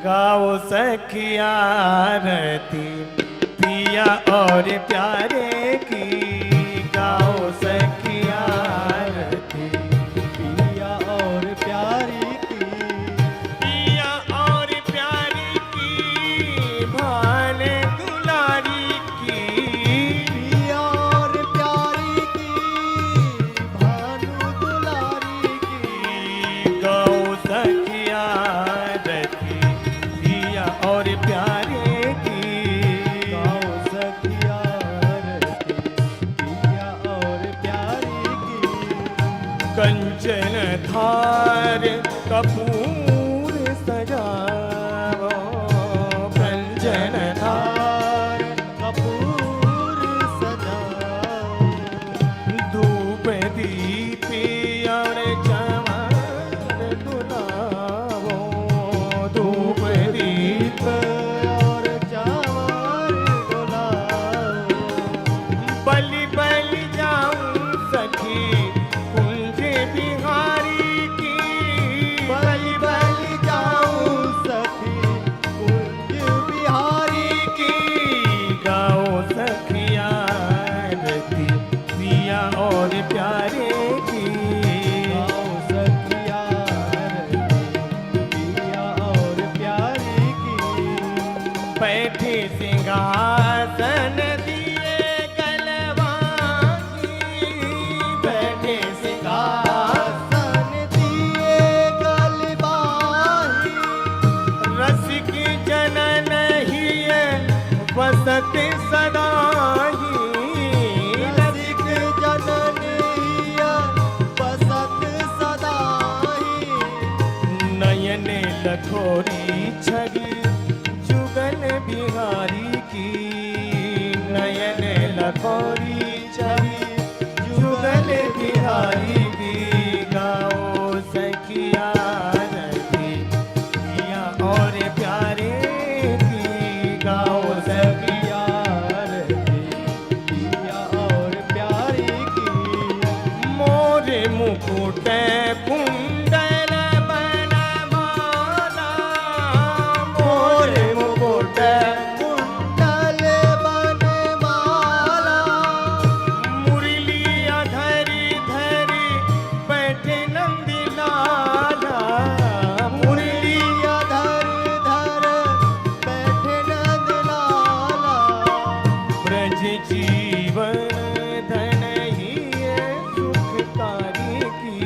गाओ सखिया रति पिया और प्यारे की। गाओ सखिया रति पिया और प्यारी की, पिया और प्यारी की भाले दुलारी की। पिया और प्यारी की, भानु दुलारी की। गाओ सखिया रति पिया और प्यारे की। गाओ सखिया रति पिया और प्यारी की। कंचन धार कपूर सजाओ। कंचन धार कपूर सजाओ, धूप दीप और चमर दुलाओ। धूप दीप और चावर डोलाओ। बलि बलि जाऊं सखी कुंज बिहारी की। बलि बलि जाऊं सखी कुंज बिहारी की गाओ सखिया रति पिया और प्यारे की। गाओ सखिया रति पिया और प्यारी की। बैठे सिंहासन दिए गलवानी। बैठे सिंहासन आसन दिए गलबाही, रसिक जनन हिय बसत सदाही। रसिक जनन हिय बसत सदाही। नयन लखोरी छवि जुगल बिहारी की। नयन लखोरी छवि जुगल बिहारी की। गाओ सखिया रति पिया और प्यारे की। गाओ सखिया रति पिया और प्यारी की। मोरे मुकुट कुंडल बनमाला। मोरे मुकुट कुंडल बनमाला, मुरली धरी धरी बैठे नंदी लाला। मुरली धर धर बैठे नंद लाला। ब्रज जीवन धन ही सुखकारी की।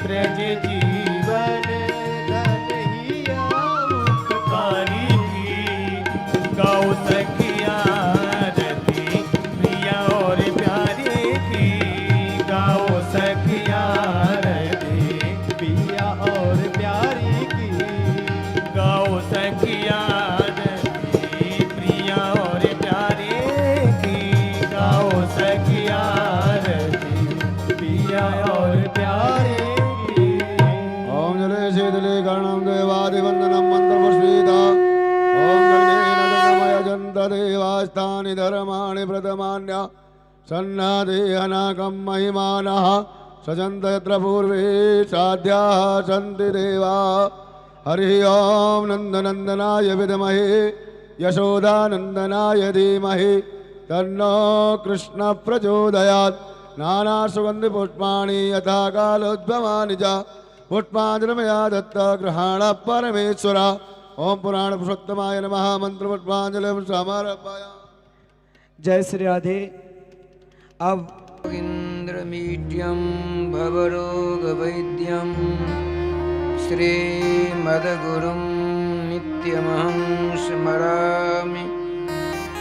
ब्रज जीवन धन हिया कारी की। गाओ सखिया रति प्रिया और प्यारे की। गाओ सखिया रति पिया और प्यारी की। गाओ सखिया रति प्रिया और प्यारे की। गाओ सखिया रति प्रिया और प्यारे की। ओम जले शीतले कर्णम देवादिवंदनम मंत्रपुष्पिता। ओम जगदेनमय जंत देवास्तानि धर्माणि प्रथमान्य सन्नादे अनाकं महिमानः सजन्त यत्र पूर्वे साध्याः सन्ति देवा। हरि ओम नन्दनन्दनाय विद्महे यशोदानन्दनाय धीमहि तन्नो कृष्ण प्रचोदयात्। नानासुगन्धिपुष्पाणि यथा कालोद्भवानि च पुष्पाञ्जलिमया दत्त गृहाण परमेश्वर। ओम पुराण पुरुषोत्तमाय नमः। मंत्र पुष्पांजलिं समर्पयामि। जय श्री राधे। अब इंद्रमीड्यं भवरोगवैद्यं श्रीमद्गुरुं नित्यमहं स्मरामि।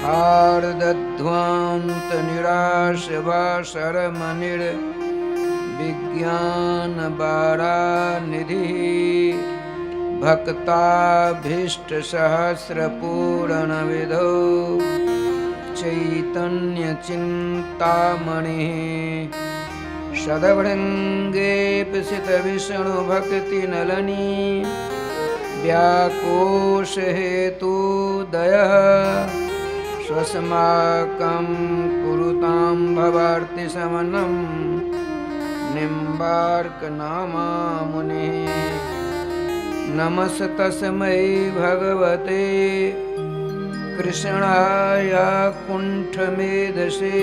आर्दध्वान्तनिराशवाशरमनिर्विज्ञानवारानिधिः भक्ताभीष्टसहस्रपूरणविधौ चैतन्यचिन्तामणिः शतभृङ्गेऽपि सितविष्णुभक्तिनलनी व्याकोशहेतुदयः स्वस्माकं कुरुतां भवार्तिशमनं निम्बार्कनामा मुनिः नमस्तस्मै भगवते कृष्णाय कुण्ठमेधसे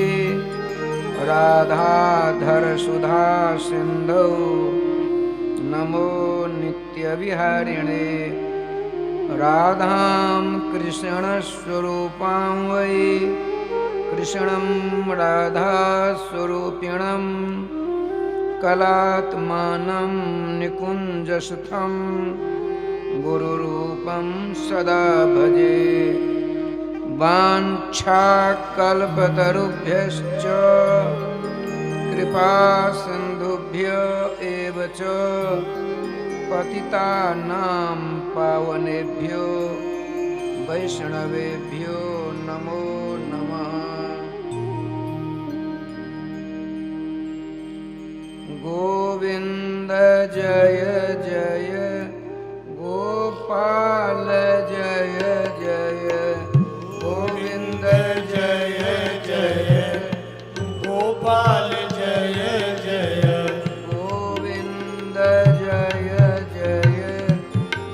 राधाधर सुधा सिन्धौ नमो नित्यविहारिणे राधां कृष्णस्वरूपां वै कृष्णं राधास्वरूपिणं कलात्मानं निकुञ्जस्थं गुरुरूपं सदा भजे वाञ्छाकल्पतरुभ्यश्च कृपासिन्धुभ्य एव च पतितानां पावनेभ्यो वैष्णवेभ्यो नमो नमः। गोविन्द जय जय गोपाल जय जय गोविन्द जय जय गोपाल जय जय गोविन्द जय जय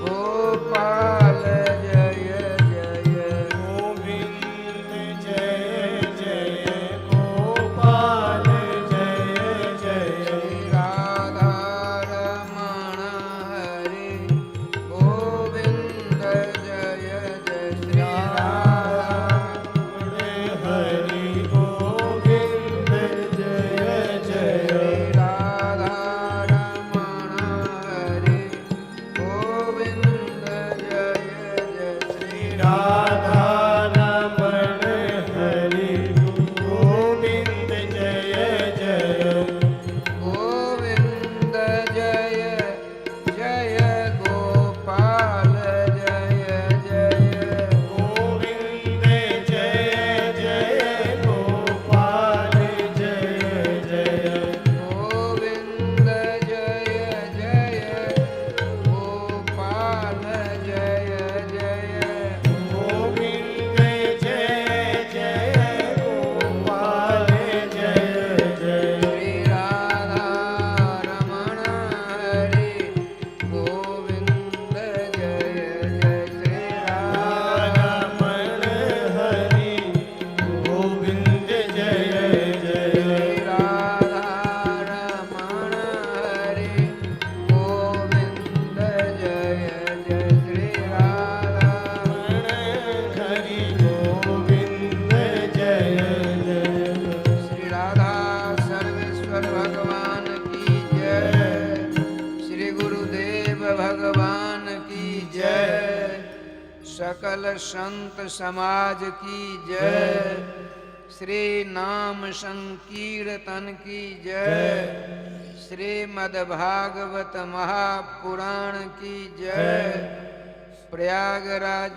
गोपाल जय जय गोविंद जय जय गोपाल जय जय राधा रमण हरे गोविन्द जय जय श्री राधा हरि गोविंद जय जय राधा रमण हरे गोविन्द जय जय श्री राधा रमण हरि गोविंद जय जय गोविन्द जय जय गोपाल जय जय गोविंद जय जय गोपाल जय जय गोविन्द जय जय गोपाल जय जय गोविंद जय जय गोपाल जय जय श्री राधा रमण हरे गोविन्द जय जय श्री राधा रमण हरि गोविंद जय जय राधा रमण हरे गोविन्द जय जय श्री राधा हरि गोविंद जय जय श्री राधा सर्वेश्वर भगवान की जय श्री गुरुदेव भगवान की जय सकल संत समाज की जय श्री नाम संकीर्तन की जय श्रीमद्भागवत महापुराण की जय प्रयागराज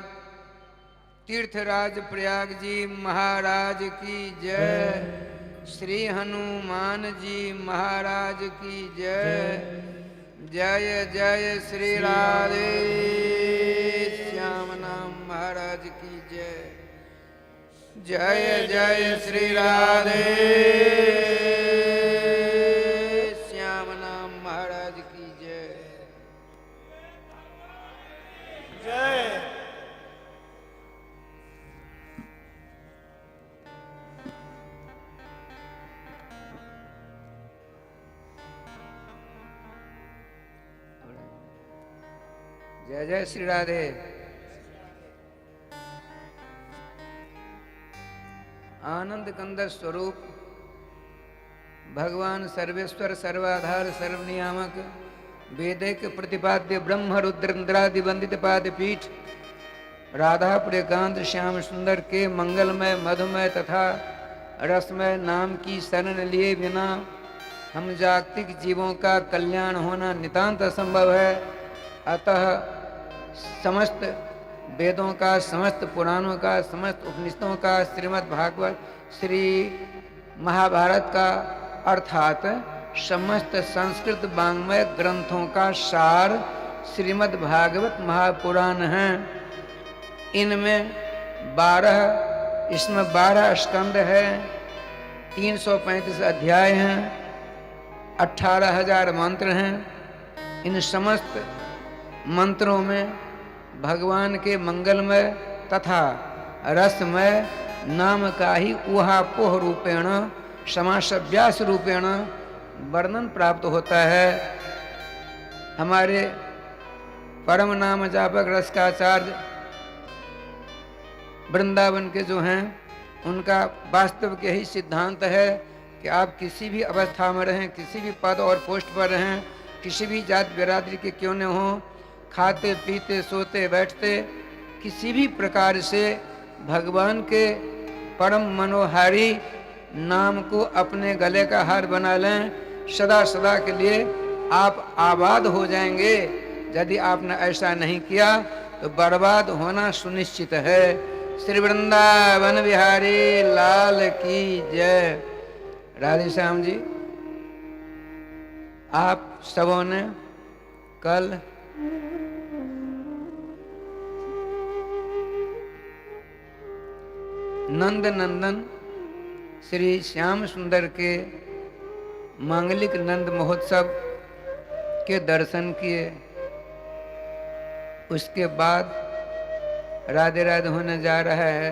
तीर्थराज प्रयाग जी महाराज की जय श्री हनुमान जी महाराज की जय जय जय श्री राधे श्याम नाम महाराज की जय जय जय श्री राधे श्याम नाम महाराज की जय जय जय जय श्री राधे। आनंद कंद स्वरूप भगवान सर्वेश्वर सर्वाधार सर्वनियामक वेदिक प्रतिपाद्य ब्रह्म रुद्र इंद्रादि वंदित पाद पीठ राधा प्रियकांत श्याम सुंदर के मंगलमय मधुमय तथा रसमय नाम की शरण लिए बिना हम जागतिक जीवों का कल्याण होना नितांत असंभव है। अतः समस्त वेदों का, समस्त पुराणों का, समस्त उपनिषदों का, श्रीमद् भागवत श्री महाभारत का अर्थात समस्त संस्कृत वाङ्मय ग्रंथों का सार श्रीमद् भागवत महापुराण है। इनमें 12 स्कंद है, 335 अध्याय हैं, 18,000 मंत्र हैं। इन समस्त मंत्रों में भगवान के मंगलमय तथा रसमय नाम का ही ऊहापोह रूपेण समासव्यास रूपेण वर्णन प्राप्त होता है। हमारे परम नाम जापक रसकाचार्य वृंदावन के जो हैं, उनका वास्तव के ही सिद्धांत है कि आप किसी भी अवस्था में रहें, किसी भी पद और पोस्ट पर रहें, किसी भी जात बिरादरी के क्यों न हों, खाते पीते सोते बैठते किसी भी प्रकार से भगवान के परम मनोहारी नाम को अपने गले का हार बना लें। सदा सदा के लिए आप आबाद हो जाएंगे। यदि आपने ऐसा नहीं किया तो बर्बाद होना सुनिश्चित है। श्री वृंदावन बिहारी लाल की जय। राधे श्याम जी, आप सबों ने कल नंद नंदन श्री श्याम सुंदर के मांगलिक नंद महोत्सव के दर्शन किए। उसके बाद राधे राधे होने जा रहा है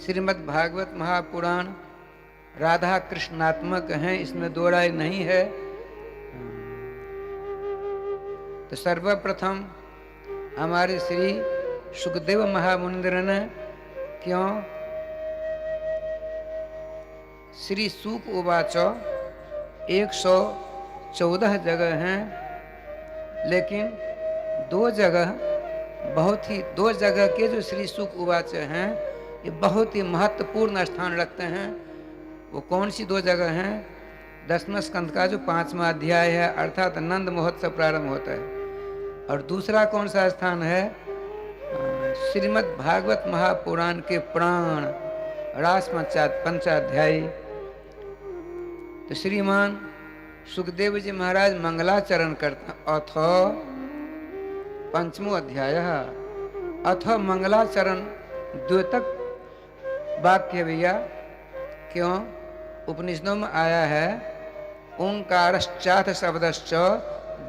श्रीमद् भागवत महापुराण। राधा कृष्णात्मक हैं, इसमें दो राय नहीं है। तो सर्वप्रथम हमारे श्री सुखदेव महामुनिंद्र ने क्यों श्री सूक उवाच 114 जगह हैं, लेकिन दो जगह के जो श्री सूक उवाच हैं ये बहुत ही महत्वपूर्ण स्थान रखते हैं। वो कौन सी दो जगह हैं? 10वें स्कंद का जो 5वां अध्याय है, अर्थात नंद महोत्सव प्रारंभ होता है। और दूसरा कौन सा स्थान है? श्रीमद् भागवत महापुराण के प्राण रास पंचाध्यायी। तो श्रीमान सुखदेव जी महाराज मंगलाचरण करते, अथ 5वां अध्याय, अथ मंगलाचरण द्योतक वाक्य भैया। क्यों? उपनिषदों में आया है ओंकारश्चाथ शब्दश्च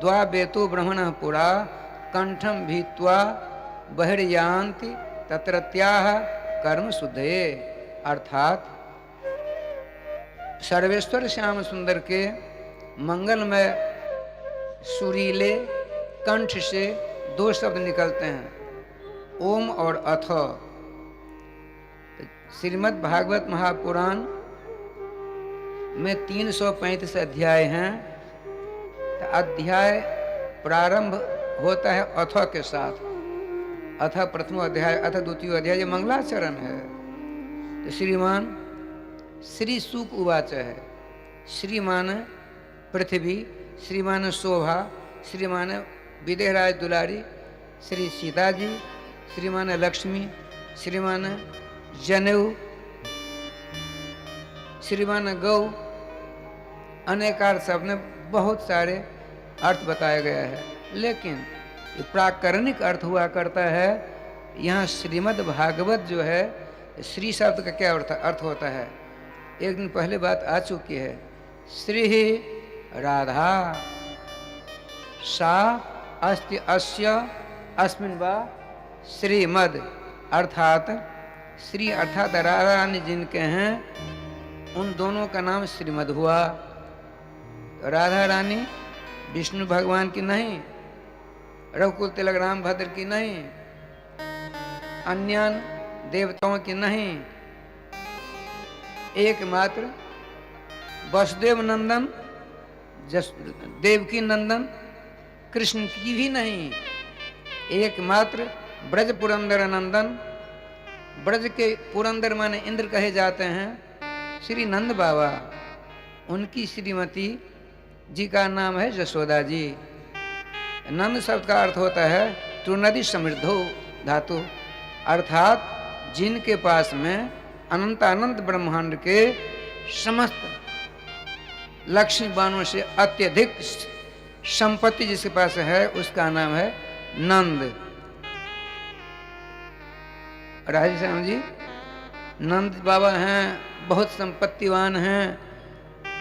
द्वावेतो ब्रह्मणः पुरा कंठम भीत्वा बहिर्यान्ति तत्रत्याः कर्म शुद्धे। अर्थात सर्वेश्वर श्याम सुंदर के मंगलमय सुरीले कंठ से दो शब्द निकलते हैं, ओम और अथ। श्रीमद् भागवत महापुराण में 335 अध्याय हैं। तो अध्याय प्रारंभ होता है अथ के साथ। अथ प्रथम अध्याय, अथ द्वितीय अध्याय, ये मंगलाचरण है। तो श्रीमान श्री सूक उवाच है। श्रीमान पृथ्वी, श्रीमान शोभा, श्रीमान विदेहराज दुलारी, श्री सीता जी, श्रीमान लक्ष्मी, श्रीमान जनेऊ, श्रीमान गौ, अनेकार्थ शब्द में बहुत सारे अर्थ बताया गया है। लेकिन ये प्राकरणिक अर्थ हुआ करता है। यहाँ श्रीमद् भागवत जो है, श्री शब्द का क्या अर्थ होता है? एक दिन पहले बात आ चुकी है। श्री राधा सा अस्ति अस्य अस्मिन् वा श्रीमद्, अर्थात श्री अर्थात राधा रानी जिनके हैं उन दोनों का नाम श्रीमद् हुआ। राधा रानी विष्णु भगवान की नहीं, रघुकुल तिलक राम भद्र की नहीं, अन्य देवताओं की नहीं, एकमात्र वसुदेव नंदन देवकी नंदन कृष्ण की भी नहीं, एकमात्र ब्रज पुरंदर नंदन, ब्रज के पुरंदर माने इंद्र कहे जाते हैं, श्री नंद बाबा, उनकी श्रीमती जी का नाम है यशोदा जी। नंद शब्द का अर्थ होता है तृणदि समृद्धो धातु, अर्थात जिनके पास में अनंत अनंत ब्रह्मांड के समस्त लक्ष्मी बाणों से अत्यधिक संपत्ति जिसके पास है उसका नाम है नंद। राधे श्याम जी नंद बाबा हैं, बहुत संपत्तिवान हैं।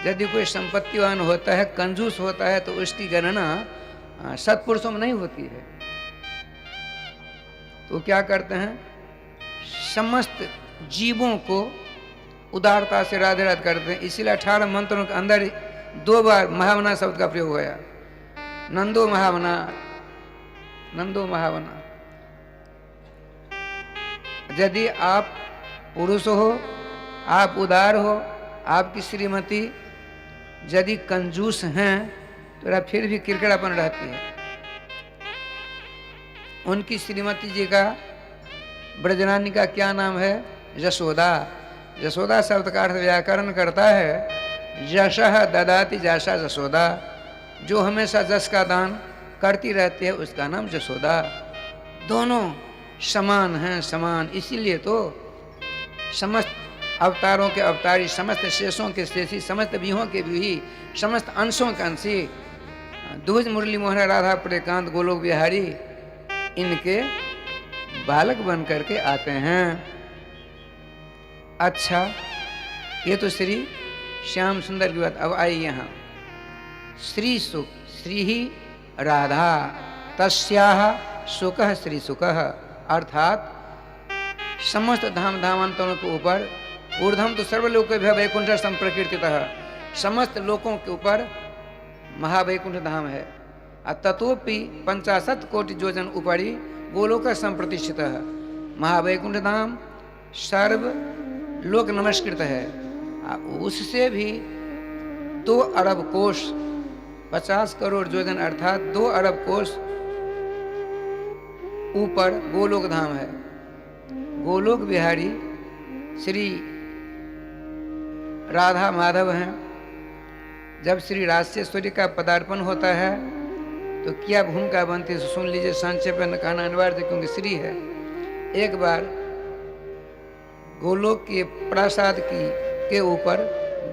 यदि कोई संपत्तिवान होता है, कंजूस होता है, तो उसकी गणना सत्पुरुषों में नहीं होती है। तो क्या करते हैं, समस्त जीवों को उदारता से राधे राधे करते हैं। इसीलिए 18 मंत्रों के अंदर 2 बार महावना शब्द का प्रयोग हुआ। नंदो महावना, नंदो महावना। यदि आप पुरुष हो, आप उदार हो, आपकी श्रीमती यदि कंजूस हैं तो फिर भी किरकिरापन रहती है। उनकी श्रीमती जी का, ब्रजरानी का क्या नाम है? यशोदा। यशोदा शब्द का अर्थ व्याकरण करता है यशः ददाति जैसा यशोदा, जो हमेशा जस का दान करती रहती है उसका नाम यशोदा। दोनों समान हैं, समान। इसीलिए तो समस्त अवतारों के अवतारी, समस्त शेषों के शेषी, समस्त व्यूहों के व्यूही, समस्त अंशों के अंशी, दुज मुरली मोहन राधा प्रेकांत गोलोक बिहारी इनके बालक बन करके आते हैं। अच्छा, ये तो श्री श्याम सुंदर की बात। अब आई यहाँ श्री सुख, श्री ही राधा, तस्याह सुखः श्री सुखः, अर्थात समस्त धाम धामांतरों के ऊपर, ऊर्ध्वम तो सर्वलोक वैकुंठ संप्रकीर्तितः, समस्त लोकों के ऊपर महावैकुंठ धाम है। ततोपि 50 कोटि योजन उपरि गोलोक संप्रतिष्ठित महावैकुंठ धाम सर्व लोक नमस्कृत है। उससे भी 2 अरब कोष, 50 करोड़ योजन अर्थात 2 अरब कोष ऊपर गोलोक धाम है। गोलोक बिहारी श्री राधा माधव हैं। जब श्री रासेश्वरी का पदार्पण होता है तो क्या भूमिका बनती है सुन लीजिए, संक्षेप में कहना अनिवार्य क्योंकि श्री है। एक बार गोलोक के प्रासाद के ऊपर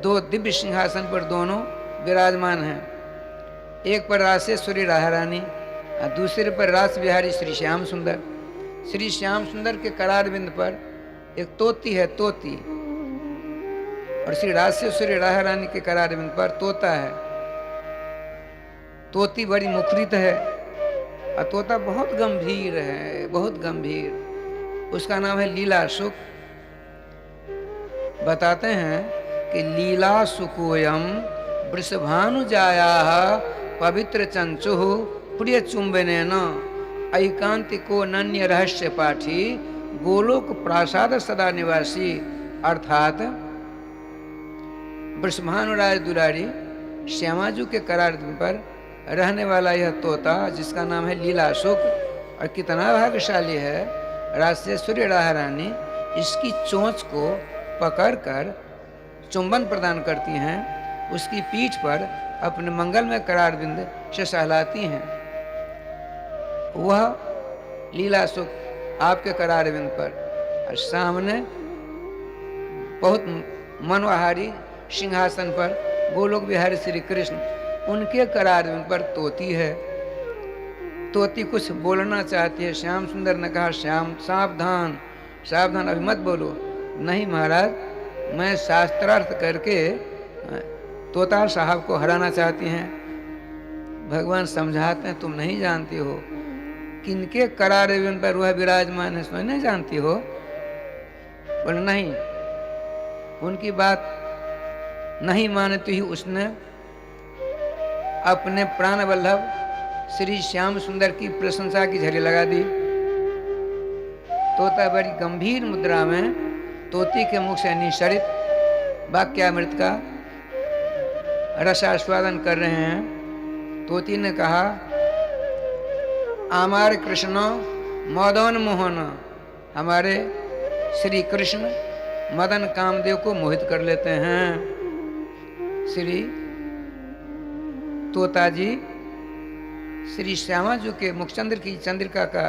2 दिव्य सिंहासन पर दोनों विराजमान हैं। एक पर रासेश्वरी राधा रानी और दूसरे पर रास बिहारी श्री श्याम सुंदर। श्री श्याम सुंदर के करार बिंद पर एक तोती है, तोती, और श्री रासेश्वरी राधा रानी के करार बिंद पर तोता है। तोती बड़ी मुखरित है और तोता बहुत गंभीर है, बहुत गंभीर। उसका नाम है लीला सुख। बताते हैं कि लीला सुकोयम वृषभानुजाया पवित्र चंचुः प्रिय चुंबनेन ऐकांतिको नन्य रहस्य पाठी गोलोक प्रासाद सदा निवासी, अर्थात वृषभानुराज दुलारी श्यामाजू के करार पर रहने वाला यह तोता जिसका नाम है लीला सुख, और कितना भाग्यशाली है रासेश्वरी राधा रानी इसकी चोंच को पकड़कर चुंबन प्रदान करती हैं, उसकी पीठ पर अपने मंगल में करार बिंद से सहलाती हैं। वह लीला सुख आपके करार बिंद पर, और सामने बहुत मनोहारी सिंहासन पर गोलोक बिहारी श्री कृष्ण, उनके करार बिंद पर तोती है। तोती कुछ बोलना चाहती है। श्याम सुंदर ने कहा, श्याम सावधान सावधान, अभी मत बोलो। नहीं महाराज, मैं शास्त्रार्थ करके तोता साहब को हराना चाहती हैं। भगवान समझाते हैं, तुम नहीं जानती हो किनके करार बिंद पर वह विराजमान है, तुम नहीं जानती हो। बोले नहीं, उनकी बात नहीं मानती ही उसने अपने प्राण वल्लभ श्री श्याम सुंदर की प्रशंसा की झड़ी लगा दी। तोता बड़ी गंभीर मुद्रा में तोती के मुख से निःसरित वाक्यामृत का रसास्वादन कर रहे हैं। तोती ने कहा, आमार कृष्ण मदन मोहन, हमारे श्री कृष्ण मदन कामदेव को मोहित कर लेते हैं। श्री तोता जी श्री श्यामाजू के मुखचंद्र की चंद्रिका का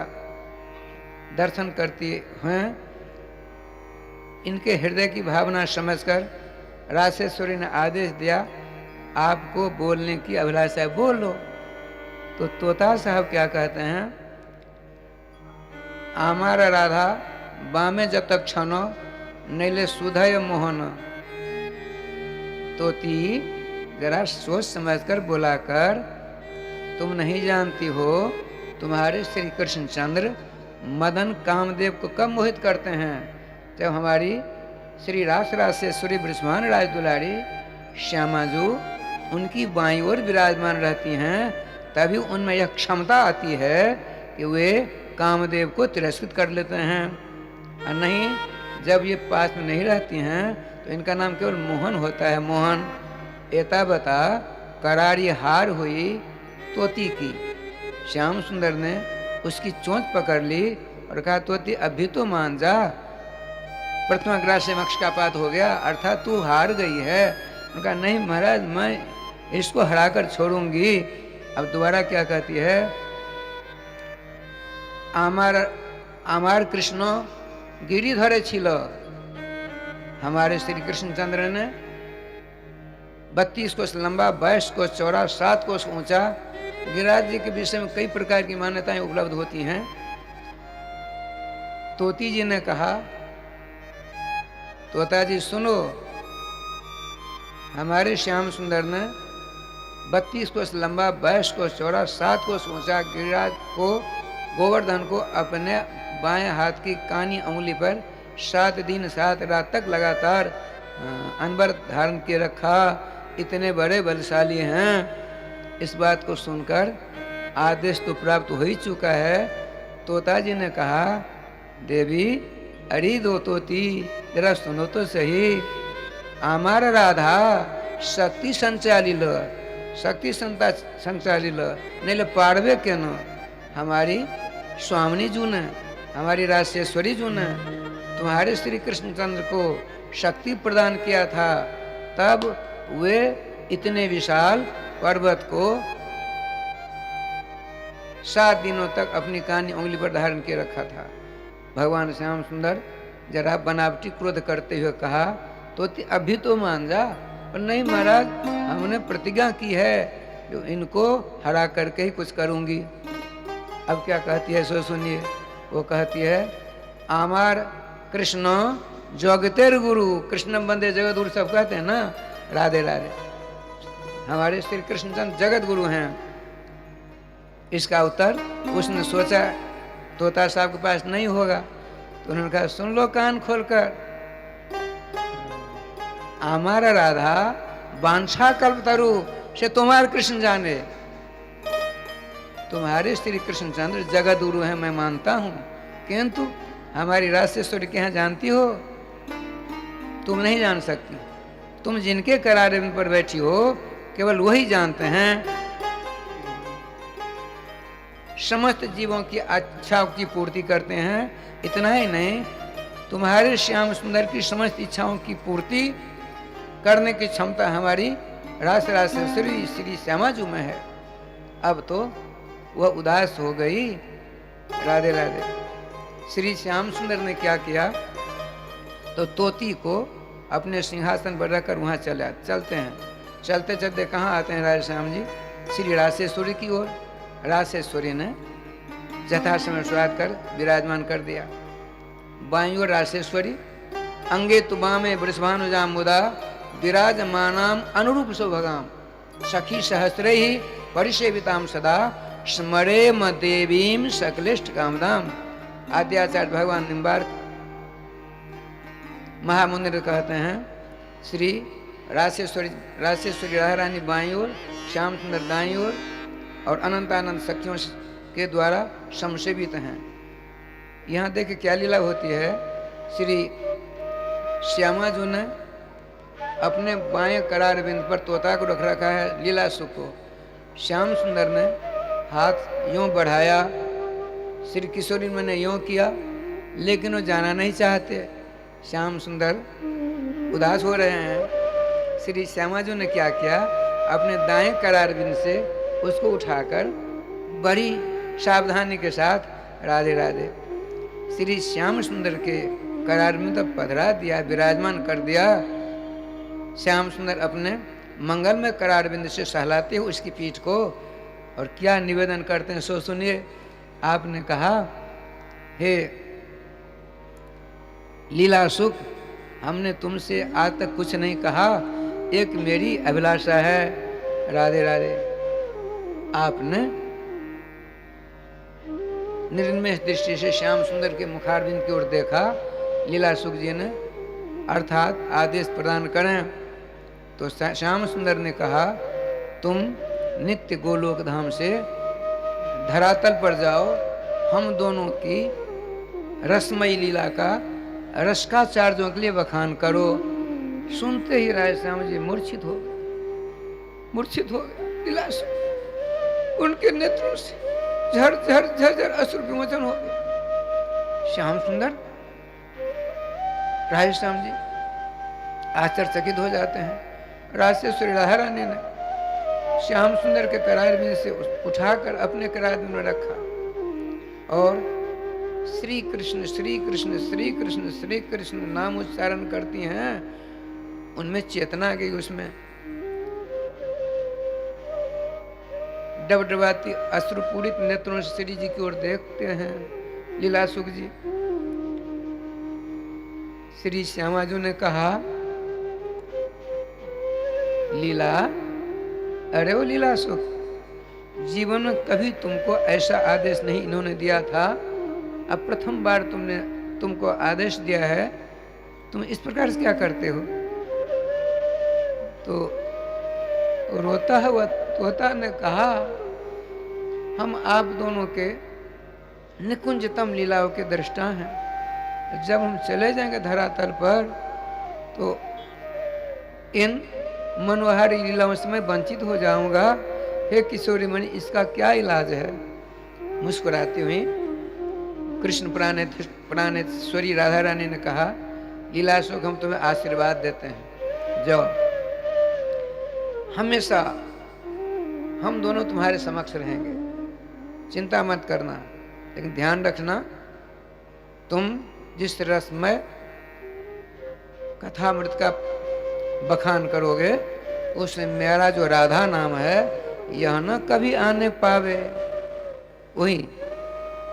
दर्शन करते हैं। इनके हृदय की भावना समझकर रासेश्वरी ने आदेश दिया, आपको बोलने की अभिलाषा है, बोल लो। तो तोता साहब क्या कहते हैं, आमारा राधा बामे जब तक क्षणो नैले सुधय मोहन। तोती जरा सोच समझकर बोलाकर तुम नहीं जानती हो तुम्हारे श्री कृष्णचंद्र मदन कामदेव को कब मोहित करते हैं? जब हमारी श्री रास रासेश्वरी बृषभान राज दुलारी श्यामाजू उनकी बाईं ओर विराजमान रहती हैं, तभी उनमें यह क्षमता आती है कि वे कामदेव को तिरस्कृत कर लेते हैं। और नहीं, जब ये पास में नहीं रहती हैं तो इनका नाम केवल मोहन होता है, मोहन। एता बता करारी हार हुई तोती की। श्याम सुंदर ने उसकी चोंच पकड़ ली और कहा, तोती अभी तो मान जा, प्रथम ग्रास में अक्षपात हो गया, अर्थात तू हार गई है। उन्होंने कहा, नहीं महाराज, मैं इसको हराकर छोड़ूंगी। अब दोबारा क्या कहती है, आमार कृष्ण गिरिधरे छिलो। हमारे श्री कृष्णचंद्र ने 32 कोस लंबा, 22 कोस चौड़ा, 7 कोस ऊंचा। गिरिराज जी के विषय में कई प्रकार की मान्यताएं उपलब्ध होती हैं। तोती जी ने कहा, तोता जी सुनो, हमारे श्याम सुंदर ने 32 कोस लंबा, 22 कोस चौड़ा, 7 कोस ऊंचा गिरिराज को, गोवर्धन को अपने बाएं हाथ की कानी उंगली पर 7 दिन 7 रात तक लगातार अनवर धारण किए रखा। इतने बड़े बलशाली हैं। इस बात को सुनकर आदेश तो प्राप्त हो ही चुका है। तोता जी ने कहा, देवी अरे दो तोती, जरा सुनो तो सही। आमार राधा शक्ति संचालिल, शक्ति संचालिल नहीं पाड़वे के न। हमारी स्वामिनी जू ने, हमारी राजेश्वरी जू ने तुम्हारे श्री कृष्णचंद्र को शक्ति प्रदान किया था, तब वे इतने विशाल पर्वत को 7 दिनों तक अपनी कानी उंगली पर धारण किए रखा था। भगवान श्याम सुंदर जरा बनावटी क्रोध करते हुए कहा, तो अभी तो मान जा। पर नहीं महाराज, हमने प्रतिज्ञा की है जो इनको हरा करके ही कुछ करूंगी। अब क्या कहती है सो सुनिए। वो कहती है, आमार कृष्ण जगतेर गुरु, कृष्ण बंदे जगत गुरु सब कहते हैं ना, राधे राधे। हमारे श्री कृष्णचंद्र जगत गुरु हैं। इसका उत्तर उसने सोचा तोता साहब के पास नहीं होगा, तो उन्होंने कहा, सुन लो कान खोलकर, हमारा राधा बांछा कल्प तरु से तुम्हारे कृष्ण जाने। तुम्हारे श्री कृष्णचंद्र जगत गुरु हैं, मैं मानता हूं, किंतु हमारी राजेश्वरी के यहाँ जानती हो, तुम नहीं जान सकती। तुम जिनके करारे पर बैठी हो केवल वही जानते हैं। समस्त जीवों की इच्छाओं की पूर्ति करते हैं। इतना ही नहीं, तुम्हारे श्याम सुंदर की समस्त इच्छाओं की पूर्ति करने की क्षमता हमारी रास राजेश्वरी श्री श्यामाजू में है। अब तो वह उदास हो गई। राधे राधे। श्री श्याम सुंदर ने क्या किया, तो तोती को अपने सिंहासन पर रखकर वहाँ चलते हैं। चलते चलते कहाँ आते हैं राधे श्याम जी, श्री राजेश्वरी की ओर। राजेश्वरी ने यथासमय स्वागत कर विराजमान कर दिया। बाईं ओर राजेश्वरी, अंगे तुबामे वृषभानुजाम मुदा विराजमानाम अनुरूप सौभगाम सखी सहस्रे ही परिसेविताम सदा स्मरे म देवीम सकलिष्ट कामदाम। आद्याचार्य भगवान निम्बार्क महामुनि कहते हैं, श्री राजेश्वरी राधा रानी बाईं ओर, श्याम सुंदर दाईं ओर और अनंतानंद सखियों के द्वारा समसेवित हैं। यहाँ देखिए क्या लीला होती है। श्री श्यामाजू ने अपने बाएं करार बिंद पर तोता को रख रखा है, लीला सुख को। श्याम सुंदर ने हाथ यूं बढ़ाया, श्री किशोरी मैंने यूं किया, लेकिन वो जाना नहीं चाहते। श्याम सुंदर उदास हो रहे हैं। श्री श्यामाजू ने क्या किया, अपने दाएं करार बिंद से उसको उठाकर बड़ी सावधानी के साथ राधे राधे श्री श्याम सुंदर के करार में तो पधरा दिया, विराजमान कर दिया। श्याम सुंदर अपने मंगल में करार बिंद से सहलाते हुए उसकी पीठ को, और क्या निवेदन करते हैं सो सुनिए। आपने कहा, हे लीला सुख, हमने तुमसे आज तक कुछ नहीं कहा, एक मेरी अभिलाषा है। राधे राधे। आपने निर्निमेष दृष्टि से श्याम सुंदर के मुखारविंद की ओर देखा। लीलासुख जी ने अर्थात आदेश प्रदान करें तो श्याम सुंदर ने कहा, तुम नित्य गोलोक धाम से धरातल पर जाओ, हम दोनों की रसमयी लीला का रसकाचार्यों के लिए बखान करो। सुनते ही राय श्याम जी मूर्छित हो गए। लीलासुख उनके नेत्रों से झर झर झर झर अश्रु विमोचन हो गए। श्याम सुंदर राय श्याम जी आश्चर्यचकित हो जाते हैं। राजेश्वरी राधा रानी ने श्याम सुंदर के करारविंद से उठाकर अपने करारविंद में रखा और श्री कृष्ण श्री कृष्ण श्री कृष्ण श्री कृष्ण नाम उच्चारण करती हैं। उनमें चेतना गई, उसमें डबडबाती अश्रुपूरित नेत्रों से श्री जी की ओर देखते हैं लीलासुख जी। श्री श्यामाजू ने कहा, लीला, अरे ओ लीलासुख, जीवन में कभी तुमको ऐसा आदेश नहीं इन्होंने दिया था, अब प्रथम बार तुमको आदेश दिया है, तुम इस प्रकार से क्या करते हो? तो रोता हुआ तोता ने कहा, हम आप दोनों के निकुंजतम लीलाओं के दृष्टा हैं। जब हम चले जाएंगे धरातल पर तो इन मनोहारी लीलाओं से मैं वंचित हो जाऊंगा। हे किशोरी मणि, इसका क्या इलाज है? मुस्कुराती हुई कृष्ण प्राणेश्वरी राधा रानी ने कहा, लीलासुख, हम तुम्हें आशीर्वाद देते हैं, जाओ, हमेशा हम दोनों तुम्हारे समक्ष रहेंगे, चिंता मत करना। लेकिन ध्यान रखना, तुम जिस रसमय कथामृत का बखान करोगे उसमें मेरा जो राधा नाम है यह न कभी आने पावे। वही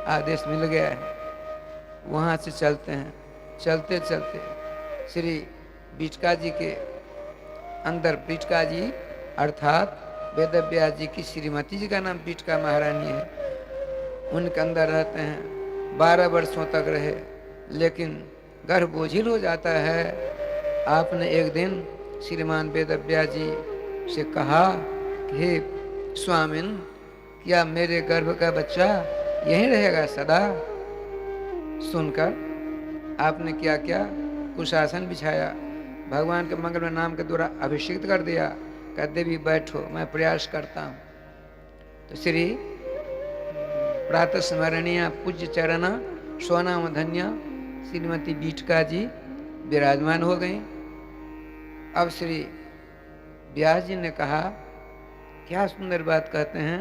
आदेश मिल गया है। वहाँ से चलते हैं। चलते चलते श्री बीटका जी के अंदर, बीटका जी अर्थात वेदव्यास जी की श्रीमती जी का नाम बीटका महारानी है, उनके अंदर रहते हैं। 12 वर्षों तक रहे, लेकिन गर्भ बोझिल हो जाता है। आपने एक दिन श्रीमान वेदव्यास जी से कहा कि हे स्वामिन, क्या मेरे गर्भ का बच्चा यहीं रहेगा सदा? सुनकर आपने क्या किया, कुशासन बिछाया, भगवान के मंगल में नाम के द्वारा अभिषेक कर दिया। कह देवी बैठो, मैं प्रयास करता हूँ। तो श्री प्रातः स्मरणीय पूज्य चरण सोनाम धन्य श्रीमती बीटका जी विराजमान हो गई। अब श्री व्यास जी ने कहा, क्या सुंदर बात कहते हैं,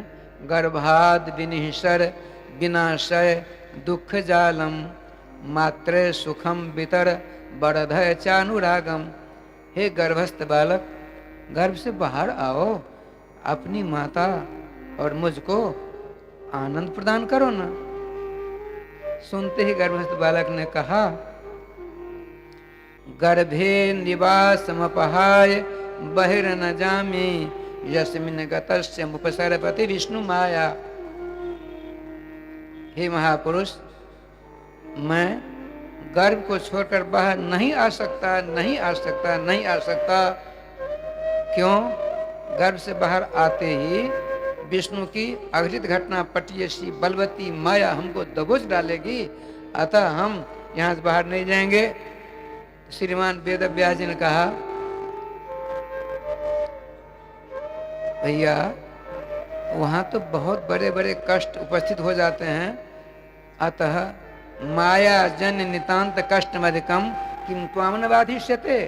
गर्भाद विनिशर विनाशय दुख जालम मात्र सुखम वितर बड़धय चानुरागम। हे गर्भस्थ बालक, गर्भ से बाहर आओ, अपनी माता और मुझको आनंद प्रदान करो ना। सुनते ही गर्भस्थ बालक ने कहा, गर्भे निवासमपहाय बहिर्न जामि यस्मिन् गतस्य मुपसरपति विष्णु माया। हे महापुरुष, मैं गर्भ को छोड़कर बाहर नहीं आ सकता, नहीं आ सकता, नहीं आ सकता। क्यों? गर्भ से बाहर आते ही विष्णु की अघटित घटना पटियसी बलवती माया हमको दबोच डालेगी, अतः हम यहाँ से बाहर नहीं जाएंगे। श्रीमान वेदव्यास जी ने कहा, भैया वहाँ तो बहुत बड़े बड़े कष्ट उपस्थित हो जाते हैं, अतः माया जन नितांत कष्ट मधिकम किम त्वाम न बाधिष्यते।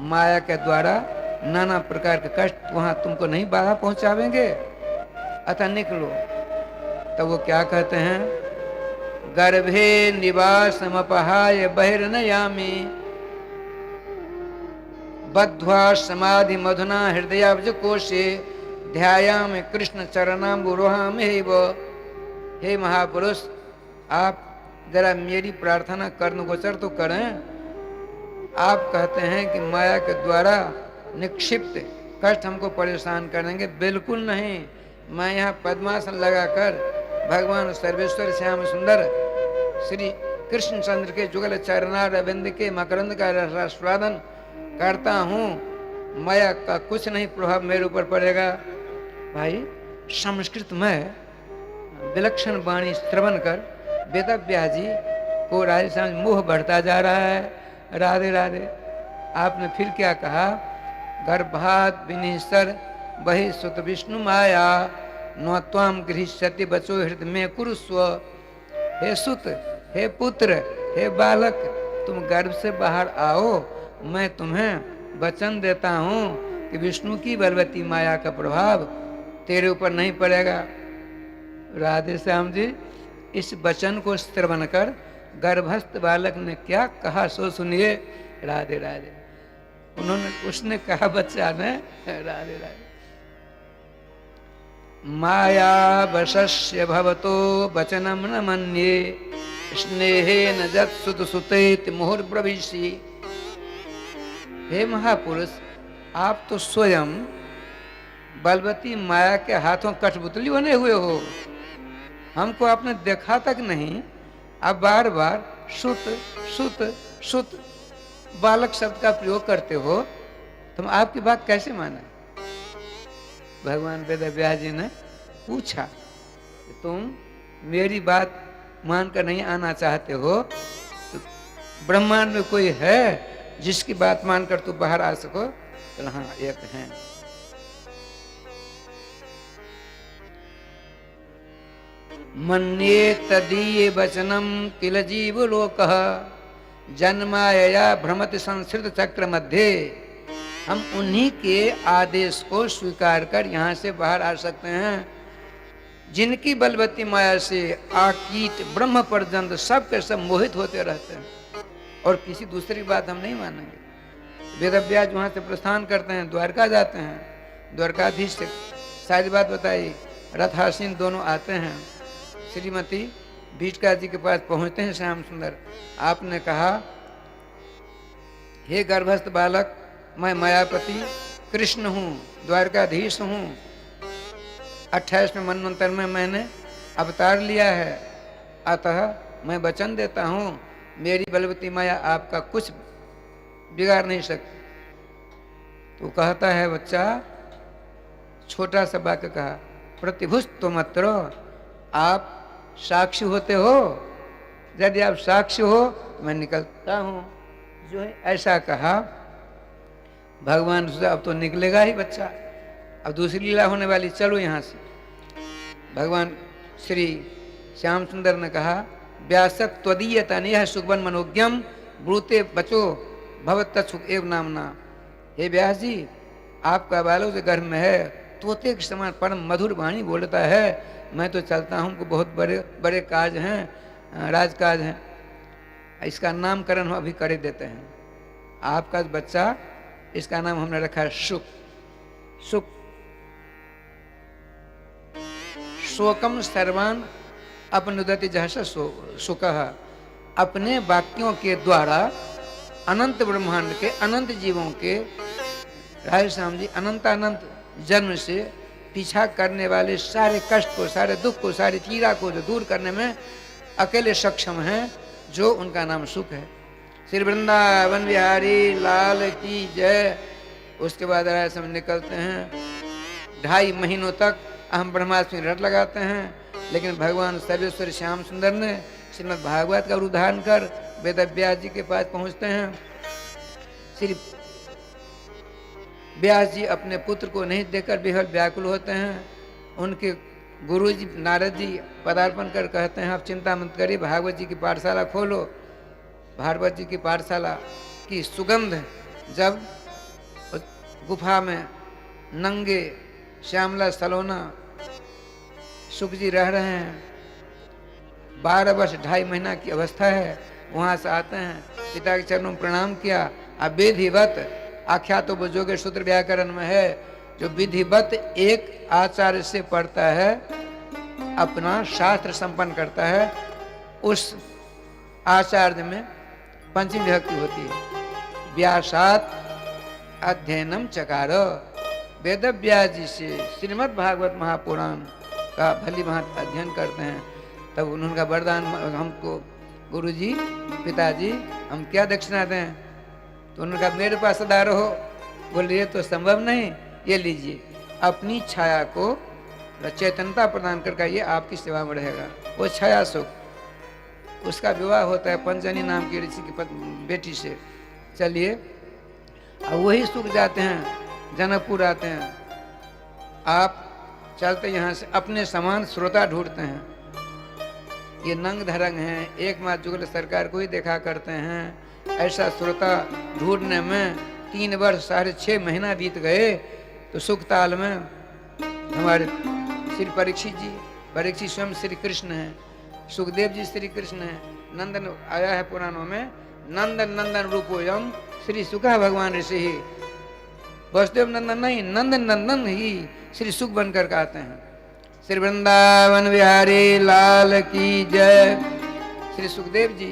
माया के द्वारा नाना प्रकार के कष्ट वहाँ तुमको नहीं बाधा पहुँचावेंगे, अतः निकलो। तब वो क्या कहते हैं, गर्भे निवासमपहाय बहिर्नयामि बद्ध्वा समाधि मधुना हृदयाब्ज कोशे ध्यायामि कृष्ण चरणाम्बुरोहामेव। हे महापुरुष, आप जरा मेरी प्रार्थना कर्ण गोचर तो करें। आप कहते हैं कि माया के द्वारा निक्षिप्त कष्ट हमको परेशान करेंगे, बिल्कुल नहीं। मैं यहाँ पद्मासन लगाकर भगवान सर्वेश्वर श्याम सुंदर श्री कृष्णचंद्र के जुगल चरणार बिंद के मकरंद का रसास्वादन करता हूँ, माया का कुछ नहीं प्रभाव मेरे ऊपर पड़ेगा। भाई संस्कृत में विलक्षण वाणी श्रवण कर वेदव्यास जी को राजस्थान मोह बढ़ता जा रहा है। राधे राधे। आपने फिर क्या कहा? गर्भात विनिश्चर बहि सुत विष्णु माया नत्वाम गृह्यति बचो हृदय में कुरुस्व। हे सुत, हे पुत्र, हे बालक, तुम गर्भ से बाहर आओ, मैं तुम्हें वचन देता हूँ कि विष्णु की बलवती माया का प्रभाव तेरे ऊपर नहीं पड़ेगा। राधे श्याम जी, इस वचन को श्रवण कर गर्भस्थ बालक ने क्या कहा सो सुनिए। राधे राधे। उसने कहा बच्चा ने, राधे राधे, माया वशस्य भवतो वचनम न मन्ये स्नेहेन जत्सुत सुतेत मुहुर्ब्रवीषि। हे महापुरुष, आप तो स्वयं बलवती माया के हाथों कठपुतली बने हुए हो। हमको आपने देखा तक नहीं, आप बार बार सुत सुत सुत बालक शब्द का प्रयोग करते हो, तुम आपकी बात कैसे माने? भगवान वेदव्यास जी ने पूछा कि तुम मेरी बात मानकर नहीं आना चाहते हो, तो ब्रह्मांड में कोई है जिसकी बात मानकर तू बाहर आ सको? तो हाँ, एक है। मन्ये तदीय वचनम किल जीव लोकः जन्माया भ्रमति संस्कृत चक्र मध्य। हम उन्हीं के आदेश को स्वीकार कर यहाँ से बाहर आ सकते हैं जिनकी बलवती माया से आकीट ब्रह्म पर्यंत सब के सब मोहित होते रहते हैं, और किसी दूसरी बात हम नहीं मानेंगे। वेदव्यास वहाँ से प्रस्थान करते हैं, द्वारका जाते हैं। द्वारकाधीश से सारी बात बताई, रथासीन दोनों आते हैं। श्रीमती बीटका जी के पास पहुँचते हैं श्याम सुंदर। आपने कहा, हे गर्भस्थ बालक, मैं मायापति कृष्ण हूँ, द्वारकाधीश हूँ। 28वें मनवंतर में मैंने अवतार लिया है, अतः मैं वचन देता हूँ मेरी बलवती माया आपका कुछ बिगाड़ नहीं सकती। तो कहता है बच्चा, छोटा सा वाक्य कहा, प्रतिभुस्तुमत्र, आप साक्षी होते हो, यदि आप साक्षी हो तो मैं निकलता हूँ। जो है ऐसा कहा। भगवान सोचा अब तो निकलेगा ही बच्चा, अब दूसरी लीला होने वाली, चलो यहाँ से। भगवान श्री श्याम सुंदर ने कहा, व्यासत त्वदीय तनयः सुखवन मनोज्ञम ब्रूते बचो भवत सुख एव नामना। हे व्यास जी, आपका बालों से गर्भ में है, तोते के समान परम मधुर वाणी बोलता है। मैं तो चलता हूँ कि बहुत बड़े बड़े काज हैं, राजकाज हैं, इसका नामकरण हम अभी कर देते हैं। आपका बच्चा, इसका नाम हमने रखा है सुख। सुख शोकम सर्वान अपनुदति जहस सुखः। अपने वाक्यों के द्वारा अनंत ब्रह्मांड के अनंत जीवों के, राधे श्याम जी, अनंत अनंत जन्म से पीछा करने वाले सारे कष्ट को, सारे दुख को, सारी पीड़ा को जो दूर करने में अकेले सक्षम हैं, जो उनका नाम सुख है। श्री वृंदावन बिहारी लाल की जय। उसके बाद राय समय निकलते हैं। 2.5 महीनों तक अहम ब्रह्मास्मि रट लगाते हैं, लेकिन भगवान सर्वेश्वर श्याम सुंदर ने श्रीमद् भागवत का उद्धारण कर वेदव्यास जी के पास पहुंचते हैं। श्री व्यास जी अपने पुत्र को नहीं देखकर बेहद व्याकुल होते हैं। उनके गुरु जी नारद जी पदार्पण कर कहते हैं, आप चिंता मत करिए, भागवत जी की पाठशाला खोलो। भागवत जी की पाठशाला की सुगंध जब गुफा में नंगे श्यामला सलोना सुख जी रह रहे हैं, 12 वर्ष 2.5 महीना की अवस्था है, वहाँ से आते हैं, पिता के चरणों में प्रणाम किया। अब विधिवत आख्या तो बुजुर्ग सूत्र व्याकरण में है, जो विधिवत एक आचार्य से पढ़ता है, अपना शास्त्र संपन्न करता है, उस आचार्य में पंचमी विभक्ति होती है। व्यासात अध्ययनम चकार, वेद व्यास जी से श्रीमद् भागवत महापुराण का भली भांति अध्ययन करते हैं, तब उनका वरदान हमको, गुरुजी पिताजी हम क्या दक्षिणा दें? तो उन्होंने कहा मेरे पास सदा रहो। बोले ये तो संभव नहीं, ये लीजिए, अपनी छाया को चैतन्यता प्रदान करके ये आपकी सेवा में रहेगा। वो छाया सुख, उसका विवाह होता है पंचनी नाम की ऋषि की बेटी से। चलिए, अब वही सुख जाते हैं, जनकपुर आते हैं, आप चलते यहाँ से अपने समान श्रोता ढूंढते हैं। ये नंग धरंग हैं, एकमात्र जुगल सरकार को ही देखा करते हैं। ऐसा श्रोता ढूंढने में 3 वर्ष 6.5 महीना बीत गए। तो सुखताल में हमारे श्री परीक्षित स्वयं श्री कृष्ण हैं, सुखदेव जी श्री कृष्ण हैं। नंदन आया है पुराणों में, नंदन नंदन रूपोयम श्री सुखा भगवान ऋषि ही। वसुदेव नंदन नहीं, नंदन नंदन ही श्री सुख बनकर के आते हैं। श्री वृंदावन बिहारी लाल की जय। श्री सुखदेव जी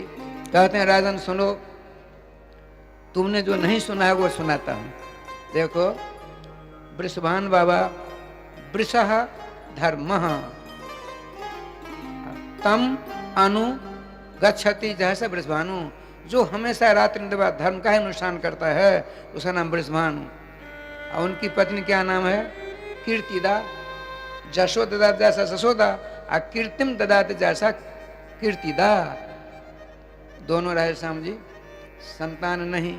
कहते हैं राजन सुनो, तुमने जो नहीं सुना है वो सुनाता हूं। देखो, वृषभान बाबा, वृषः धर्मः तम अनु गच्छति जैसे वृषभानु, जो हमेशा रात्रि निर्वाह धर्म का ही अनुष्ठान करता है उसका नाम वृषभानु। और उनकी पत्नी क्या नाम है? कीर्तिदा। जशोदा जैसा जशोदा, और कीर्तिम ददात जैसा कीर्तिदा। दोनों राधे श्याम जी संतान नहीं।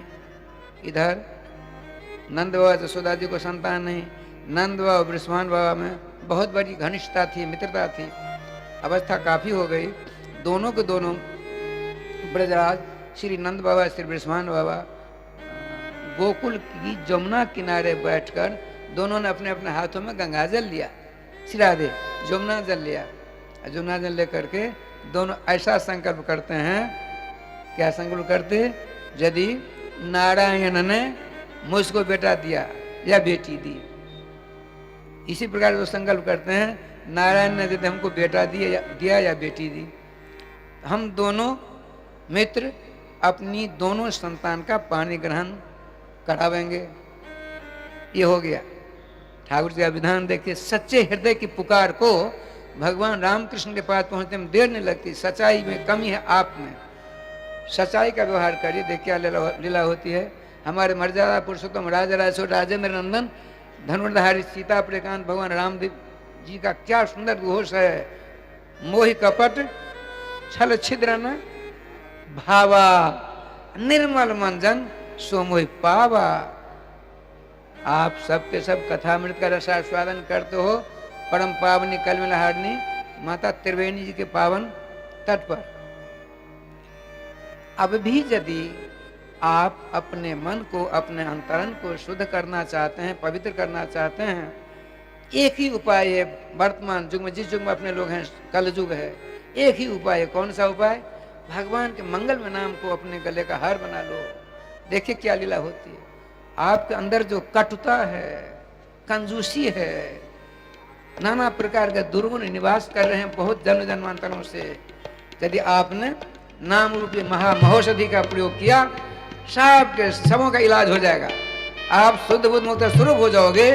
इधर नंद बाबा जशोदा जी को संतान नहीं। नंद बाबा वृषभान बाबा में बहुत बड़ी घनिष्ठता थी, मित्रता थी। अवस्था काफी हो गई, दोनों के दोनों ब्रजराज श्री नंद बाबा श्री वृषभान बाबा गोकुल की जमुना किनारे बैठकर दोनों ने अपने अपने हाथों में गंगा जल लिया। श्री राधे जमुना जल लिया। जमुना जल लेकर के दोनों ऐसा संकल्प करते हैं। क्या संकल्प करते? यदि नारायण ने मुझको बेटा दिया या बेटी दी, इसी प्रकार वो संकल्प करते हैं, नारायण ने यदि हमको बेटा दिया या बेटी दी, हम दोनों मित्र अपनी दोनों संतान का पानी ग्रहण करावेंगे। ये हो गया। ठाकुर जी का विधान देखिए, सच्चे हृदय की पुकार को भगवान रामकृष्ण के पास पहुंचने में देर नहीं लगती। सच्चाई में कमी है आप में, सच्चाई का व्यवहार करिए। देखिए क्या लीला होती है। हमारे मर्यादा पुरुषोत्तम राजा राजेंद्र नंदन धनुर्धारी सीता प्रेकांत भगवान रामदेव जी का क्या सुंदर घोष है। मोहि कपट छल छिद्र न भावा, निर्मल मंजन सो मोहि पावा। आप सबके सब कथामृत का रसास्वादन करते हो परम पावनी कलमिलहारिणी माता त्रिवेणी जी के पावन तट पर। अब भी यदि आप अपने मन को, अपने अंतरन को शुद्ध करना चाहते हैं, पवित्र करना चाहते हैं, एक ही उपाय है वर्तमान युग में, जिस युग में अपने लोग हैं, कल युग है, एक ही उपाय है। कौन सा उपाय? भगवान के मंगल में नाम को अपने गले का हार बना लो। देखिए क्या लीला होती है। आपके अंदर जो कटुता है, कंजूसी है, नाना प्रकार के दुर्गुण निवास कर रहे हैं बहुत जन्म जन्मांतरों से, यदि आपने नाम रूपी महामहोषधि का प्रयोग किया, सबके सबों का इलाज हो जाएगा। आप शुद्ध बुद्ध मुक्त स्वरूप हो जाओगे।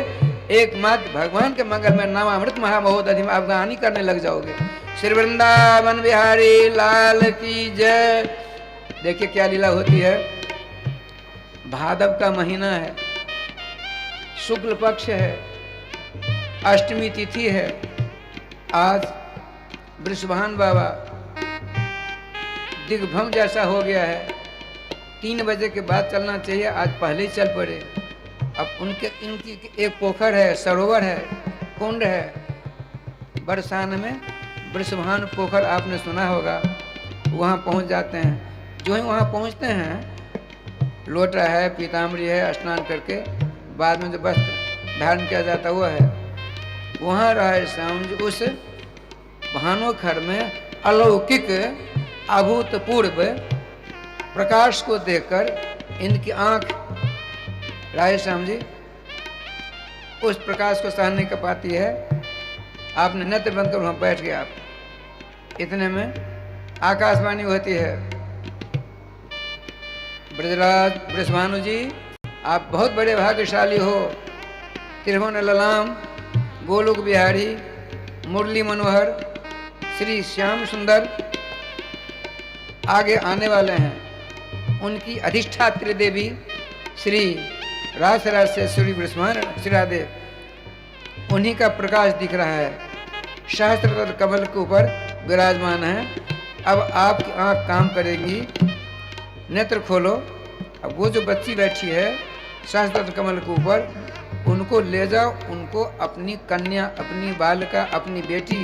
एकमात्र भगवान के मंगल में नामामृत महामहोषधि में आप गानी करने लग जाओगे। श्री वृंदावन बिहारी लाल की जय। देखिए क्या लीला होती है। भादव का महीना है, शुक्ल पक्ष है, अष्टमी तिथि है। आज वृषभान बाबा दिग्भ्रम जैसा हो गया है। 3 बजे के बाद चलना चाहिए, आज पहले ही चल पड़े। अब इनकी एक पोखर है, सरोवर है, कुंड है बरसान में, वृषभान पोखर आपने सुना होगा। वहाँ पहुँच जाते हैं। जो ही वहाँ पहुँचते हैं, लोटा है, पीताम्बरी है, स्नान करके बाद में जो वस्त्र धारण किया जाता वो है। वहाँ रहे श्याम जी उस भानोखर में अलौकिक अभूतपूर्व प्रकाश को देखकर इनकी आंख, राय श्याम जी, उस प्रकाश को सहन नहीं कर पाती है। आपने नेत्र बंद कर वहाँ बैठ गए। आप इतने में आकाशवाणी होती है, ब्रजराज वृषभानु जी, आप बहुत बड़े भाग्यशाली हो त्रिभुवन ललाम, गोलोक बिहारी, मुरली मनोहर, श्री श्याम सुंदर आगे आने वाले हैं। उनकी अधिष्ठात्री देवी श्री राजराजेश्वरी ब्रह्मांड श्री राधे, उन्हीं का प्रकाश दिख रहा है, सहस्त्र कमल के ऊपर विराजमान है। अब आपकी आंख काम करेगी, नेत्र खोलो। अब वो जो बच्ची बैठी है सहस्त्र कमल के ऊपर, उनको ले जाओ, उनको अपनी कन्या, अपनी बालिका, अपनी बेटी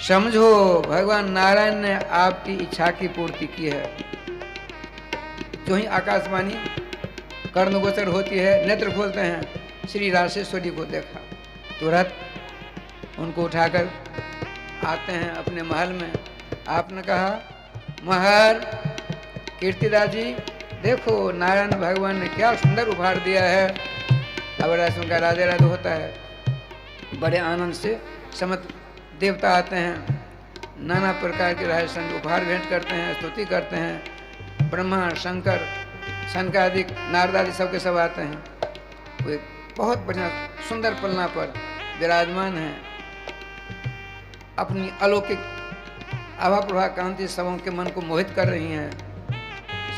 समझो। भगवान नारायण ने आपकी इच्छा की पूर्ति की है। जो ही आकाशवाणी कर्णगोचर होती है, नेत्र खोलते हैं, श्री राजेश्वरी को देखा, तुरंत उनको उठाकर आते हैं अपने महल में। आपने कहा, महर कीर्तिदास जी देखो नारायण भगवान ने क्या सुंदर उपहार दिया है। अब राशन का राधे राधे होता है, बड़े आनंद से समस्त देवता आते हैं, नाना प्रकार के राजसन उपहार भेंट करते हैं, स्तुति करते हैं। ब्रह्मा शंकर सनकादिक नारदादि सबके सब आते हैं। वो एक बहुत बढ़िया सुंदर पलना पर विराजमान है, अपनी अलौकिक आभा प्रभा कांति सबों के मन को मोहित कर रही हैं।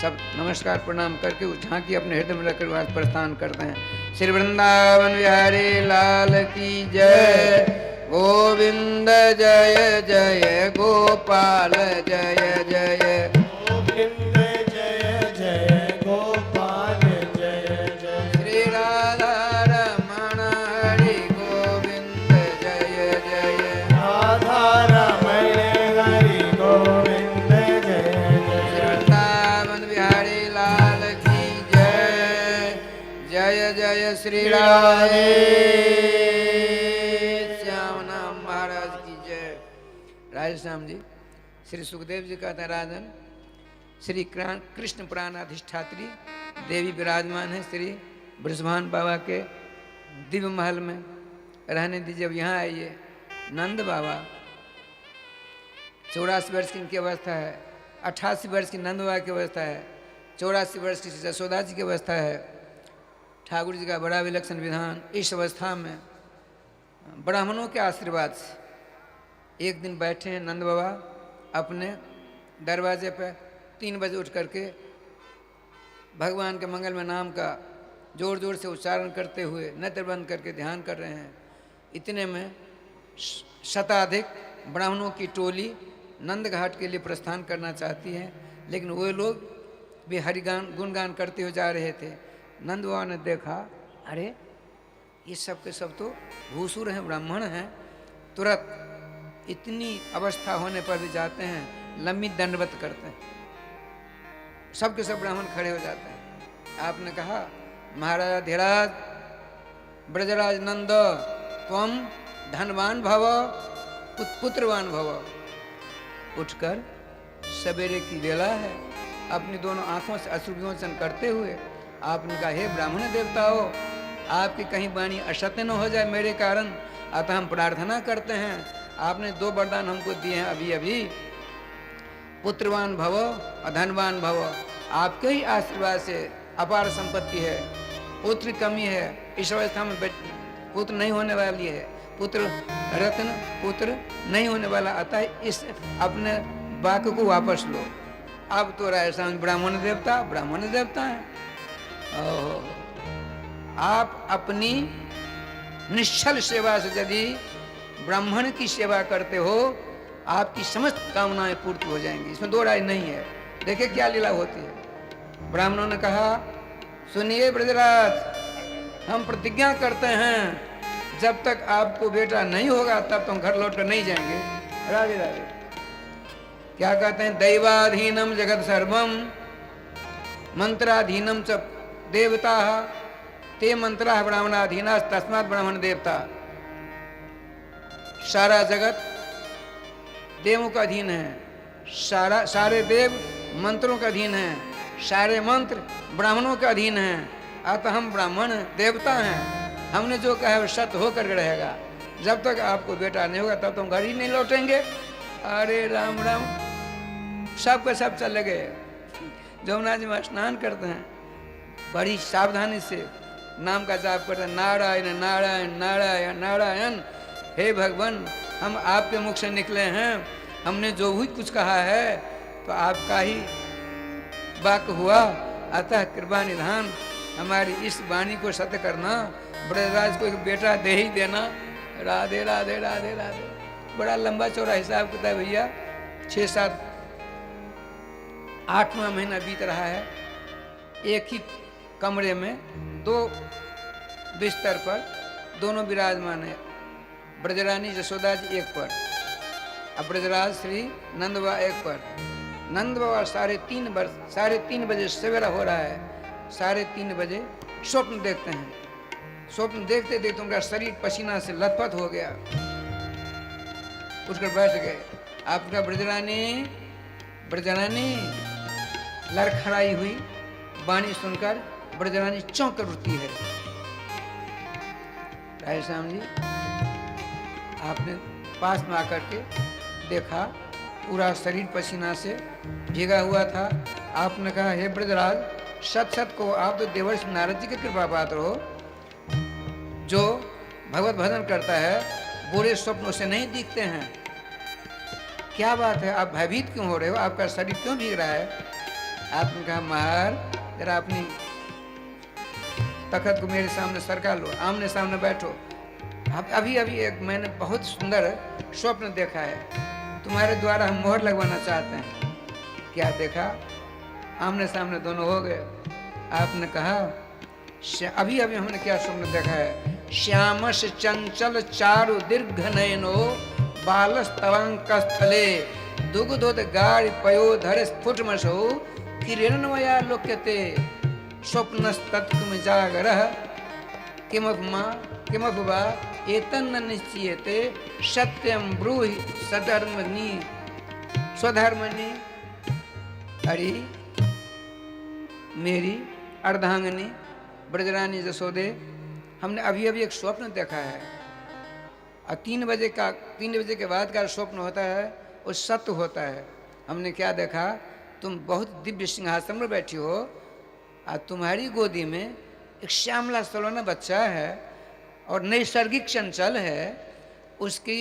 सब नमस्कार प्रणाम करके उस झांकी अपने हृदय में रखकर वहां प्रस्थान करते हैं। श्री वृंदावन बिहारी लाल की जय। गोविंद जय जय गोपाल जय जय। गोविंद जय जय गोपाल जय जय। श्री राधा रमण हरि गोविंद जय जय। राधा रमण हरि गोविंद जय जय। वृंदावन बिहारी लाल की जय। जय जय श्री राधे श्याम नाम महाराज की जय। राधे श्याम जी। श्री सुखदेव जी कहते हैं, राजन श्री कृष्ण पुराण अधिष्ठात्री देवी विराजमान है श्री ब्रजभान बाबा के दिव्य महल में। रहने दीजिए, अब यहाँ आइए। नंद बाबा 84 वर्ष की इनकी अवस्था है, 88 वर्ष की नंद बाबा की अवस्था है, 84 वर्ष की जसोदा जी की अवस्था है। ठाकुर जी का बड़ा विलक्षण विधान। इस अवस्था में ब्राह्मणों के आशीर्वाद से एक दिन बैठे हैं नंद बाबा अपने दरवाजे पर, 3 बजे उठ करके भगवान के मंगल में नाम का जोर जोर से उच्चारण करते हुए नेत्र बंद करके ध्यान कर रहे हैं। इतने में शताधिक ब्राह्मणों की टोली नंद घाट के लिए प्रस्थान करना चाहती है, लेकिन वो लोग भी हरिगान गुणगान करते हुए जा रहे थे। नंद बाबा ने देखा, अरे ये सब के सब तो भूसुर हैं, ब्राह्मण हैं। तुरंत इतनी अवस्था होने पर भी जाते हैं, लंबी दंडवत करते हैं, सब के सब ब्राह्मण खड़े हो जाते हैं। आपने कहा, महाराज धीराज ब्रजराज नंद त्वम धनवान भव पुत्रवान भव। उठकर सवेरे की वेला है, अपनी दोनों आंखों से अश्रुविमोचन करते हुए आपने कहा, हे ब्राह्मण देवताओं, आपकी कहीं वाणी असत्य न हो जाए मेरे कारण, अतः हम प्रार्थना करते हैं। आपने 2 वरदान हमको दिए हैं अभी अभी, पुत्रवान भव और धनवान भव। आपके ही आशीर्वाद से अपार संपत्ति है, पुत्र कमी है, इस अवस्था में पुत्र नहीं होने वाली है, पुत्र रत्न पुत्र नहीं होने वाला, अतः इस अपने वाक्य को वापस लो। अब तो राजस्थान में ब्राह्मण देवता है। आप अपनी निश्चल सेवा से यदि ब्राह्मण की सेवा करते हो, आपकी समस्त कामनाएं पूर्ति हो जाएंगी, इसमें 2 राय नहीं है। देखिए क्या लीला होती है। ब्राह्मणों ने कहा, सुनिए ब्रजराज, हम प्रतिज्ञा करते हैं जब तक आपको बेटा नहीं होगा तब तक घर लौट कर नहीं जाएंगे। राधे राधे। क्या कहते हैं, दैवाधीनम जगत सर्वम मंत्राधीनम च देवता ते मंत्रा ब्राह्मणाधीना तस्मात् ब्राह्मण देवता। सारा जगत देवों का अधीन है, सारे देव मंत्रों का अधीन है, सारे मंत्र ब्राह्मणों के अधीन हैं, अतः हम ब्राह्मण देवता हैं। हमने जो कहा है वो सत्य होकर रहेगा। जब तक आपको बेटा नहीं होगा तब तक घर ही नहीं लौटेंगे। अरे राम राम, सब के सब चले गए। जमुना जी में स्नान करते हैं, बड़ी सावधानी से नाम का जाप करते हैं, नारायण नारायण नारायण नारायण। हे भगवान, हम आपके मुख से निकले हैं, हमने जो भी कुछ कहा है तो आपका ही वाक्य हुआ, अतः कृपा निधान हमारी इस वाणी को सत्य करना, ब्रजराज को एक बेटा दे ही देना। राधे राधे राधे राधे। बड़ा लंबा चौड़ा हिसाब किताब भैया, 6-7 8वां महीना बीत रहा है। एक ही कमरे में 2 बिस्तर पर दोनों विराजमान है, ब्रजरानी यशोदा जी एक पर, अब ब्रजराज श्री नंद बाबा एक पर। नंद बाबा 3:30 बजे सवेरा हो रहा है, 3:30 बजे स्वप्न देखते हैं। स्वप्न देखते देखते उनका शरीर पसीना से लथपथ हो गया, उठकर बैठ गए। आपका ब्रजरानी लड़खड़ाई हुई वाणी सुनकर ब्रजरानी चौंक कर उठती है। राय श्याम जी, आपने पास में आकर के देखा पूरा शरीर पसीना से भीगा हुआ था। आपने कहा, हे ब्रजराज, सत को आप तो देवर्षि नारद जी के कृपा पात्र हो, जो भगवत भजन करता है बुरे स्वप्न उसे नहीं दिखते हैं। क्या बात है, आप भयभीत क्यों हो रहे हो, आपका शरीर क्यों भीग रहा है? आपने कहा, महाराज जरा अपनी तखत को मेरे सामने सरका लो, आमने सामने बैठो। अभी एक मैंने बहुत सुंदर स्वप्न देखा है, तुम्हारे द्वारा हम मोहर लगवाना चाहते हैं। क्या देखा? आमने सामने दोनों हो गए। आपने कहा, अभी हमने क्या स्वप्न देखा है? श्यामस चंचल चारु दीर्घ नयनो बालस तवांक स्थले दुग्धोद गाढ़ पयोधर स्फुटमसो किरणमया लोक्यते स्वप्नस्तत्कुम जागरः किमपि वा एतन्न निश्चीयते सत्यम ब्रूहि स्वधर्मनि। अरे मेरी अर्धांगनी ब्रजरानी यशोदे, हमने अभी एक स्वप्न देखा है, और 3 बजे के बाद का स्वप्न होता है वो सत्य होता है। हमने क्या देखा? तुम बहुत दिव्य सिंहासन में बैठी हो और तुम्हारी गोदी में एक श्यामला सलोना बच्चा है और नैसर्गिक चंचल है। उसकी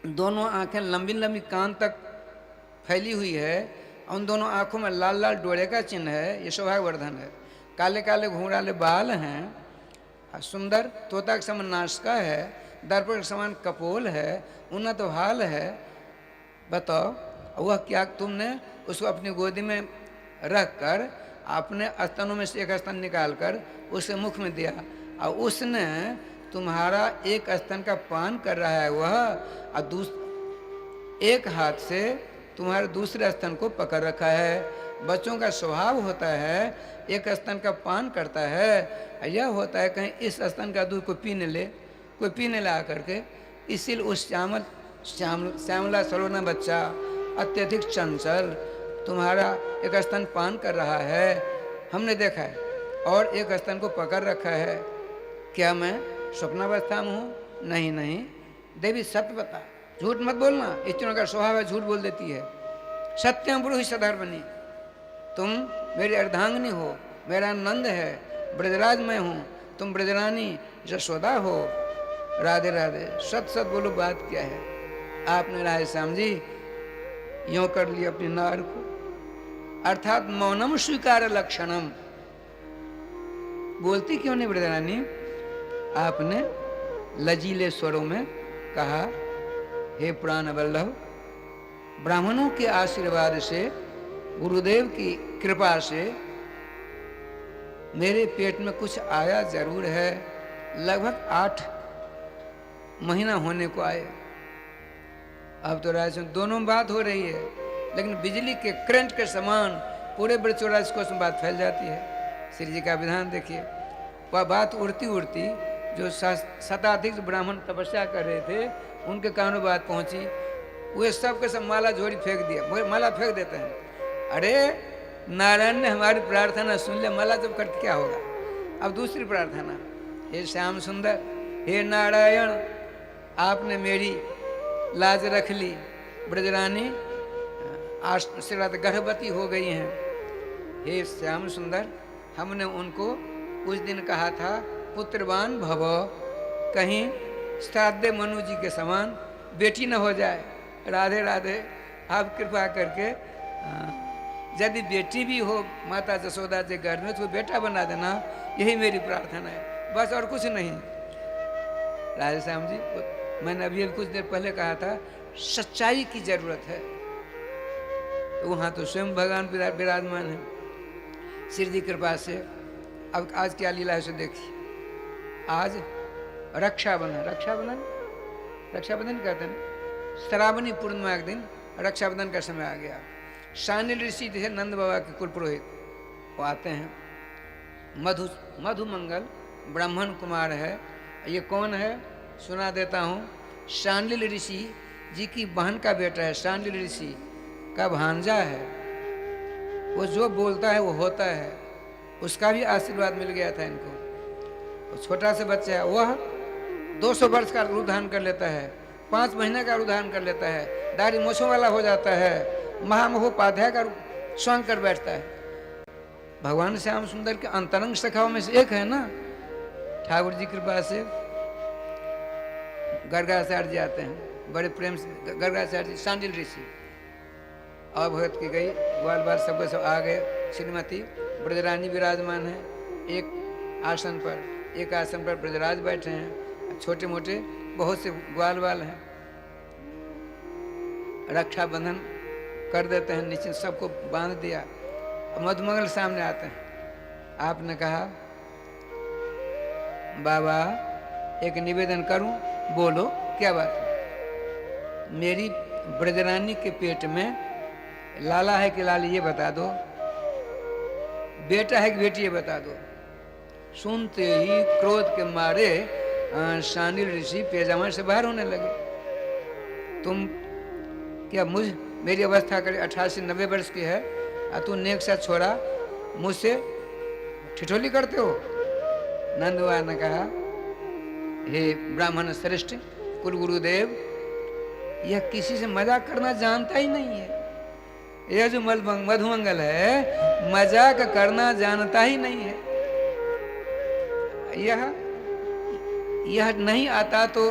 दोनों आंखें लंबी लंबी कान तक फैली हुई है, उन दोनों आंखों में लाल लाल डोरे का चिन्ह है, ये सौभाग्यवर्धन है। काले काले घुंघराले बाल हैं, सुंदर तोता के समान नासिका है, दर्पण के समान कपोल है, उन्नत भाल है। बताओ वह क्या तुमने उसको अपनी गोदी में रख कर अपने स्तनों में से एक स्तन निकाल कर उसके मुख में दिया, और उसने तुम्हारा एक स्तन का पान कर रहा है वह, और एक हाथ से तुम्हारे दूसरे स्तन को पकड़ रखा है। बच्चों का स्वभाव होता है एक स्तन का पान करता है, यह होता है कहीं इस स्तन का दूध कोई पीने ला करके, इसीलिए उस श्यामला सलोना बच्चा अत्यधिक चंचल तुम्हारा एक स्तन पान कर रहा है, हमने देखा है, और एक स्तन को पकड़ रखा है। क्या मैं स्वप्नावस्था में हूँ? नहीं देवी, सत्य बता, झूठ मत बोलना। स्त्रियों का स्वभाव है, झूठ बोल देती है। सत्यम ब्रूहि सधर्मनि, तुम मेरी अर्धांगिनी हो, मेरा नंद है, ब्रजराज मैं हूँ, तुम ब्रजरानी यशोदा हो। राधे राधे। सत बोलो, बात क्या है? आपने राधे श्याम जी यों कर लिया अपनी नार को, अर्थात मौनम स्वीकार लक्षणम। बोलती क्यों नहीं ब्रजरानी? आपने लजीले स्वरों में कहा, हे प्राण वल्लभ, ब्राह्मणों के आशीर्वाद से, गुरुदेव की कृपा से मेरे पेट में कुछ आया जरूर है। लगभग 8 महीना होने को आए। अब तो राजन दोनों बात हो रही है, लेकिन बिजली के करंट के समान पूरे ब्रज 84 कोस में बात फैल जाती है। श्री जी का विधान देखिए, वह बात उड़ती उड़ती जो शताधिक ब्राह्मण तपस्या कर रहे थे उनके कानों बात पहुंची, वे सब के सब माला झोरी फेंक दिया, माला फेंक देते हैं। अरे नारायण ने हमारी प्रार्थना सुन ले, माला जब करके क्या होगा? अब दूसरी प्रार्थना, हे श्याम सुंदर, हे नारायण, आपने मेरी लाज रख ली। ब्रजरानी आशीर्वाद गर्भवती हो गई हैं। हे श्याम सुंदर, हमने उनको उस दिन कहा था पुत्रवान भव, कहीं श्राद्धे मनु जी के समान बेटी न हो जाए। राधे राधे। आप कृपा करके यदि बेटी भी हो माता जसोदा के घर में तो बेटा बना देना, यही मेरी प्रार्थना है, बस और कुछ नहीं। राधे श्याम जी, मैंने अभी कुछ देर पहले कहा था सच्चाई की जरूरत है, तो वहाँ तो स्वयं भगवान विराजमान है श्री जी कृपा से। अब आज क्या लीला है उसे देखिए। आज रक्षाबंधन, रक्षाबंधन कहते हैं, श्रावणी पूर्णिमा के दिन रक्षाबंधन का समय आ गया। शानिल ऋषि थे नंद बाबा के कुल पुरोहित, वो आते हैं। मधुमंगल ब्राह्मण कुमार है। ये कौन है सुना देता हूँ। शानिल ऋषि जी की बहन का बेटा है, शानिल ऋषि का भांजा है। वो जो बोलता है वो होता है, उसका भी आशीर्वाद मिल गया था इनको। वो छोटा सा बच्चा है, वह 200 वर्ष का रूप धारण कर लेता है, 5 महीने का रूप धारण कर लेता है, दाढ़ी मूछों वाला हो जाता है, महामहोपाध्याय का रूप स्वयं कर बैठता है। भगवान श्याम सुंदर के अंतरंग सखाओं में से एक है ना। ठाकुर जी कृपा से गर्गाचार्य जी आते हैं, बड़े प्रेम से गर्गाचार्य जी, शांडिल ऋषि और भगत की गई, ग्वाल बाल सब सब आ गए। श्रीमती ब्रजरानी विराजमान है एक आसन पर, एक आसन पर ब्रजराज बैठे हैं, छोटे मोटे बहुत से ग्वाल बाल हैं। रक्षाबंधन कर देते हैं, नीचे सबको बांध दिया। मधुमंगल सामने आते हैं। आपने कहा बाबा एक निवेदन करूं, बोलो क्या बात है। मेरी ब्रजरानी के पेट में लाला है कि लाली ये बता दो, बेटा है कि बेटी ये बता दो। सुनते ही क्रोध के मारे शानिल ऋषि पैजामा से बाहर होने लगे। तुम क्या मेरी अवस्था करे 88-90 वर्ष की है और तू नेक सा छोड़ा मुझसे ठिठोली करते हो। नंदवा ने कहा हे ब्राह्मण श्रेष्ठ कुल गुरुदेव, यह किसी से मजाक करना जानता ही नहीं है। यह जो मधुमंगल है मजाक करना जानता ही नहीं है। यह नहीं आता तो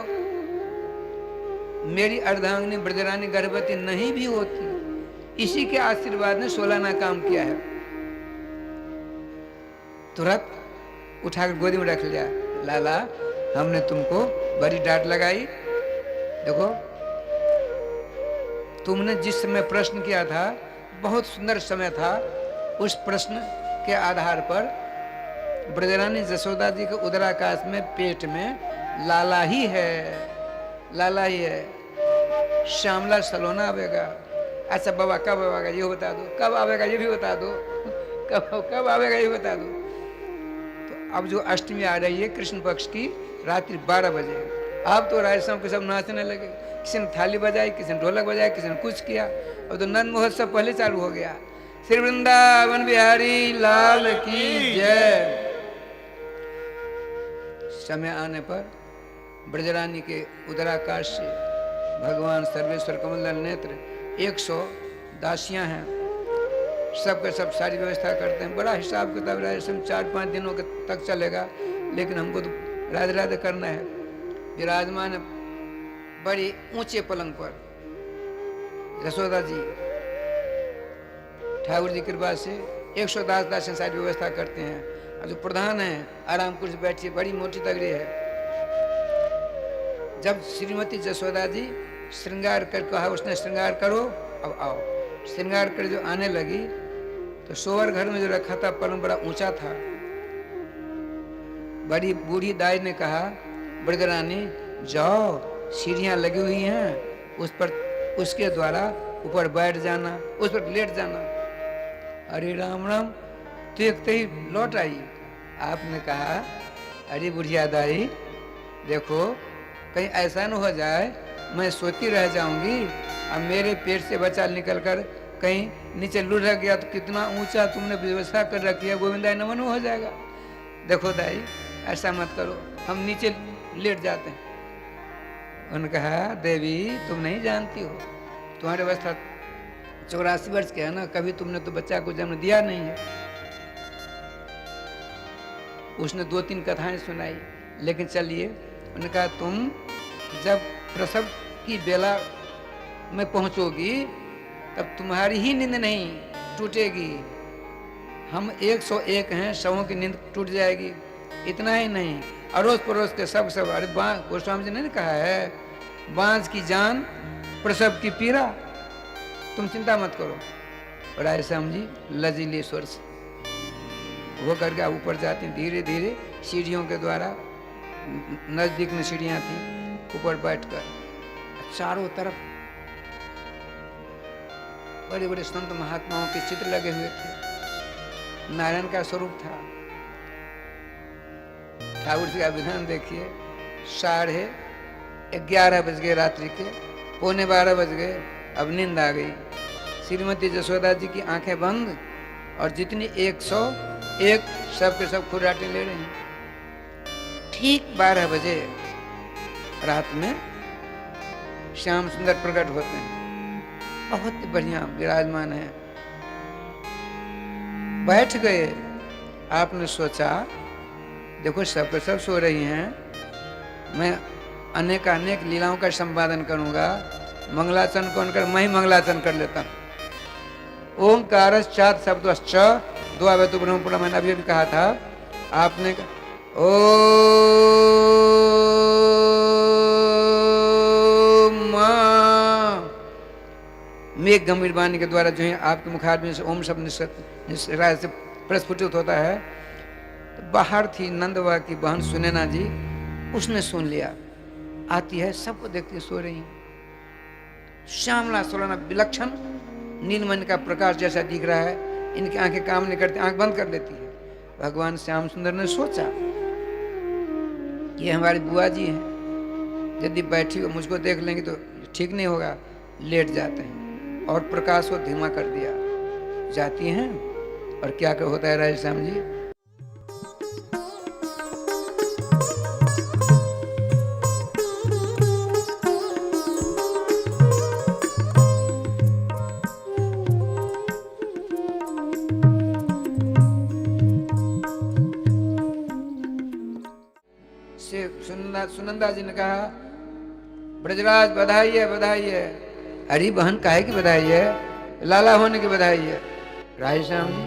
मेरी अर्धांगिनी ब्रजरानी गर्भवती नहीं भी होती। इसी के आशीर्वाद ने 16 आना काम किया है। तुरंत उठाकर गोदी में रख लिया। लाला हमने तुमको बड़ी डांट लगाई, देखो तुमने जिस समय प्रश्न किया था बहुत सुंदर समय था। उस प्रश्न के आधार पर ब्रजरानी जसोदा जी के उदराकाश में पेट में लाला ही है, लाला ही है। श्यामला सलोना आवेगा। अच्छा बाबा कब आवेगा ये बता दो, कब आवेगा ये भी बता दो, कब आवेगा ये बता दो। तो अब जो अष्टमी आ रही है कृष्ण पक्ष की, रात्रि 12 बजे, अब तो राजस्थान के सब नाचने लगे। किसी ने थाली बजाई, किसी ने ढोलक बजाई, किसी ने कुछ किया। और तो नंद महोत्सव पहले चालू हो गया। श्री वृंदावन बिहारी लाल की जय। समय आने पर ब्रजरानी के उदराकाश से भगवान सर्वेश्वर कमलदल नेत्र 100 दासियां हैं, सबके सब सारी व्यवस्था करते हैं। बड़ा हिसाब किताब राजस्थान 4-5 दिनों तक चलेगा, लेकिन हमको तो राधे राधे करना है। विराजमान बड़ी ऊंचे पलंग पर यशोदा जी ठाकुर जी कृपा से 100 दासियां सारी व्यवस्था करते हैं। और जो प्रधान है आराम कुर्सी बैठी, बड़ी मोटी तगड़ी है। जब श्रीमती जसोदा जी श्रृंगार कर कहा, उसने श्रृंगार करो अब आओ। श्रृंगार कर जो आने लगी तो सोवर घर में जो रखा था पलंग बड़ा ऊंचा था। बड़ी बूढ़ी दाई ने कहा ब्रजरानी जाओ, सीढ़ियां लगी हुई हैं, उस पर उसके द्वारा ऊपर बैठ जाना, उस पर लेट जाना। अरे राम राम, तो देखते ही लौट आई। आपने कहा अरे बुढ़िया दाई देखो कहीं ऐसा न हो जाए मैं सोती रह जाऊंगी और मेरे पेट से बच्चा निकलकर कहीं नीचे लुढ़ गया तो कितना ऊंचा तुमने व्यवस्था कर रखी है, गोविंदा नमन हो जाएगा। देखो दाई ऐसा मत करो, हम नीचे लेट जाते हैं। उन्होंने कहा देवी तुम नहीं जानती हो, तुम्हारी अवस्था 84 वर्ष के है ना, कभी तुमने तो बच्चा को जन्म दिया नहीं है। उसने 2-3 कथाएं सुनाई। लेकिन चलिए, उन्होंने कहा तुम जब प्रसव की बेला में पहुंचोगी तब तुम्हारी ही नींद नहीं टूटेगी। हम 101 हैं, सबों की नींद टूट जाएगी। इतना ही नहीं, अड़ोस पड़ोस के सब अरे गोस्वामी जी ने कहा है, बांझ की जान प्रसव की पीड़ा, तुम चिंता मत करो। और ऐसा हम जी लजीले स्वर से वो करके आप ऊपर जाते हैं धीरे धीरे सीढ़ियों के द्वारा। नजदीक में सीढ़ियां थी, ऊपर बैठकर चारों तरफ बड़े बड़े संत महात्माओं के चित्र लगे हुए थे। नारायण का स्वरूप था। ठाकुर जी का विधान देखिए, 11:30 बज गए रात्रि के, 11:45 बज गए, अब नींद आ गई। श्रीमती जसोदा जी की आंखें बंद और जितनी 101 सब के सब खुराटे ले रही। ठीक 12 बजे रात में श्याम सुंदर प्रकट होते हैं, बहुत बढ़िया विराजमान है। बैठ गए। आपने सोचा देखो सब सब सो रही हैं, मैं अनेक अनेक लीलाओं का संपादन करूंगा, मंगलाचरण कौन कर, मैं ही मंगलाचरण कर लेता हूं। ओंकार चात शब्दश्च द्वावतु ब्रह्मपुरा, मैंने अभी अभी कहा था। आपने मेघ गंभीर वाणी के द्वारा जो है आपके मुखार में से ओम शब्द निश्चित से प्रस्फुटित होता है। तो बाहर थी नंदवा की बहन सुनैना जी, उसने सुन लिया। आती है, सबको देखती सो रही, श्यामला सोलना विलक्षण नीलमणि का प्रकाश जैसा दिख रहा है। इनकी आंखें काम नहीं करती, आंख बंद कर लेती है। भगवान श्याम सुंदर ने सोचा ये हमारी बुआ जी हैं, यदि बैठी हो मुझको देख लेंगे तो ठीक नहीं होगा, लेट जाते हैं। और प्रकाश को धीमा कर दिया। जाती हैं और क्या कर होता है राज श्याम जी, सुनंदा जी ने कहा ब्रजराज बधाई है, बधाई है। अरे बहन काहे की बधाई है, लाला होने की बधाई है। राधेश्याम जी,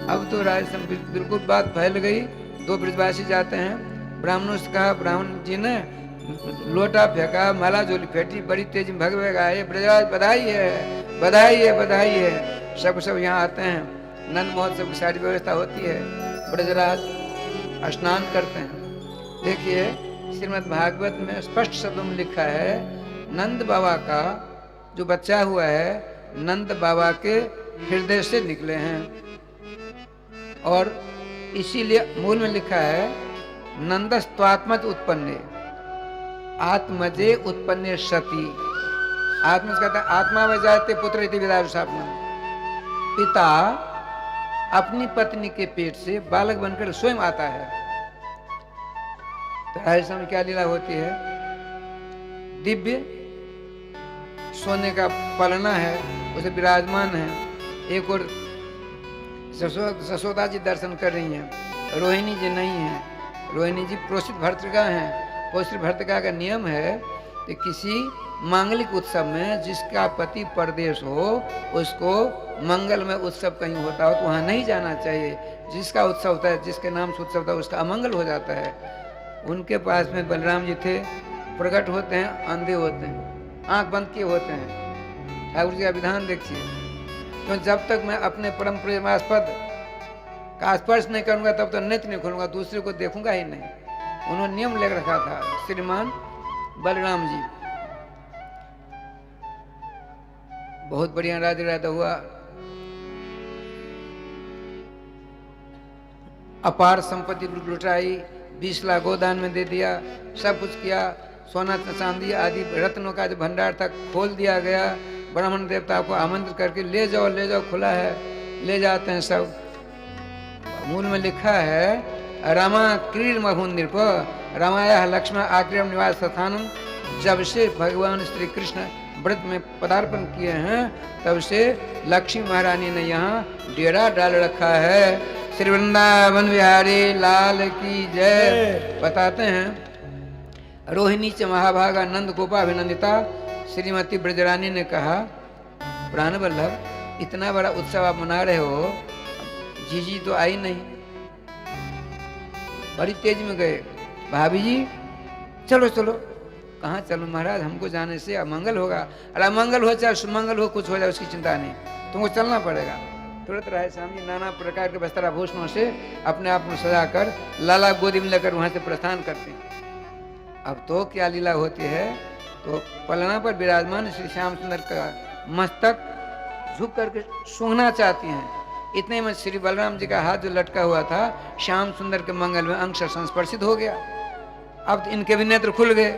अब तो राधेश्याम बिल्कुल बात फैल गई। 2 ब्रजवासी जाते हैं, ब्राह्मणों से कहा, ब्राह्मण जी ने लोटा फेंका, माला झोली फेंटी, बड़ी तेज में भग भग आए, ब्रजराज बधाई है, बधाई है, बधाई है। सब यहाँ आते हैं, नंद महोत्सव की सारी व्यवस्था होती है। ब्रजराज स्नान करते हैं। देखिए श्रीमद् भागवत में स्पष्ट शब्दों में लिखा है, नंद बाबा का जो बच्चा हुआ है नंद बाबा के हृदय से निकले हैं। और इसीलिए मूल में लिखा है नंदस्त्वात्मज उत्पन्ने आत्मजे उत्पन्ने सती। आत्मा से कहता है आत्मा में जाते पुत्र इति विदायुषापनम। पिता अपनी पत्नी के पेट से बालक बनकर स्वयं आता है। तो राजस्थान में क्या लीला होती है, दिव्य सोने का पलना है, उसे विराजमान है। एक और जसोदा जी दर्शन कर रही हैं, रोहिणी जी नहीं है। रोहिणी जी प्रोषित भर्तृका हैं। प्रोषित भर्तृका का नियम है कि किसी मांगलिक उत्सव में जिसका पति परदेश हो उसको मंगलमय उत्सव कहीं होता हो तो वहाँ नहीं जाना चाहिए। जिसका उत्सव होता है, जिसके नाम से उत्सव होता है, उसका अमंगल हो जाता है। उनके पास में बलराम जी थे, प्रकट होते हैं, अंधे होते हैं, आंख बंद किए होते हैं। ठाकुर जी का विधान देखिए, तो जब तक मैं अपने परम प्रेमास्पद का स्पर्श नहीं करूंगा तब तक नेत्र नहीं खोलूंगा, दूसरे को देखूंगा ही नहीं। उन्होंने नियम ले रखा था श्रीमान बलराम जी। बहुत बढ़िया राधे राधा हुआ। अपार संपत्ति लुटाई, 20 लाख गोदान में दे दिया, सब कुछ किया। सोना चांदी आदि रत्नों का जो भंडार था खोल दिया गया। ब्राह्मण देवता को आमंत्रित करके ले जाओ खुला है, ले जाते हैं सब। मूल में लिखा है रामा क्रीड महुन नृप रामाया लक्ष्मण आक्रियम निवास स्थानम। जब से भगवान श्री कृष्ण व्रत में पदार्पण किए हैं तब से लक्ष्मी महारानी ने यहाँ डेरा डाल रखा है। श्री वृंदावन बिहारी लाल की जय। बताते हैं रोहिणी च महाभागा नंद गोपाभिनंदिता श्रीमती ब्रजरानी ने कहा, प्राण वल्लभ इतना बड़ा उत्सव आप मना रहे हो, जीजी तो आई नहीं। बड़ी तेज में गए, भाभी जी चलो चलो। कहाँ चलो महाराज, हमको जाने से अमंगल होगा। अरे अमंगल हो चाहे सुमंगल हो, कुछ हो जाए उसकी चिंता नहीं, तुमको चलना पड़ेगा। तुरंत राय स्वामी जी नाना प्रकार के वस्त्राभूषणों से अपने आप को सजा कर लाला गोदी में लेकर वहां से प्रस्थान करते हैं। अब तो क्या लीला होती है, तो पलना पर विराजमान श्री श्याम सुंदर का मस्तक झुक करके सूंघना चाहती हैं। इतने में श्री बलराम जी का हाथ जो लटका हुआ था श्याम सुंदर के मंगल में अंश संस्पर्शित हो गया। अब इनके भी नेत्र खुल गए।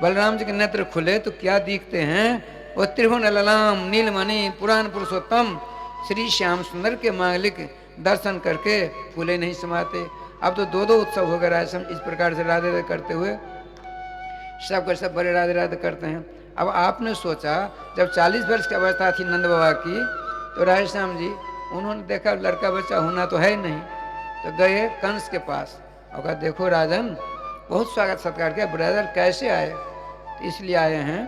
बलराम जी के नेत्र खुले तो क्या दिखते हैं, वो त्रिभुवन ललाम नीलमणि पुराण पुरुषोत्तम श्री श्याम सुंदर के मांगलिक दर्शन करके फूले नहीं समाते। अब तो दो दो उत्सव हो गए सब इस प्रकार से राधे राधे करते हुए, सब कर सब बड़े राधे राधे करते हैं। अब आपने सोचा जब 40 वर्ष की अवस्था थी नंद बाबा की, तो राधे श्याम जी उन्होंने देखा लड़का बच्चा होना तो है नहीं, तो गए कंस के पास और कहा देखो राजन, बहुत स्वागत सत्कार किया, ब्रदर कैसे आए? तो इसलिए आए हैं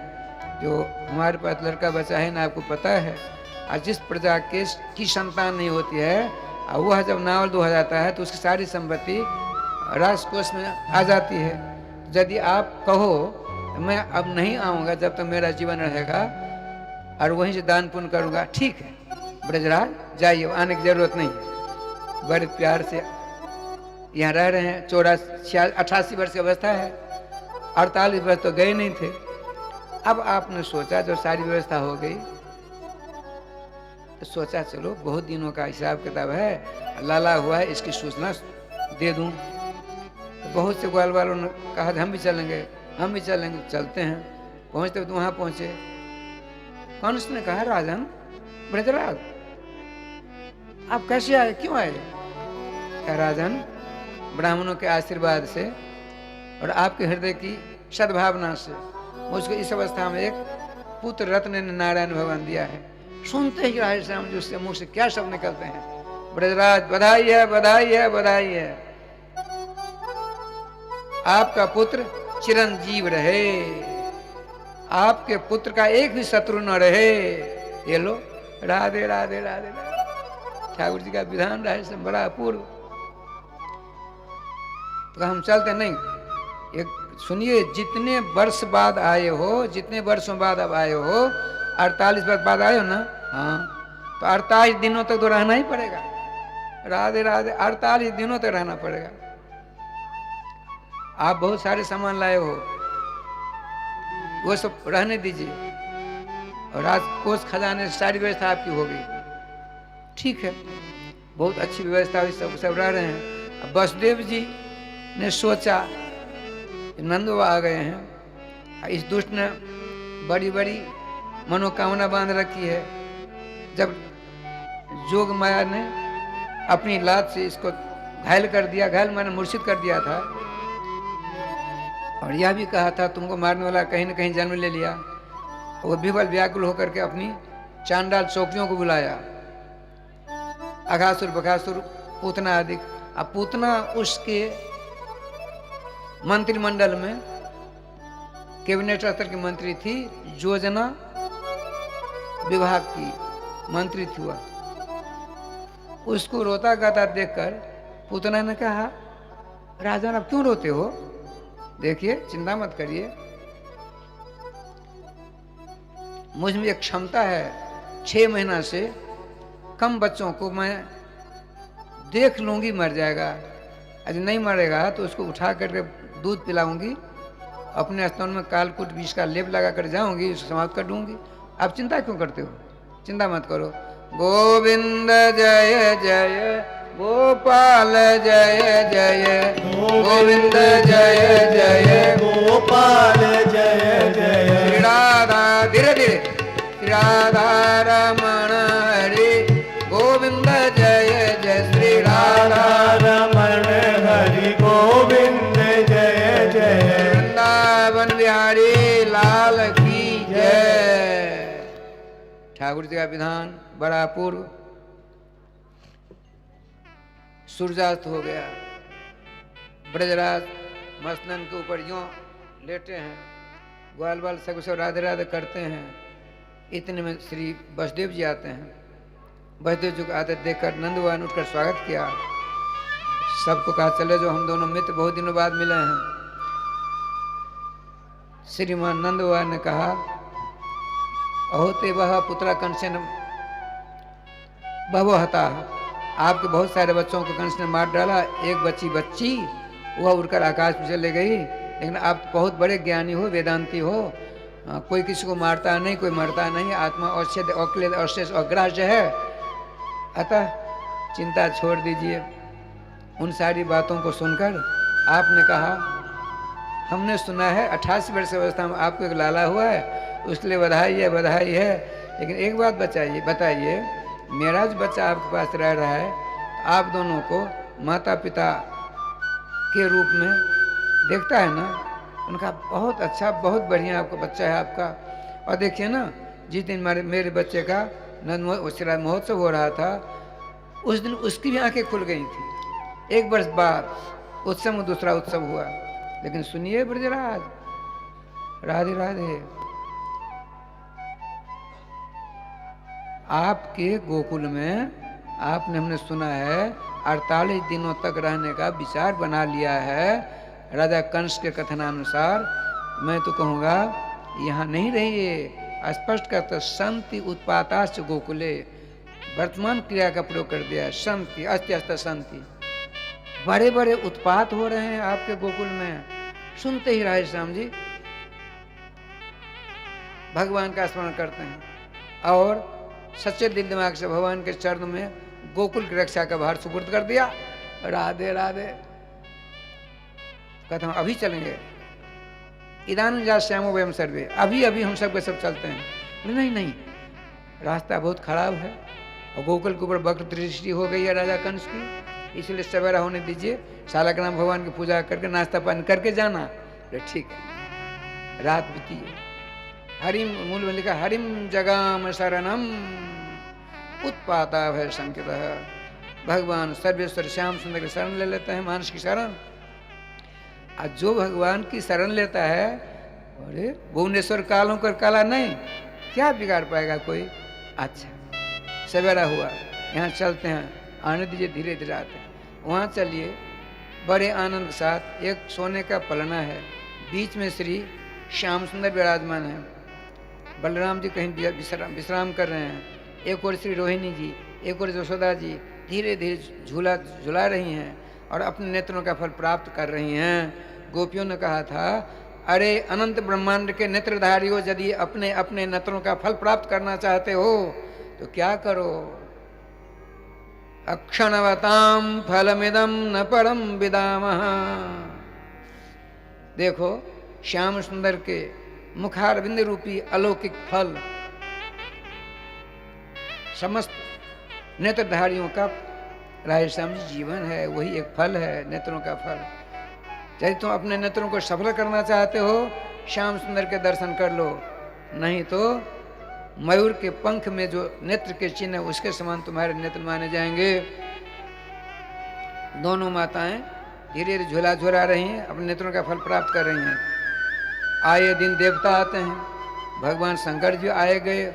जो हमारे पास लड़का बच्चा है ना, आपको पता है। और जिस प्रजा की संतान नहीं होती है, और वह जब नावल दो हो जाता है तो उसकी सारी संपत्ति राजकोष में आ जाती है। यदि आप कहो तो मैं अब नहीं आऊँगा जब तक मेरा जीवन रहेगा, और वहीं से दान पुण्य करूँगा, ठीक है ब्रजराज जाइए, आने की जरूरत नहीं है। बड़े प्यार से यहाँ रह रहे हैं। 88 वर्ष की अवस्था है, 48 वर्ष तो गए नहीं थे। अब आपने सोचा जब सारी व्यवस्था हो गई तो सोचा चलो बहुत दिनों का हिसाब किताब है, लाला हुआ है, इसकी सूचना दे दूं। तो बहुत से ग्वाल वालों ने कहा हम भी चलेंगे, हम भी चलेंगे। चलते हैं, पहुँचते तो वहाँ पहुँचे। कंस ने कहा राजन ब्रजराज आप कैसे आए, क्यों आए? क्या राजन, ब्राह्मणों के आशीर्वाद से और आपके हृदय की सद्भावना से मुझको इस अवस्था में एक पुत्र रत्न नारायण भगवान दिया है। सुनते ही राधे श्याम जी उससे मुंह से क्या शब्द निकलते हैं, ब्रजराज बधाई है, बधाई है, बधाई है, आपका पुत्र चिरंजीव रहे, आपके पुत्र का एक भी शत्रु न रहे। ये लो राधे राधे राधे राधे। ठाकुर जी का विधान राधे से बड़ा अपूर्व। तो हम चलते नहीं, एक सुनिए, जितने वर्ष बाद आए हो, जितने वर्षों बाद अब आए हो, 48 वर्ष बाद आए हो ना, हाँ, तो 48 दिनों तक तो रहना ही पड़ेगा। राधे राधे, 48 दिनों तक रहना पड़ेगा। आप बहुत सारे सामान लाए हो, वो सब रहने दीजिए, और राजकोष खजाने से सारी व्यवस्था आपकी होगी, ठीक है, बहुत अच्छी व्यवस्था हुई, सब रह रहे हैं। अब वसुदेव जी ने सोचा नंद बाबा आ गए हैं, इस दुष्ट ने बड़ी बड़ी मनोकामना बांध रखी है। जब जोग माया ने अपनी लात से इसको घायल कर दिया, घायल मैंने मूर्छित कर दिया था, और यह भी कहा था तुमको मारने वाला कहीं न कहीं जन्म ले लिया। वो विवल व्याकुल होकर के अपनी चांडाल चौकियों को बुलाया, अघासुर बघासुर पूतना आदि। अब पूतना उसके मंत्रिमंडल में कैबिनेट स्तर की मंत्री थी, योजना विभाग की मंत्री थी वह। उसको रोता गाता देखकर पूतना ने कहा राजन आप क्यों रोते हो? देखिए चिंता मत करिए, मुझ में एक क्षमता है, 6 महीना से कम बच्चों को मैं देख लूंगी मर जाएगा, यदि नहीं मरेगा तो उसको उठा करके दूध पिलाऊंगी, अपने स्तन में कालकूट विष का लेप लगा कर जाऊंगी, उसको समाप्त कर दूंगी। आप चिंता क्यों करते हो? चिंता मत करो। गोविंद जय जय गोपाल जय जय, गोविंद जय जय गोपाल जय जय, श्री राधा धीरे धीरे, श्री राधा रमण हरि गोविंद जय जय, श्री राधा रमण हरि गोविंद जय जय, वृंदावन बिहारी लाल की जय। ठाकुर जी का विधान बड़ा अपूर्व। सूर्यास्त हो गया। ब्रजराज मस्तनन के ऊपर यूं लेटे हैं, ग्वाल बाल सब सब राधे राधे करते हैं। इतने में श्री वसुदेव जी आते हैं। वसुदेव जी को आते देखकर नंद भगवान उठकर स्वागत किया। सबको कहा चले जो हम दोनों मित्र बहुत दिनों बाद मिले हैं। श्रीमान नंद भगवान ने कहा अहोते वह पुत्रा कंसन बहवो हता, आपके बहुत सारे बच्चों को कंस ने मार डाला। एक बच्ची वह उड़कर आकाश में चले गई। लेकिन आप बहुत बड़े ज्ञानी हो, वेदांती हो, कोई किसी को मारता नहीं, कोई मरता नहीं, आत्मा औषध अक्लेद अवशेष अग्राह्य है। अतः चिंता छोड़ दीजिए। उन सारी बातों को सुनकर आपने कहा हमने सुना है 88 वर्ष की अवस्था में आपको एक लाला हुआ है, उसके लिए बधाई है। लेकिन एक बात बताइए, मेरा जो बच्चा आपके पास रह रहा है, तो आप दोनों को माता पिता के रूप में देखता है ना? उनका बहुत अच्छा, बहुत बढ़िया आपका बच्चा है आपका। और देखिए ना, जिस दिन मेरे बच्चे का नंद महोत्सव हो रहा था, उस दिन उसकी भी आंखें खुल गई थी। 1 वर्ष बाद उत्सव में दूसरा उत्सव हुआ। लेकिन सुनिए ब्रजराज, राधे राधे, आपके गोकुल में आपने हमने सुना है 48 दिनों तक रहने का विचार बना लिया है। राजा कंस के कथनानुसार मैं तो कहूँगा यहाँ नहीं रहिए। स्पष्ट करते संति उत्पाताश्च गोकुले, वर्तमान क्रिया का प्रयोग कर दिया। संति अस्त्यस्त संति, बड़े बड़े उत्पात हो रहे हैं आपके गोकुल में। सुनते ही राधे श्याम जी भगवान का स्मरण करते हैं और सच्चे दिल दिमाग से भगवान के चरण में गोकुल की रक्षा का भार सुपुर्द कर दिया। राधे राधे। कहते हम अभी चलेंगे, इदानीं जास्यामो वयं सर्वे, अभी हम सब के सब चलते हैं। नहीं, रास्ता बहुत खराब है और गोकुल के ऊपर वक्र दृष्टि हो गई है राजा कंस की, इसलिए सवेरा होने दीजिए। शालाग्राम भगवान की पूजा करके नाश्ता पानी करके जाना। ठीक है, रात बीती है। हरिम मूल में लिखा हरिम जगाम शरणम उत्पाता भय संकित। भगवान सर्वेश्वर श्याम सुंदर की शरण ले लेते हैं, मानस की शरण। और जो भगवान की शरण लेता है, अरे भुवनेश्वर कालों कर काला नहीं, क्या बिगाड़ पाएगा कोई। अच्छा सवेरा हुआ, यहाँ चलते हैं, आने दीजिए, धीरे धीरे आते हैं। वहाँ चलिए, बड़े आनंद के साथ एक सोने का पलना है, बीच में श्री श्याम सुंदर विराजमान है। बलराम जी कहीं विश्राम कर रहे हैं, एक और श्री रोहिणी जी, एक और यशोदा जी धीरे धीरे झूला झुला रही हैं और अपने नेत्रों का फल प्राप्त कर रही हैं। गोपियों ने कहा था, अरे अनंत ब्रह्मांड के नेत्रधारी हो, यदि अपने अपने नेत्रों का फल प्राप्त करना चाहते हो तो क्या करो। अक्षणवताम फलमिदम न परम विदामः। देखो श्याम सुंदर के मुखारविंद रूपी अलौकिक फल समस्त नेत्रधारियों का राधे श्याम जी जीवन है, वही एक फल है, नेत्रों का फल। यदि तुम अपने नेत्रों को सफल करना चाहते हो, श्याम सुंदर के दर्शन कर लो, नहीं तो मयूर के पंख में जो नेत्र के चिन्ह है उसके समान तुम्हारे नेत्र माने जाएंगे। दोनों माताएं धीरे धीरे झूला झुला रही हैं, अपने नेत्रों का फल प्राप्त कर रही हैं। आए दिन देवता आते हैं, भगवान शंकर जी आए गए,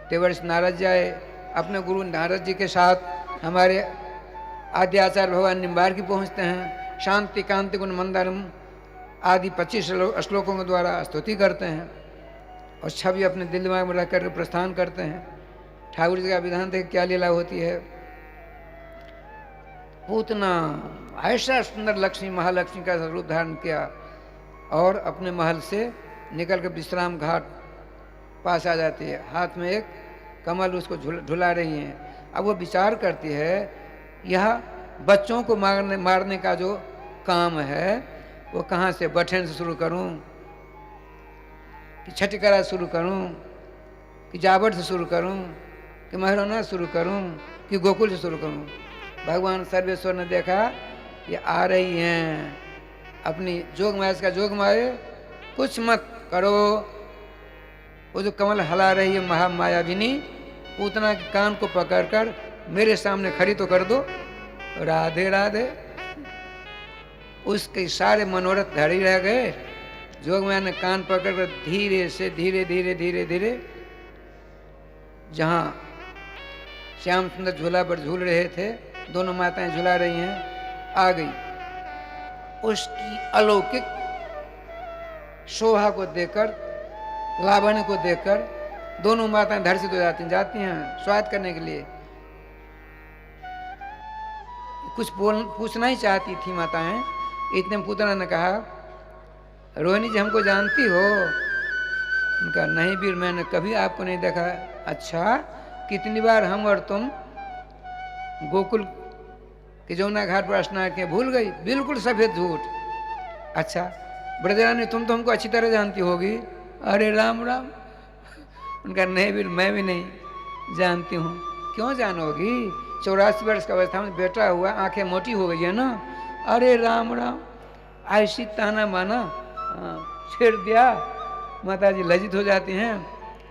देवर्षि नारद जी आए, अपने गुरु नारद जी के साथ हमारे आदि आचार्य भगवान निम्बार्की पहुँचते हैं। शांति कांति गुण मंदारम आदि 25 श्लोकों के द्वारा स्तुति करते हैं और छवि अपने दिल दिमाग में रख कर प्रस्थान करते हैं। ठाकुर जी का विधान देख क्या लीला होती है। पूतना ऐसा सुंदर लक्ष्मी महालक्ष्मी का रूप धारण किया और अपने महल से निकल कर विश्राम घाट पास आ जाती है। हाथ में एक कमल उसको झुला रही हैं। अब वो विचार करती है, यह बच्चों को मारने का जो काम है वो कहाँ से, बठेन से शुरू करूं कि छठीकरा शुरू करूं कि जावट से शुरू करूं कि महरौना शुरू करूं कि गोकुल से शुरू करूं। भगवान सर्वेश्वर ने देखा ये आ रही हैं, अपनी जोग माया का जोग माये, कुछ मत करो। वो जो कमल हला रही है महामायाविनी, पूतना के कान को पकड़कर मेरे सामने खड़ी तो कर दो। राधे राधे। उसके सारे मनोरथ धड़ ही रह गए। जोग माया ने कान पकड़कर धीरे से धीरे धीरे धीरे धीरे जहां श्याम सुंदर झूला पर झूल रहे थे, दोनों माताएं झुला रही हैं, आ गई। उसकी अलौकिक शोभा को देखकर, लावण्य को देखकर दोनों माताएं धर्षित हो जाती हैं स्वागत करने के लिए। कुछ पूछना ही चाहती थी माताएं, इतने में पूतना ने कहा, रोहिणी जी हमको जानती हो? उनका नहीं वीर, मैंने कभी आपको नहीं देखा। अच्छा, कितनी बार हम और तुम गोकुल के जमुना घाट पर स्नान किए, भूल गई? बिल्कुल सफेद झूठ। अच्छा ब्रजरानी, तुम तो हमको अच्छी तरह जानती होगी। अरे राम राम। उनका नहीं वीर, मैं भी नहीं जानती हूँ। क्यों जानोगी? 84 वर्ष का अवस्था में बेटा हुआ, आंखें मोटी हो गई है ना। अरे राम राम, ऐसी ताना माना छेड़ दिया। माता जी लज्जित हो जाती हैं।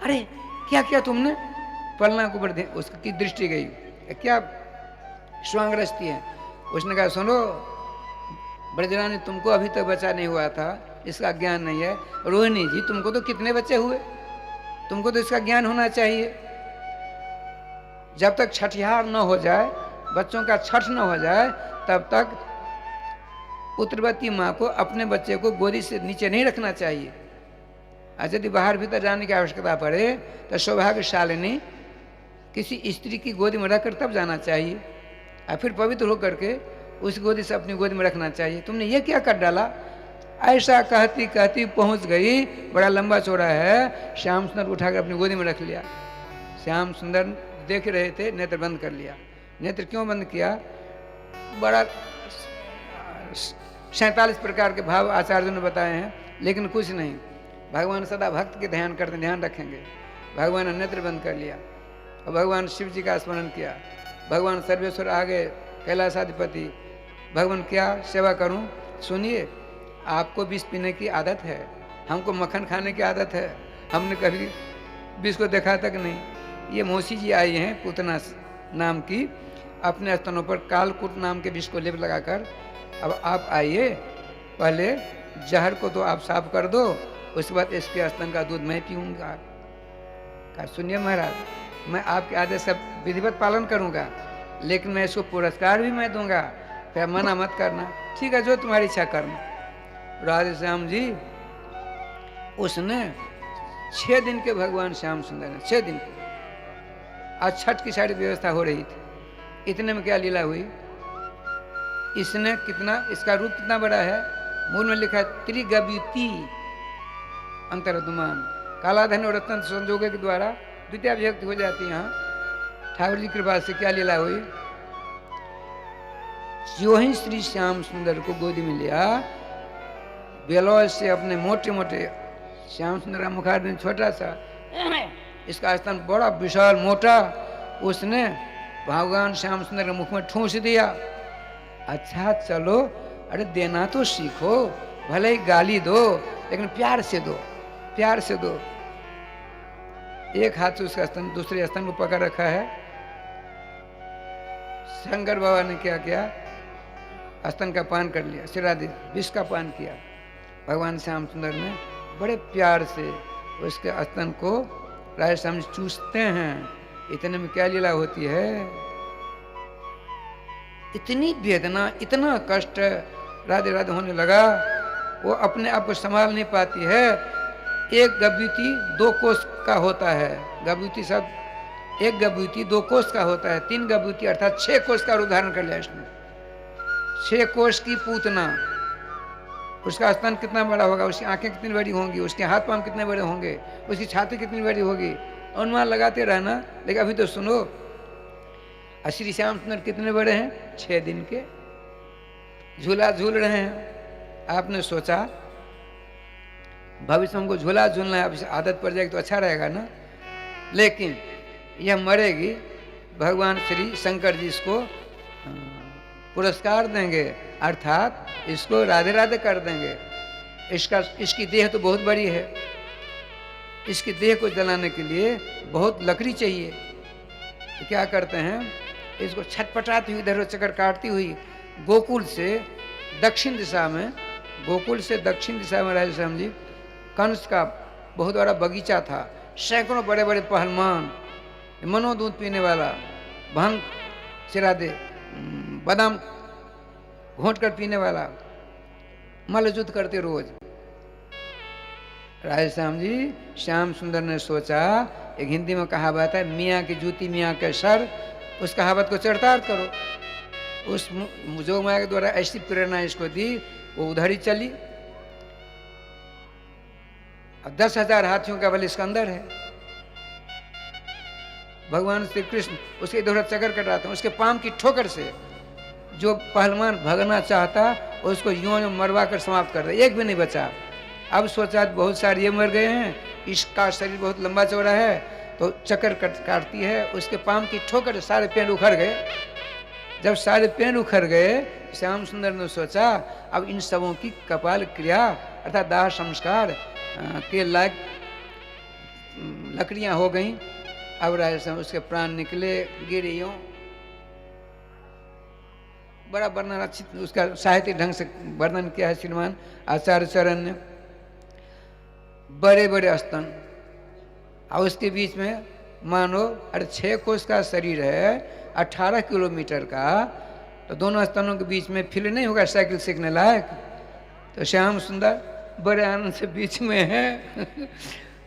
अरे क्या किया तुमने? पलना को ऊपर उसकी दृष्टि गई, क्या स्वांगरस्ती है। उसने कहा, सुनो ब्रजरानी, तुमको अभी तक बच्चा नहीं हुआ था, इसका ज्ञान नहीं है। रोहिणी जी, तुमको तो कितने बच्चे हुए, तुमको तो इसका ज्ञान होना चाहिए। जब तक छठिहार न हो जाए, बच्चों का छठ न हो जाए, तब तक पुत्रवती माँ को अपने बच्चे को गोदी से नीचे नहीं रखना चाहिए। और यदि बाहर भीतर जाने की आवश्यकता पड़े तो सौभाग्यशालिनी किसी स्त्री की गोदी में रखकर तब जाना चाहिए, और फिर पवित्र होकर के उस गोदी से अपनी गोदी में रखना चाहिए। तुमने ये क्या कर डाला? ऐसा कहती कहती पहुंच गई, बड़ा लंबा चौड़ा है। श्याम सुंदर उठाकर अपनी गोदी में रख लिया। श्याम सुंदर देख रहे थे, नेत्र बंद कर लिया। नेत्र क्यों बंद किया? बड़ा 47 प्रकार के भाव आचार्यों ने बताए हैं, लेकिन कुछ नहीं। भगवान सदा भक्त के ध्यान करते, ध्यान रखेंगे। भगवान ने नेत्र बंद कर लिया और भगवान शिव जी का स्मरण किया। भगवान सर्वेश्वर आ गए, कैलाशाधिपति। भगवान क्या सेवा करूं? सुनिए, आपको विष पीने की आदत है, हमको मक्खन खाने की आदत है, हमने कभी विष को देखा तक नहीं। ये मौसी जी आई हैं पूतना नाम की, अपने स्तनों पर कालकूट नाम के विष को लेप लगाकर। अब आप आइए, पहले जहर को तो आप साफ कर दो, उसके बाद इसके स्तन का दूध मैं पीऊँगा। कहा, सुनिए महाराज, मैं आपके आदेश का विधिवत पालन करूँगा, लेकिन मैं इसको पुरस्कार भी मैं दूंगा, फिर मना मत करना। ठीक है, जो तुम्हारी इच्छा करना। राधे श्याम जी, उसने 6 दिन के भगवान श्याम सुंदर ने 6 दिन के, आज छठ की सारी व्यवस्था हो रही थी। इतने में क्या लीला हुई? इसने कितना, इसका रूप कितना बड़ा है। मूल में लिखा है त्रिगव्युति अंतरदुमान, कालाधन और रत्न संजोग के द्वारा द्वितीय विभक्ति हो जाती है। यहाँ ठाकुर जी कृपा से क्या लीला हुई? जो ही श्री श्याम सुंदर को गोदी में लिया, बेलौज से अपने मोटे मोटे, श्याम सुंदर का मुखारबिंद छोटा सा, इसका स्तन बड़ा विशाल मोटा, उसने भगवान श्याम सुंदर के मुख में ठूंस दिया। अच्छा चलो, अरे देना तो सीखो, भले ही गाली दो, लेकिन प्यार से दो, प्यार से दो। एक हाथ से उसका स्तन दूसरे स्तन को पकड़ रखा है। शंकर बाबा ने क्या किया? स्तन का पान कर लिया, सिरादि विष का पान किया। भगवान श्याम सुंदर ने बड़े प्यार से उसके स्तन को राधे श्याम चूसते हैं। इतने में क्या लीला होती है? इतनी वेदना, इतना कष्ट राधे राधे होने लगा, वो अपने आप को संभाल नहीं पाती है। एक गव्युति 2 कोष का होता है। गव्युति सब, एक गव्युति 2 कोष का होता है। 3 गव्युति अर्थात 6 कोष का रूप धारण कर लिया इसने। 6 कोष की पूतना, उसका स्तन कितना बड़ा होगा, उसकी आंखें कितनी बड़ी होंगी, उसके हाथ पांव कितने बड़े होंगे, उसकी छाती कितनी बड़ी होगी, अनुमान लगाते रहना। लेकिन अभी तो सुनो, श्री श्याम सुंदर कितने बड़े हैं? 6 दिन के, झूला झूल रहे हैं। आपने सोचा भविष्य हमको झूला झूलना है, अब आदत पड़ जाएगी तो अच्छा रहेगा ना। लेकिन यह मरेगी, भगवान श्री शंकर जी इसको पुरस्कार देंगे, अर्थात इसको राधे राधे कर देंगे। इसकी देह तो बहुत बड़ी है, इसकी देह को जलाने के लिए बहुत लकड़ी चाहिए। तो क्या करते हैं, इसको छटपटाती हुई इधर चक्कर काटती हुई गोकुल से दक्षिण दिशा में, गोकुल से दक्षिण दिशा में राधे श्याम जी कंस का बहुत बड़ा बगीचा था, सैकड़ों बड़े बड़े पहलवान, मनो दूध पीने वाला, भांग चिरा दे, बादाम घोंट कर पीने वाला, मल्लयुद्ध करते रोज। राधे श्याम जी, श्याम सुंदर ने सोचा, एक हिंदी में कहावत है, मियाँ की जूती मियाँ के सर, उस कहावत को चरितार्थ करो। उस जोग माया के द्वारा ऐसी प्रेरणा इसको दी, वो उधर ही चली। अब 10,000 हाथियों का बल इसके अंदर है। भगवान श्री कृष्ण उसके इधर चक्कर कटाते हैं, उसके पाम की ठोकर से जो पहलवान भगना चाहता उसको यूं यूं मरवा कर समाप्त कर दे, एक भी नहीं बचा। अब सोचा बहुत सारे ये मर गए हैं, इसका शरीर बहुत लंबा चौड़ा है, तो चक्कर काटती है, उसके पाम की ठोकर सारे पेड़ उखड़ गए। जब सारे पेड़ उखड़ गए, श्याम सुंदर ने सोचा अब इन सबों की कपाल क्रिया अर्थात दाह संस्कार के लायक लकड़ियां हो गई। अब राजस्थान उसके प्राण निकले, गिरे यूं। बड़ा वर्णन अच्छी उसका साहित्यिक ढंग से वर्णन किया है श्रीमान आचार्य चरण ने। बड़े बड़े स्तन और उसके बीच में मानो 6 कोस का शरीर है, 18 किलोमीटर का, तो दोनों स्तनों के बीच में फिर नहीं होगा साइकिल सीखने लायक। तो श्याम सुंदर बड़े आनंद से बीच में है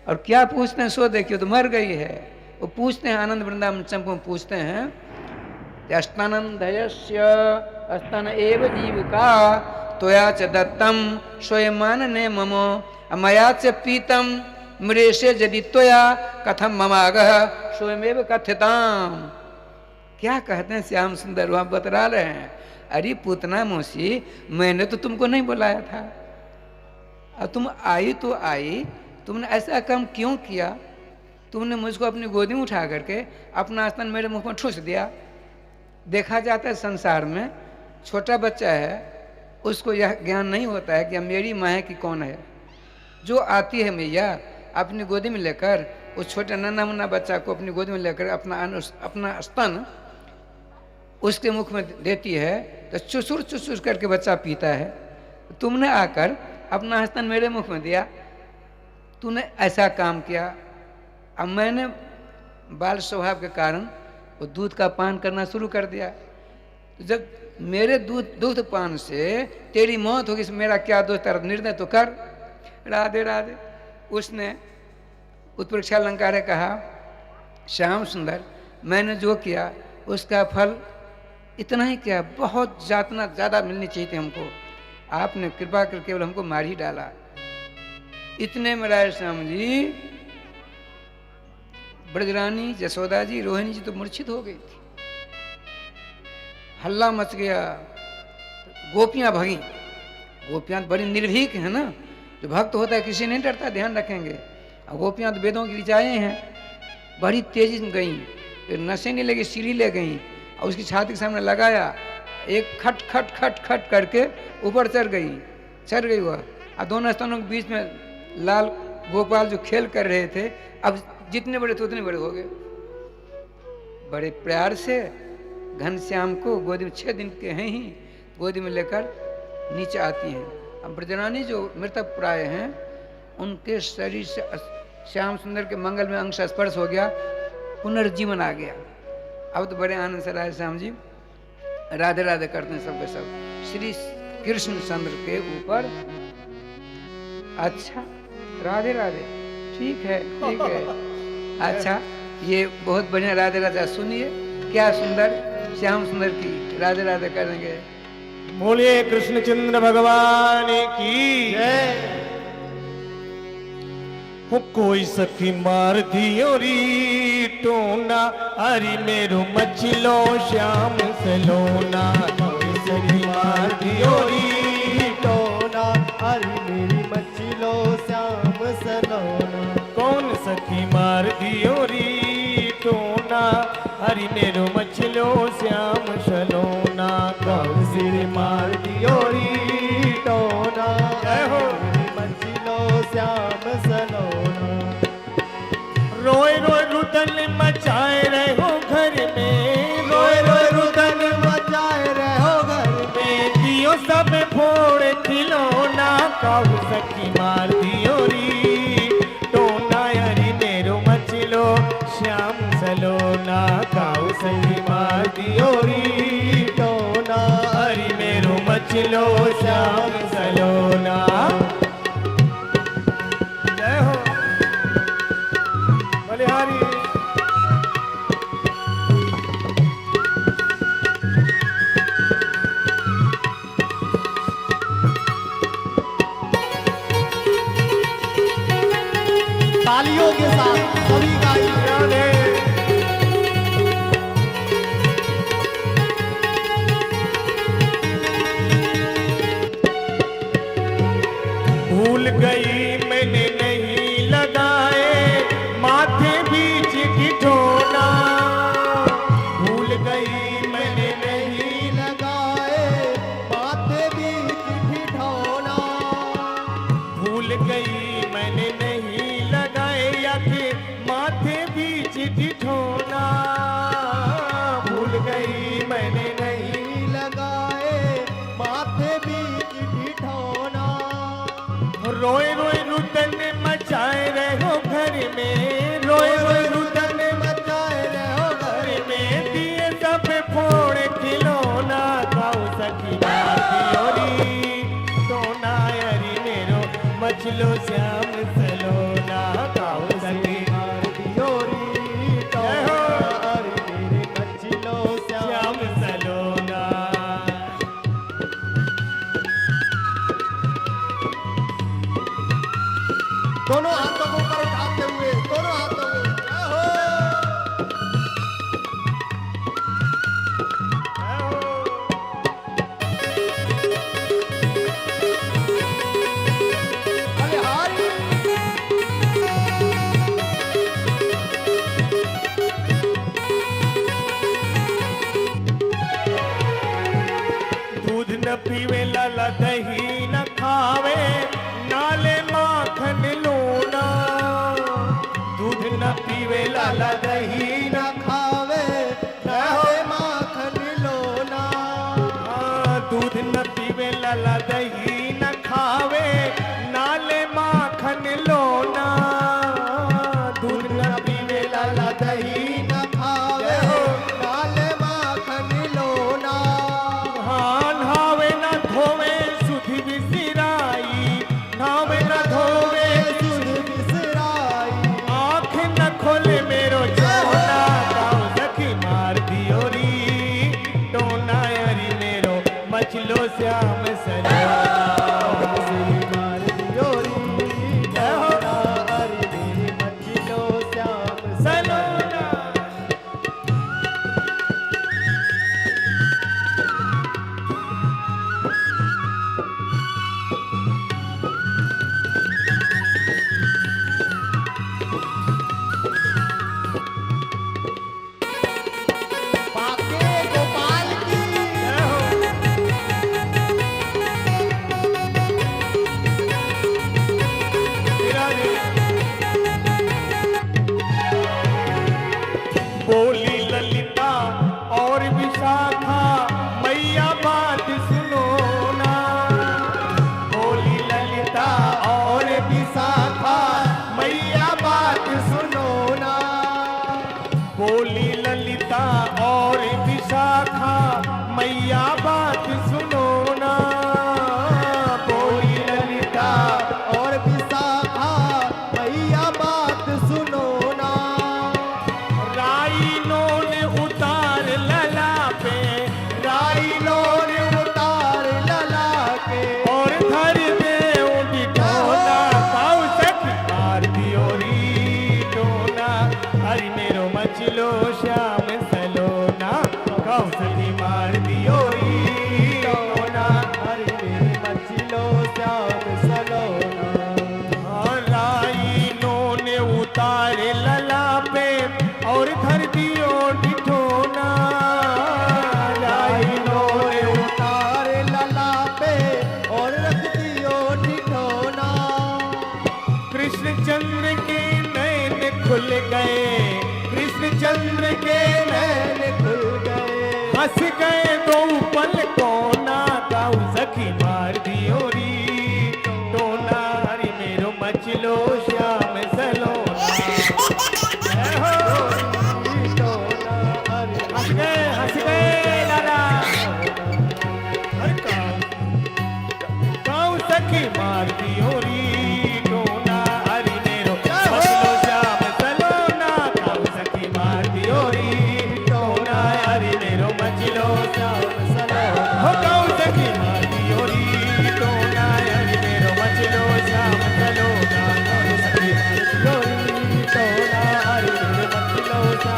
और क्या पूछते हैं, सो देखियो तो मर गई है। वो पूछते हैं, आनंद वृंदावन चंपू पूछते हैं, स्तनंदयस्य स्तन एव जीविका त्वया च दत्तम स्वयमान ने ममो मया च पीतम मृषे यदि त्वया कथम ममागह स्वयमेव कथ्यताम। क्या कहते हैं श्याम सुंदर, वहां बतला रहे हैं, अरे पूतना मौसी, मैंने तो तुमको नहीं बुलाया था, और तुम आई तो आई, तुमने ऐसा काम क्यों किया? तुमने मुझको अपनी गोदी में उठा करके अपना स्तन मेरे मुख में ठूस दिया। देखा जाता है संसार में छोटा बच्चा है, उसको यह ज्ञान नहीं होता है कि मेरी माँ है कि कौन है। जो आती है मैया अपनी गोदी में लेकर, उस छोटे नन्हा मुन्ना बच्चा को अपनी गोदी में लेकर अपना स्तन उसके मुख में देती है, तो चुसुर चुसुर करके बच्चा पीता है। तुमने आकर अपना स्तन मेरे मुख में दिया, तूने ऐसा काम किया। अब मैंने बाल स्वभाव के कारण वो दूध का पान करना शुरू कर दिया। तो जब मेरे दूध पान से तेरी मौत होगी, मेरा क्या दोष, तेरा निर्णय तो कर। राधे राधे। उसने उत्प्रेक्षा अलंकार ने कहा, श्याम सुंदर, मैंने जो किया उसका फल इतना ही किया, बहुत जातना ज़्यादा मिलनी चाहिए थी हमको। आपने कृपा कर केवल हमको मार ही डाला। इतने में राय श्याम जी, ब्रजरानी जसोदा जी, रोहिणी जी तो मूर्छित हो गई थी, हल्ला मच गया, गोपियां भगी। गोपियां बड़ी निर्भीक है ना, जो भक्त होता है किसी नहीं डरता, ध्यान रखेंगे। और गोपियां तो वेदों की ऋचाएं हैं, बड़ी तेजी में गई, नशे नहीं लगी, सीढ़ी ले गई और उसकी छाती के सामने लगाया, एक खट खट खट खट करके ऊपर चढ़ गई वह। और दोनों स्तनों के बीच में लाल गोपाल जो खेल कर रहे थे, अब जितने बड़े थे उतने बड़े हो गए। बड़े प्यार से घनश्याम को गोदी में 6 दिन के हैं ही गोदी में लेकर नीचे आती हैं। अब ब्रजरानी जो मृतक प्राय हैं, उनके शरीर से श्याम सुंदर के मंगल में अंश स्पर्श हो गया, पुनर्जीवन आ गया। अब तो बड़े आनंद से राधे श्याम जी राधे राधे करते हैं सबके सब श्री कृष्ण चंद्र के ऊपर। अच्छा, राधे राधे, ठीक है ठीक है। अच्छा, ये बहुत बढ़िया राधे राधे, सुनिए क्या सुंदर श्याम सुंदर की राधे राधे करेंगे। बोलिए कृष्णचंद्र भगवान की जय। हो कोई सखी मार दियो री टोना, अरे मेरो मछलो श्याम सलोना। कोई सखी मार दियो री टोना, अरे मेरी मछलो श्याम सलोना। कौन सखी मार दियो री टोना, हरि मेरो मछलो श्याम सलोना। कौन सिर मार दियो री टोना, जय हो। मेरी मछलो श्याम सलोना। रोए रोए रुदन मचाए रहो घर में, रोए रोए सखी मार दियो री टोना हरि मेरो मचलो श्याम सलोना। जय हो बलिहारी। तालियों के साथ सभी गाइए। भूल गई मैंने नहीं लगाए माथे बीच ठिठोना। भूल गई मैंने नहीं लगाए माथे बीच ठिठौना। भूल गई मैंने नहीं लगाए आखे माथे बीच ठिठोना। भूल गई मैंने नहीं लगाए माथे बीच ठिठौना। रोए रोए रुदन मचाए रहो घर में। रोए रोए रुदन मचाए रहो घर में दिए सब फोड़ खिलौना। खाओ सखी मार दियोरी टोना हरि मेरो मचलो श्याम सलोना। खाओ सखी मार दियोरी टोना हरि मेरे मचलो श्याम सलोना। दोनों हाथों को ऊपर उठाते हुए दोनों हाथों को बलिहारी। दूध न पीवे लाला दही न खावे नाले माखन लूना। दूध न पीवे लाला दही न खावे रहे माखन लोना। दूध न पीवे लाला दही न खावे नाले माखन लोना। दूध न पीवे लाला दही न खावे नाले माखन लोना। हाँ नहावे न धोवे सुधि बिसराई। नहावे न धोवे सुध बिसराई। आँख न खोले मेरो चोना। गाँव सखी मार दियो री टोना हरि मेरो मचलो श्याम सलोना। मार दियोरी टोना हरि मेरे मचलो श्याम सलोना। पाके गोपाल की जय हो विराजे। बोली ललिता और विशाखा मैया बात सुनो ना। बोली ललिता और विशाखा मैया बात सुनो ना। बोली ललिता और विशाखा मैया बात सुनो ना। बोली ललिता और विशाखा मैया बात सुनो ना। राई नोन उतार लला पे। राई नोन उतार लला के और घर में उठी टोना। पाऊ सखी मार दियो री टोना हरि मेरो मचलो श्याम सलोना। गाँव सखी मार दियो री टोना हरि मेरे मचलो श्याम सलोना। हाँ राई नोन उतारे लला पे और धर दियो ठिठोना। राई नोन उतार लला पे और रख दियो ठिठौना। कृष्णचंद्र के नैन खुल गए। कृष्णचंद्र के नैन नैन खुल गए हंस गए दो पल कोना। गाँव सखी मार दियो री टोना हरि मेरो मचलो श्याम सलोना। जय हो टोना हरि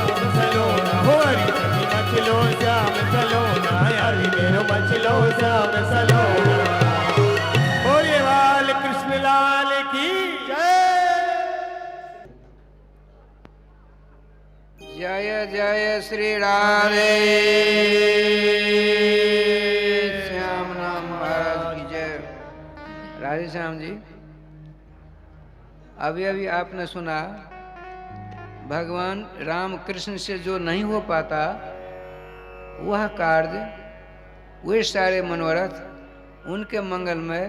श्याम सलोना हो हरि सखी मचलो श्याम सलोना हरि मेरो मचलो श्याम सलोना। बोले बाल कृष्ण लाल की जय जय श्री राधे श्याम नाम महाराज की जय। राधे श्याम जी, अभी अभी आपने सुना भगवान राम कृष्ण से जो नहीं हो पाता वह कार्य, वे सारे मनोरथ उनके मंगलमय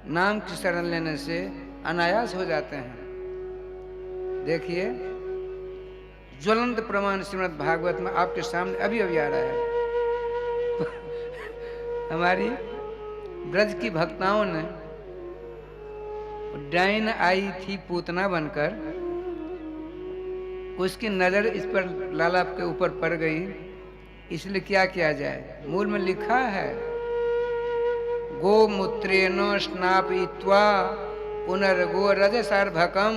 नाम की शरण लेने से अनायास हो जाते हैं। देखिए ज्वलंत प्रमाण श्रीमद् भागवत में आपके सामने अभी अभी आ रहा है। हमारी ब्रज की भक्ताओं ने, डाइन आई थी पूतना बनकर, उसकी नजर इस पर लाला के ऊपर पड़ गई, इसलिए क्या किया जाए। मूल में लिखा है गोमूत्रेण स्नापयित्वा पुनर्गो रजसार्भकम।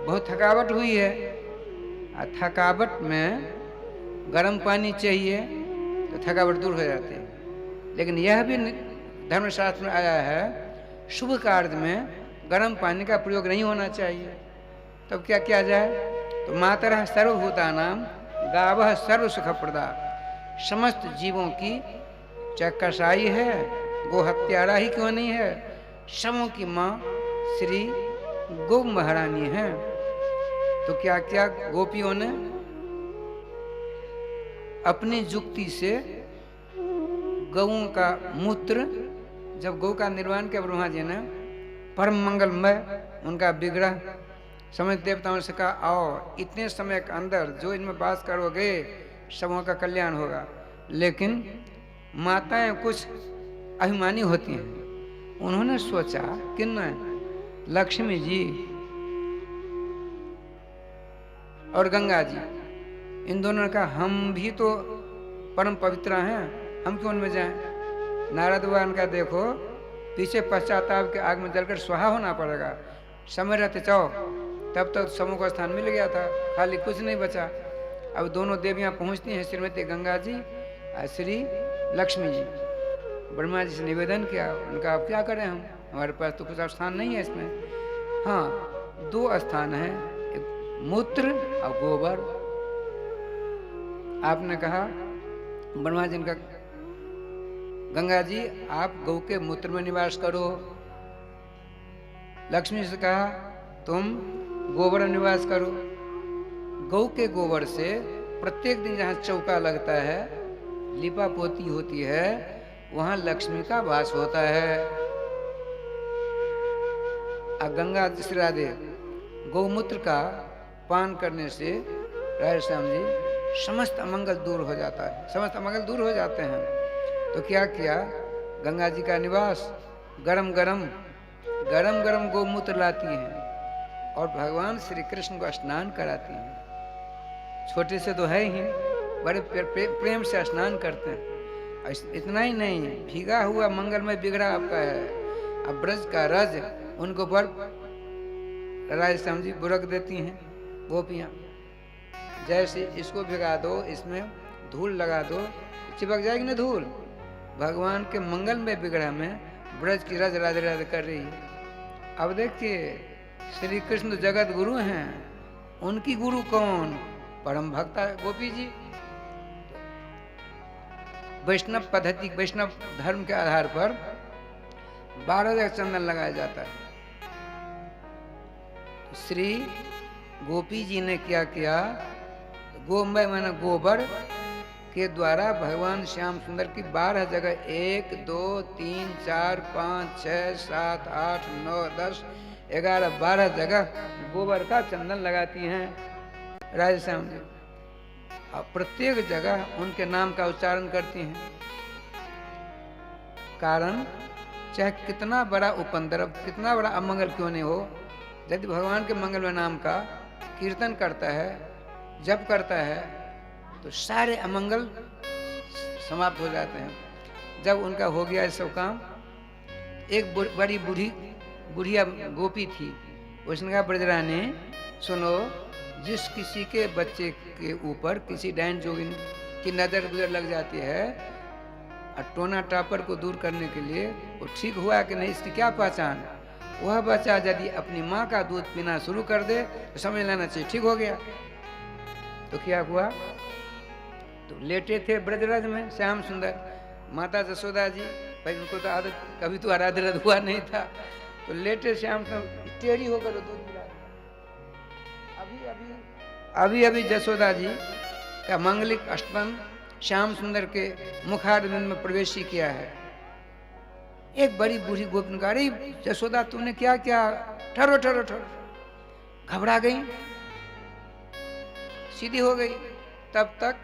बहुत थकावट हुई है, थकावट में गर्म पानी चाहिए तो थकावट दूर हो जाती है। लेकिन यह भी धर्मशास्त्र में आया है शुभ कार्य में गर्म पानी का प्रयोग नहीं होना चाहिए। तब क्या किया जाए, तो मातरः सर्वभूतानां गावः सर्व सुख प्रदा। समस्त जीवों की चाहे कसाई है, गो हत्यारा ही क्यों नहीं है, समों की माँ श्री गौ महारानी है। तो क्या क्या गोपियों ने अपनी जुक्ति से गौओं का मूत्र, जब गौ का निर्वाण किया ब्रह्मा जी ने, परम मंगलमय उनका विग्रह समस्त देवताओं से कहा, आओ इतने समय के अंदर जो इनमें वास करोगे सबों का कल्याण होगा। लेकिन माताएं कुछ अभिमानी होती हैं। उन्होंने सोचा कि न लक्ष्मी जी और गंगा जी, इन दोनों ने कहा हम भी तो परम पवित्र हैं, हम क्यों उनमें जाएं। नारद भगवान का देखो पीछे पश्चाताप के आग में जलकर स्वाहा होना पड़ेगा, समय रहते चाहो। तब तक समूह का स्थान मिल गया था, खाली कुछ नहीं बचा। अब दोनों देवियां पहुंचती हैं, श्रीमती गंगा जी और श्री लक्ष्मी जी। ब्रह्मा जी से निवेदन किया, उनका अब क्या करें, हम हमारे पास तो कुछ स्थान नहीं है इसमें। हाँ, दो स्थान है, एक मूत्र और गोबर। आपने कहा ब्रह्मा जी का, गंगा जी आप गौ के मूत्र में निवास करो। लक्ष्मी से कहा तुम गोबर में निवास करो। गौ के गोबर से प्रत्येक दिन जहाँ चौका लगता है, लिपा पोती होती है, वहां लक्ष्मी का वास होता है। और गंगा श्री राधे गौमूत्र का पान करने से राधे श्याम जी समस्त अमंगल दूर हो जाता है, समस्त अमंगल दूर हो जाते हैं। तो क्या किया, गंगा जी का निवास गरम गरम गौमूत्र लाती हैं और भगवान श्री कृष्ण को स्नान कराती हैं। छोटे से तो है ही, बड़े प्रेम से स्नान करते हैं। इतना ही नहीं, भीगा हुआ मंगलमय बिगड़ा आपका है। अब ब्रज का रज उनको ऊपर राधे श्याम जी बुरक देती हैं गोपियाँ। जैसे इसको भिगा दो, इसमें धूल लगा दो, चिपक जाएगी ना धूल। भगवान के मंगलमय विग्रह में ब्रज की रज राधे राधे कर रही है। अब देखिए श्री कृष्ण तो जगत गुरु हैं, उनकी गुरु कौन, परम भक्ता गोपी जी। वैष्णव पद्धति, वैष्णव धर्म के आधार पर 12 जगह चंदन लगाया जाता है। श्री गोपी जी ने क्या किया, गोमय माने गोबर के द्वारा भगवान श्याम सुंदर की 12 जगह 1 2 3 4 5 6 7 8 9 10 11 12 जगह गोबर का चंदन लगाती हैं राधे श्याम जी। और प्रत्येक जगह उनके नाम का उच्चारण करती हैं। कारण चाहे कितना बड़ा उपद्रव, कितना बड़ा अमंगल क्यों नहीं हो, यदि भगवान के मंगलमय नाम का कीर्तन करता है, जप करता है, तो सारे अमंगल समाप्त हो जाते हैं। जब उनका हो गया सब काम, एक बड़ी बुढ़िया गोपी थी, उसने कहा ब्रजरानी सुनो, जिस किसी के बच्चे के ऊपर किसी डायन जोगिन की नजर गुजर लग जाती है और टोना टापर को दूर करने के लिए वो ठीक हुआ कि नहीं इसकी क्या पहचान। वह बच्चा यदि अपनी माँ का दूध पीना शुरू कर दे तो समझ लेना चाहिए ठीक हो गया। तो क्या हुआ, तो लेटे थे ब्रजराज में श्याम सुंदर, माता जसोदा जी, भाई उनको तो आदत कभी तो आराधना हुआ नहीं था, तो लेटे श्याम सुंदर टेढ़ी होकर दूध पिला। अभी अभी जसोदा जी का मांगलिक स्तन श्याम सुंदर के मुखारविंद में प्रवेश किया है। एक बड़ी बूढ़ी गोपन कहा, अरे जसोदा तुमने क्या क्या, ठहरो ठहरो ठहरो, घबरा गई, सीधी हो गई। तब तक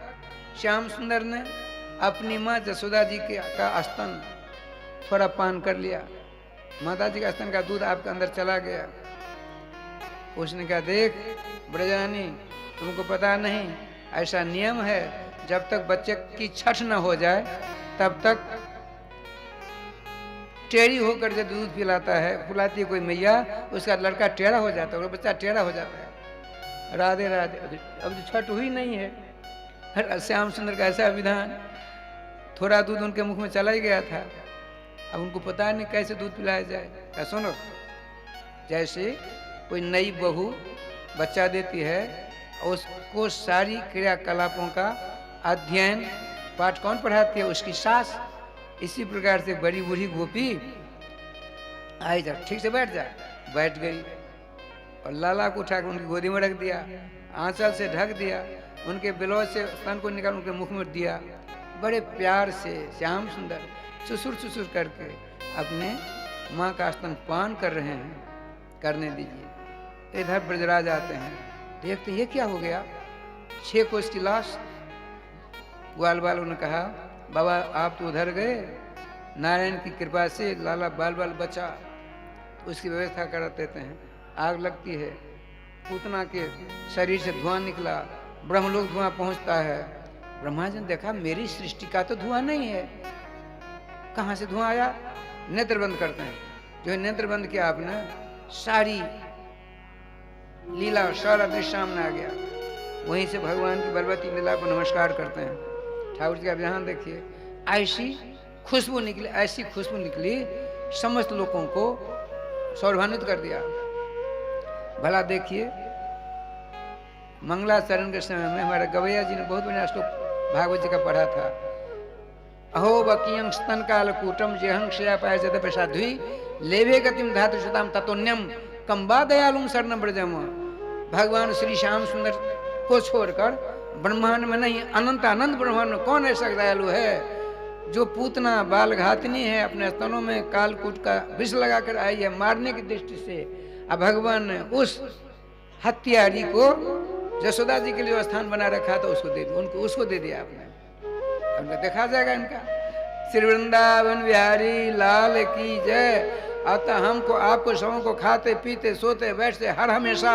श्याम सुंदर ने अपनी माँ जसोदा जी का स्तन थोड़ा पान कर लिया। माता जी का स्तन का दूध आपके अंदर चला गया। उसने कहा, देख ब्रजरानी, तुमको पता नहीं, ऐसा नियम है, जब तक बच्चे की छठ न हो जाए तब तक टेढ़ी होकर जब दूध पिलाता है, पिलाती है कोई मैया, उसका लड़का टेढ़ा हो जाता है, वो बच्चा टेढ़ा हो जाता है। राधे राधे। अब तो छठ हुई नहीं है, श्याम सुंदर का ऐसा विधान, थोड़ा दूध उनके मुख में चला ही गया था, अब उनको पता नहीं कैसे दूध पिलाया जाए। क्या सुनो, जैसे कोई नई बहू बच्चा देती है, उसको सारी क्रियाकलापों का अध्ययन पाठ कौन पढ़ाती है, उसकी सास। इसी प्रकार से बड़ी बूढ़ी गोपी आई, जा ठीक से बैठ जा, बैठ गई और लाला को उठाकर उनकी गोदी में रख दिया, आंचल से ढक दिया, उनके ब्लाउज से स्तन को निकाल उनके मुख में दिया। बड़े प्यार से श्याम सुंदर चुसुर करके अपने माँ का स्तन पान कर रहे हैं, करने दीजिए। इधर ब्रजराज आते हैं, देखते ये क्या हो गया, 6 कोस की लाश। ग्वाल वालों ने कहा, बाबा आप तो उधर गए, नारायण की कृपा से लाला बाल बाल बचा, तो उसकी व्यवस्था कर देते हैं। आग लगती है, पूतना के शरीर से धुआं निकला, ब्रह्मलोक धुआं पहुंचता है। ब्रह्मा जी ने देखा मेरी सृष्टि का तो धुआं नहीं है, कहाँ से धुआं आया। नेत्र बंद करते हैं, जो नेत्र बंद किया आपने, सारी लीला सारा दृश्य सामने आ गया। वहीं से भगवान की बलवती लीला को नमस्कार करते हैं। ठाकुर जी का विधान देखिए, ऐसी खुशबू निकली, ऐसी खुशबू निकली, समस्त लोगों को सौरभान्वित कर दिया। भला देखिए, मंगलाचरण के समय में हमारे गवैया जी ने बहुत बढ़िया श्लोक भागवत जी का पढ़ा था। अहो बकियं स्तन काल कूटम जेहं क्षया पाय जद साध्वी लेवे गतिम धातु सुताम ततोन्यम कंबा दयालुम शरणम ब्रजम। भगवान श्री श्याम सुंदर को छोड़कर ब्रह्मांड में नहीं, अनंत अनंत ब्रह्मांड में कौन ऐसा दयालु है जो पूतना बाल घातनी है, अपने स्तनों में कालकूट का विष लगाकर आई है मारने की दृष्टि से। अब भगवान ने उस हत्यारी को जसोदा जी के लिए स्थान बना रखा था, उसको दे दिया, उनको उसको दे दिया आपने। उनका देखा जाएगा इनका। श्री वृंदावन बिहारी लाल की जय। अतः हमको आपको सबों को खाते पीते सोते बैठते हर हमेशा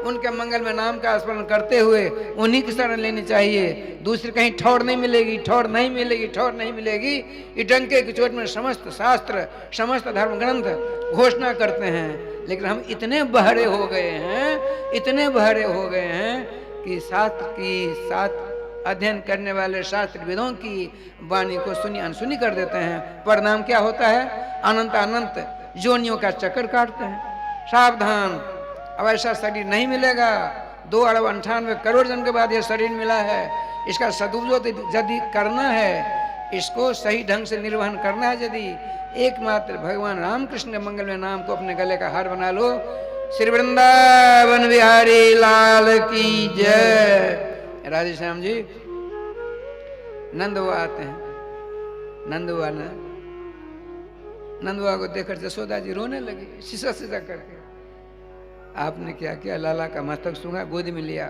उनके मंगल में नाम का स्मरण करते हुए उन्हीं की शरण लेनी चाहिए। दूसरी कहीं ठौर नहीं मिलेगी, ठौर नहीं मिलेगी, ठौर नहीं मिलेगी। ये डंके की चोट में समस्त शास्त्र समस्त धर्म ग्रंथ घोषणा करते हैं, लेकिन हम इतने बहरे हो गए हैं, इतने बहरे हो गए हैं कि शास्त्र की साथ अध्ययन करने वाले शास्त्रविदों की वाणी को सुनी अनसुनी कर देते हैं। परिणाम क्या होता है, अनंत अनंत जोनियों का चक्कर काटते हैं। सावधान, अब ऐसा शरीर नहीं मिलेगा। 2,98 करोड़ जन के बाद यह शरीर मिला है, इसका सदुपयोग यदि करना है, इसको सही ढंग से निर्वहन करना है, यदि एकमात्र भगवान रामकृष्ण के मंगल में नाम को अपने गले का हार बना लो। श्री वृंदावन बिहारी लाल की जय। राधे श्याम जी नंदवा आते हैं। नंदवा को देखकर जसोदा जी रोने लगी, सीसा सीसा करके। आपने क्या किया, लाला का मस्तक सूंघा, गोदी में लिया।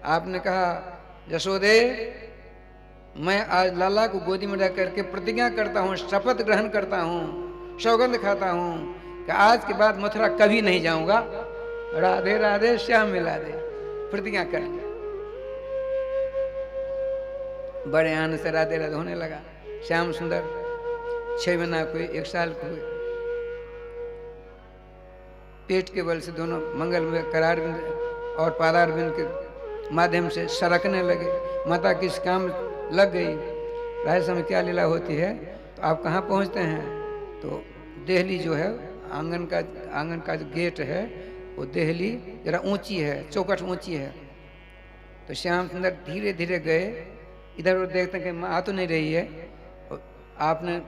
आपने कहा, जसोदे मैं आज लाला को गोदी में रख करके प्रतिज्ञा करता हूँ, शपथ ग्रहण करता हूँ, सौगंध खाता हूँ कि आज के बाद मथुरा कभी नहीं जाऊंगा। राधे राधे श्याम मिला दे, प्रतिज्ञा कर लिया। बड़े आनंद से राधे राधे होने लगा। श्याम सुंदर 6 महीना को 1 साल को पेट के बल से दोनों मंगल में करार और पादारविंद के माध्यम से सरकने लगे। माता किस काम लग गई। राय समय क्या लीला होती है, तो आप कहाँ पहुँचते हैं, तो देहली जो है आंगन का जो गेट है वो देहली जरा ऊंची है, चौखट ऊंची है। तो श्याम सुंदर धीरे धीरे गए, इधर उधर देखते हैं कि आ तो नहीं रही है। और आपने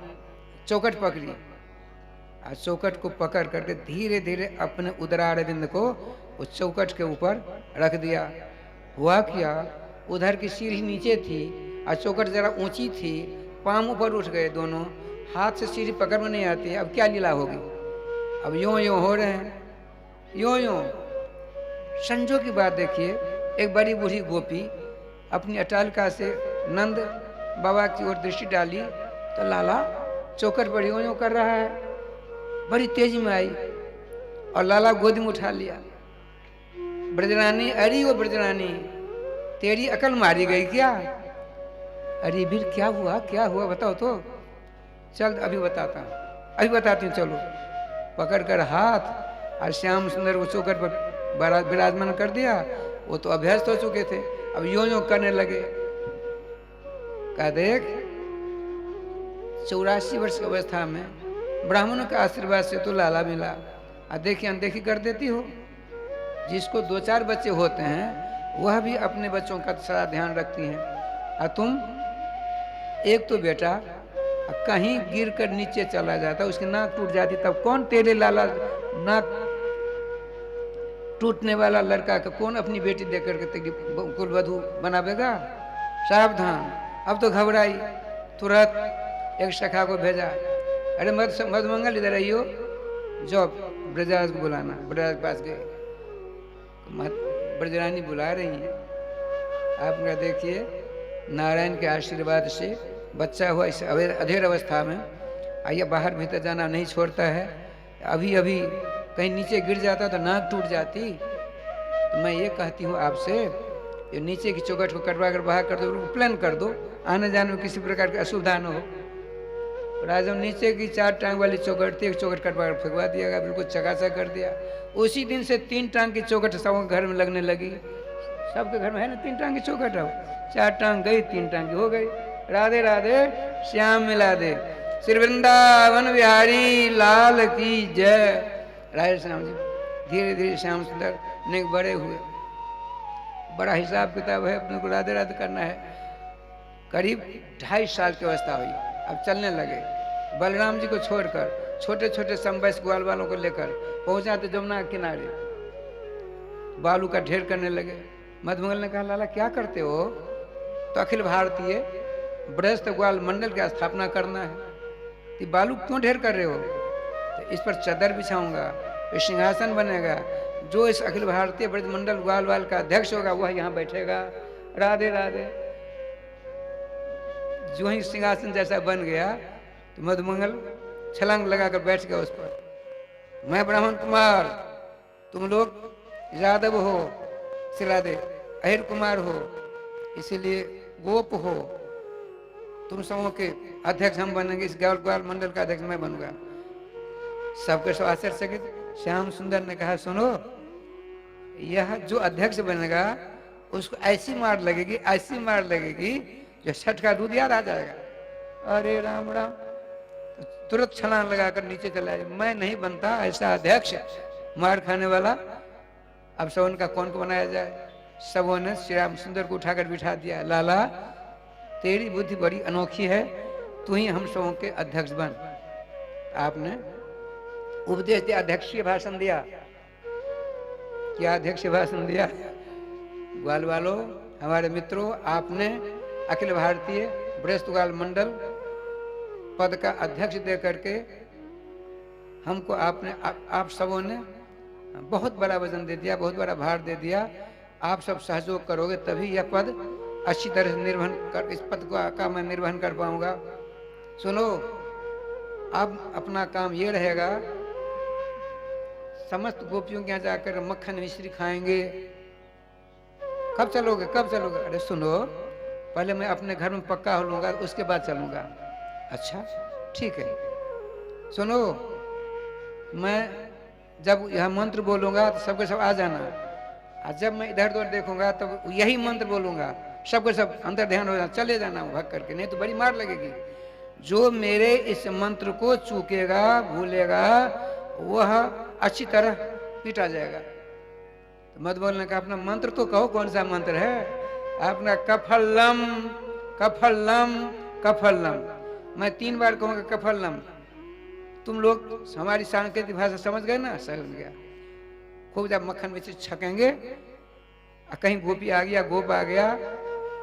चौखट पकड़ी और चौखट को पकड़ करके धीरे धीरे अपने उदरारविंद को उस चौखट के ऊपर रख दिया। हुआ क्या, उधर की सीढ़ी नीचे थी और चौखट जरा ऊंची थी, पाँव ऊपर उठ गए दोनों, हाथ से सीढ़ी पकड़ में नहीं आती। अब क्या लीला होगी, अब यूं यूं हो रहे हैं, यूं यूं। संजोग की बात देखिए, एक बड़ी बूढ़ी गोपी अपनी अटालिका से नंद बाबा की ओर दृष्टि डाली तो लाला चौखट पर यूं यूं कर रहा है, बड़ी तेजी में आई और लाला गोदी में उठा लिया। ब्रजरानी, अरे वो ब्रजरानी, तेरी अकल मारी गई क्या? अरे वीर क्या हुआ बताओ तो। चल अभी बताता हूँ, अभी बताती हूँ, चलो। पकड़ कर हाथ और श्याम सुंदर वो चौखट पर विराजमान कर दिया। वो तो अभ्यस्त हो चुके थे, अब यूं यूं करने लगे। कहा देख, 84 वर्ष की अवस्था में ब्राह्मणों के आशीर्वाद से तो लाला मिला, और देखी अनदेखी कर देती हो। जिसको 2-4 बच्चे होते हैं वह भी अपने बच्चों का सारा ध्यान रखती हैं, और तुम एक तो बेटा कहीं गिर कर नीचे चला जाता, उसकी नाक टूट जाती, तब कौन तेरे लाला नाक टूटने वाला लड़का का कौन अपनी बेटी देकर के तेरी कुलवधू बनावेगा? सावधान। अब तो घबराई, तुरंत एक सखा को भेजा, अरे मधुमंगल इधर आइयो, जो ब्रजराज को बुलाना। ब्रजराज के पास गए, ब्रजरानी बुला रही हैं। आपका देखिए, नारायण के आशीर्वाद से बच्चा हुआ इस अधेड़ अवस्था में, आइए बाहर भीतर जाना नहीं छोड़ता है। अभी अभी कहीं नीचे गिर जाता तो नाक टूट जाती। तो मैं ये कहती हूँ आपसे, ये नीचे की चौखट को कटवा कर बाहर कर दो, प्लान कर दो, आने जाने में किसी प्रकार की असुविधा न हो। राजा नीचे की 4 टांग वाली चौखट थी, एक चौखट कटवा कर फेंकवा दिया गया, बिल्कुल चकाचक कर दिया। उसी दिन से 3 टांग की चौखट सबके घर में लगने लगी। सबके घर में है ना 3 टांग की चौखट, अब 4 टांग गई, 3 टांग की हो गई। राधे राधे, श्याम मिला दे, श्री वृंदावन बिहारी लाल की जय। राधे श्याम जी। धीरे धीरे श्याम सुंदर ने बड़े हुए, बड़ा हिसाब किताब है, अपने को राधे राधे करना है। करीब 2.5 साल की अवस्था हुई, अब चलने लगे। बलराम जी को छोड़कर छोटे छोटे संबैस ग्वाल वालों को लेकर पहुंचा तो जमुना के किनारे बालू का ढेर करने लगे। मधुमंगल ने कहा, लाला क्या करते हो? तो अखिल भारतीय ब्रजस्थ ग्वाल मंडल की स्थापना करना है, तो बालू क्यों ढेर कर रहे हो? तो इस पर चादर बिछाऊंगा, ये सिंहासन बनेगा, जो इस अखिल भारतीय ब्रज मंडल ग्वाल वाल का अध्यक्ष होगा वह यहाँ बैठेगा। राधे राधे। जो ही सिंहासन जैसा बन गया तो मधुमंगल छलांग लगाकर बैठ गया उस पर। मैं ब्राह्मण कुमार, तुम लोग यादव हो, श्री राधे अहिर कुमार हो, इसीलिए गोप हो, तुम सबों के अध्यक्ष हम बनेंगे, इस ग्वाल मंडल का अध्यक्ष मैं बनूंगा। सबके सब आश्चर्यचकित। श्याम सुंदर ने कहा, सुनो, यह जो अध्यक्ष बनेगा उसको ऐसी मार लगेगी जो छठ का दूध याद आ जाएगा। अरे राम राम, तो तुरंत छलांग लगाकर नीचे चला जाए। मैं नहीं बनता ऐसा अध्यक्ष, मार खाने वाला। अब सबों का कौन को बनाया जाए? सबों ने श्री राम सुंदर को उठाकर बिठा दिया। लाला तेरी बुद्धि बड़ी अनोखी है, तू ही हम सबों के अध्यक्ष बन। आपने उपदेश दिया, अध्यक्षीय भाषण दिया। क्या अध्यक्षीय भाषण दिया? ग्वाल वालों, हमारे मित्रों, आपने अखिल भारतीय ब्रजस्थ ग्वाल मंडल पद का अध्यक्ष दे करके हमको आप सबों ने बहुत बड़ा वजन दे दिया, बहुत बड़ा भार दे दिया। आप सब सहयोग करोगे तभी यह पद अच्छी तरह से इस पद का मैं निर्वहन कर पाऊंगा। सुनो, अब अपना काम ये रहेगा, समस्त गोपियों के यहाँ जाकर मक्खन मिश्री खाएंगे। कब चलोगे? अरे सुनो, पहले मैं अपने घर में पक्का हो लूंगा, उसके बाद चलूंगा। अच्छा ठीक है। सुनो, मैं जब यह मंत्र बोलूंगा तो सबके सब आ जाना, और जब मैं इधर उधर देखूंगा तो यही मंत्र बोलूंगा, सबके सब अंदर ध्यान हो जाना, चले जाना भाग करके, नहीं तो बड़ी मार लगेगी। जो मेरे इस मंत्र को चूकेगा, भूलेगा, वह अच्छी तरह पीटा जाएगा। तो मत बोलने का अपना मंत्र तो कहो, कौन सा मंत्र है अपना? कफल्लम कफल्लम कफल्लम। मैं 3 बार कहूंगा कफल्लम। तुम लोग हमारी सांकेतिक भाषा समझ गए ना? समझ गया। खूब जब मक्खन में से छकेंगे, कहीं गोपी आ गया, गोप आ गया,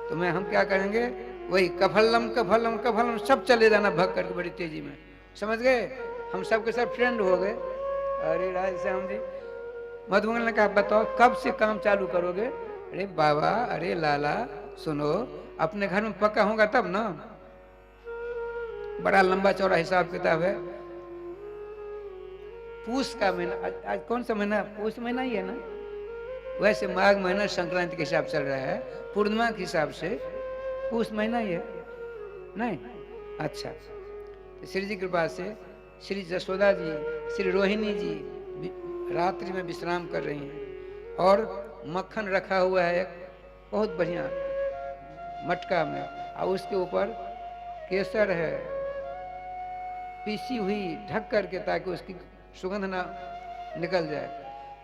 तो मैं हम क्या करेंगे? वही कफल्लम कफल्लम कफल्लम, सब चले जाना भग करके बड़ी तेजी में। समझ गए? हम सबके सब फ्रेंड हो गए। अरे राज श्याम जी, मधुमंगल ने कहा बताओ कब से काम चालू करोगे? अरे बाबा, अरे लाला, सुनो, अपने घर में पक्का होगा तब ना। बड़ा लंबा चौड़ा हिसाब किताब है। पूस का महीना, आज कौन सा महीना? पूस महीना ही है ना? वैसे माघ महीना संक्रांति के हिसाब चल रहा है, पूर्णिमा के हिसाब से पूस महीना ही है नहीं? अच्छा, तो श्री जी की कृपा से श्री जसोदा जी, श्री रोहिणी जी रात्रि में विश्राम कर रही हैं और मक्खन रखा हुआ है बहुत बढ़िया मटका में, और उसके ऊपर केसर है पीसी हुई, ढक करके ताकि उसकी सुगंध ना निकल जाए,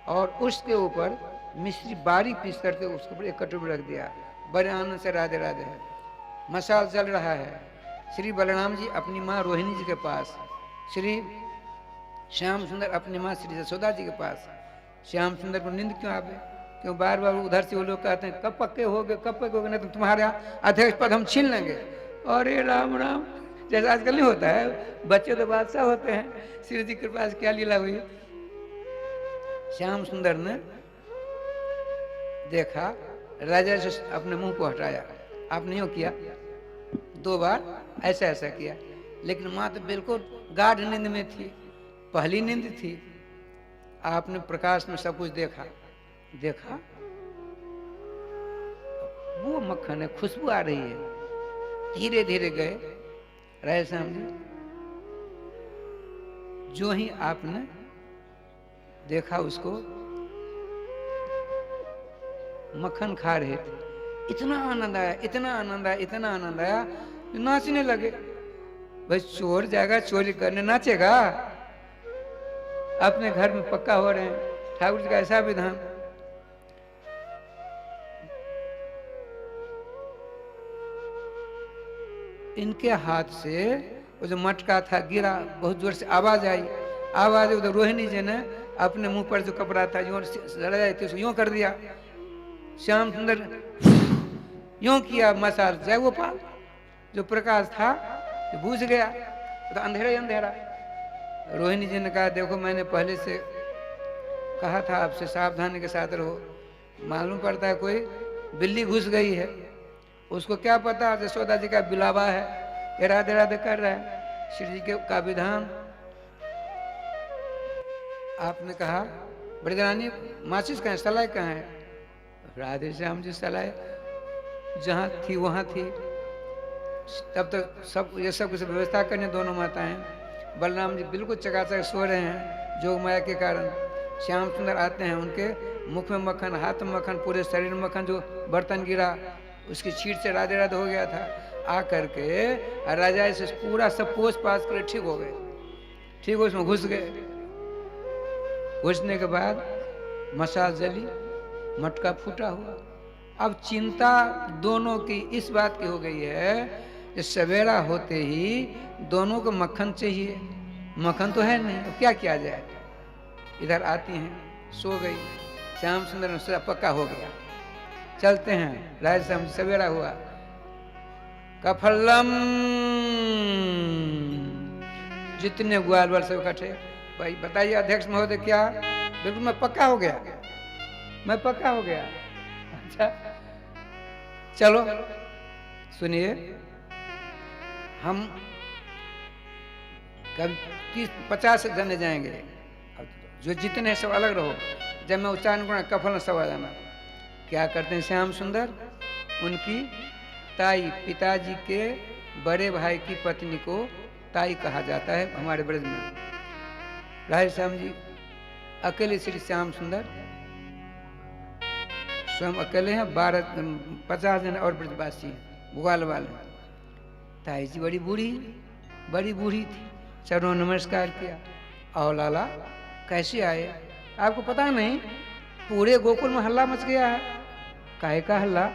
और उसके ऊपर मिश्री बारीक पीस करके उसके ऊपर एक कटोरी में रख दिया। बड़े आनंद से राधे राधे है। मसाल चल रहा है। श्री बलराम जी अपनी माँ रोहिणी जी के पास, श्री श्याम सुंदर अपनी माँ श्री जसोदा जी के पास। श्याम सुंदर को नींद क्यों आवे? क्यों बार बार उधर से वो लोग कहते हैं कब पक्के हो गए, कब पक्के हो गए, नहीं तो तुम्हारा अध्यक्ष पद हम छीन लेंगे। अरे राम राम, जैसा आजकल नहीं होता है, बच्चे तो बादशाह होते हैं। श्री जी के पास क्या लीला हुई? श्याम सुंदर ने देखा, राजा से अपने मुंह को हटाया। आपने यूं किया 2 बार, ऐसा ऐसा किया, लेकिन माँ तो बिल्कुल गाढ़ नींद में थी, पहली नींद थी। आपने प्रकाश में सब कुछ देखा, देखा वो मक्खन है, खुशबू आ रही है। धीरे धीरे गए राय सामने, जो ही आपने देखा उसको मक्खन खा रहे थे, इतना आनंद आया, इतना आनंद आया, इतना आनंद आया, नाचने लगे। भाई चोर जाएगा चोरी करने, नाचेगा? अपने घर में पक्का हो रहे हैं, ठाकुर जी का ऐसा विधान। इनके हाथ से वो जो मटका था गिरा, बहुत जोर से आवाज आई, आवाज उधर रोहिणी जी ने अपने मुंह पर जो कपड़ा था यूं लड़ाई थी उसको यूं कर दिया। श्याम सुंदर यूं किया, मसाल जय गोपाल, जो प्रकाश था तो बुझ गया, तो अंधेरा ही अंधेरा। रोहिणी जी ने कहा देखो मैंने पहले से कहा था आपसे सावधानी के साथ रहो, मालूम पड़ता है कोई बिल्ली घुस गई है, उसको क्या पता जसोदा जी का बिलावा है, ये राधे राधे कर रहा है। श्री जी के का विधान आपने कहा बड़ी रानी माचिस कहाँ है, सलाई कहाँ है? राधे श्याम जी सलाई जहाँ थी वहाँ थी। तब तक सब ये सब कुछ व्यवस्था करने दोनों माताएं, बलराम जी बिल्कुल चकाचक सो रहे हैं जोग माया के कारण। श्याम सुंदर आते हैं, उनके मुख में मक्खन, हाथ में मक्खन, पूरे शरीर में मक्खन, जो बर्तन गिरा उसकी छींट से राधे राधे हो गया था। आ करके राजा से पूरा सब पोस पास कर ठीक हो गए, ठीक हो उसमें घुस गए। घुसने के बाद मसाल जली, मटका फूटा हुआ। अब चिंता दोनों की इस बात की हो गई है कि सवेरा होते ही दोनों को मक्खन चाहिए, मक्खन तो है नहीं, अब क्या किया जाए। इधर आती हैं, सो गई। श्याम सुंदर ने सोचा पक्का हो गया, चलते हैं। राजश्याम सवेरा हुआ, कफल्लम, जितने ग्वाल वाल सब इकट्ठे, भाई बताइए अध्यक्ष महोदय क्या? बिल्कुल मैं पक्का हो गया, मैं पक्का हो गया। अच्छा चलो सुनिए, हम कभी 30-50 जने जाएंगे, जो जितने सब अलग रहो। जब मैं उच्चारण करूँ कफल सब आ जाना। क्या करते हैं श्याम सुंदर, उनकी ताई, पिताजी के बड़े भाई की पत्नी को ताई कहा जाता है हमारे ब्रज में। राधे श्याम जी अकेले श्री श्याम सुंदर स्वयं अकेले हैं, 50 जन और ब्रजवासी हैं, ग्वाल वाले। ताई जी बड़ी बूढ़ी थी, चरणों नमस्कार किया। और लाला कैसे आए? आपको पता नहीं पूरे गोकुल में हल्ला मच गया है। काहे का हल्ला?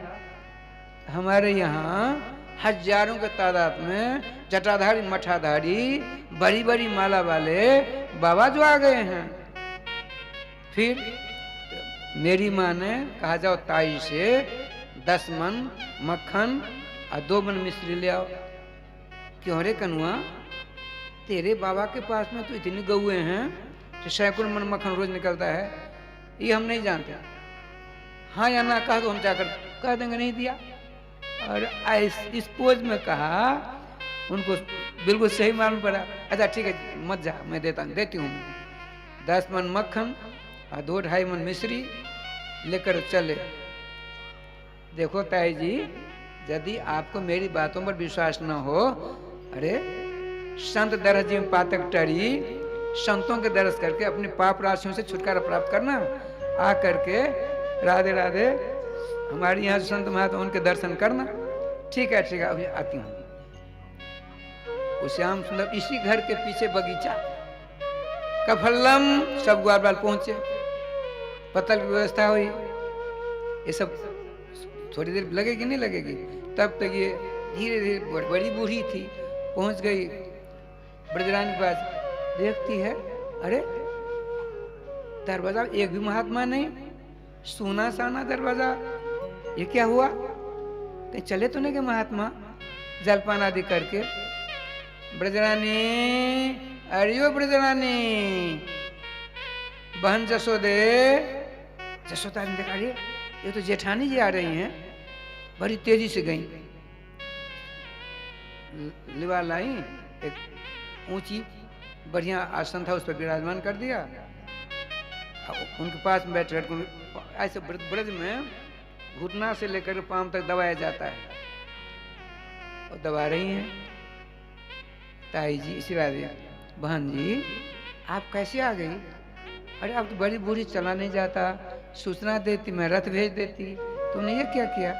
हमारे यहाँ हजारों के तादाद में जटाधारी मठाधारी बड़ी बड़ी माला वाले बाबा जो आ गए हैं। फिर मेरी माँ ने कहा जाओ ताई से 10 मन मक्खन और 2 मन मिश्री ले आओ। क्यों रे कनुआ, तेरे बाबा के पास में तो इतनी गौएं हैं कि सैकड़ों मन मक्खन रोज निकलता है, ये हम नहीं जानते। हाँ या ना कहा तो हम जाकर कह देंगे नहीं दिया। और इस पोज में कहा, उनको बिल्कुल सही मालूम पड़ा। अच्छा ठीक है मत जा, मैं देती हूँ 10 मन मक्खन और 2-2.5 मन मिश्री लेकर चले। देखो ताई जी, यदि आपको मेरी बातों पर विश्वास न हो, अरे संत दरस जी में पातक टरी, संतों के दरस करके अपनी पाप राशियों से छुटकारा प्राप्त करना। आ करके राधे राधे हमारे यहाँ संत महात्मा उनके दर्शन करना। ठीक है अभी आती हूँ। श्याम सुंदर इसी घर के पीछे बगीचा कफल्लम, सब ग्वाल बाल पहुंचे, पतल की व्यवस्था हुई। ये सब थोड़ी देर लगेगी नहीं लगेगी, तब तक ये धीरे धीरे बड़ी बूढ़ी थी, पहुंच गई ब्रजरानी के पास। देखती है अरे दरवाजा एक भी महात्मा नहीं, सूना साना दरवाजा, ये क्या हुआ? कहीं चले तो नहीं के महात्मा जलपान आदि करके? ब्रजरानी, अरियो ब्रजरानी, बहन जसोदे। जसोदा ने देखा ये तो जेठानी जी आ रही हैं, बड़ी तेजी से गई, लिवा लाई, एक ऊंची बढ़िया आसन था उस पर विराजमान कर दिया। उनके पास में बैठ कर ऐसे ब्रज में घुटना से लेकर पांव तक दबाया जाता है, और दबा रही हैं। ताई जी इसी बात, बहन जी आप कैसे आ गई? अरे अब तो बड़ी बूढ़ी, चला नहीं जाता, सूचना देती, मैं रथ भेज देती, तुमने ये क्या किया?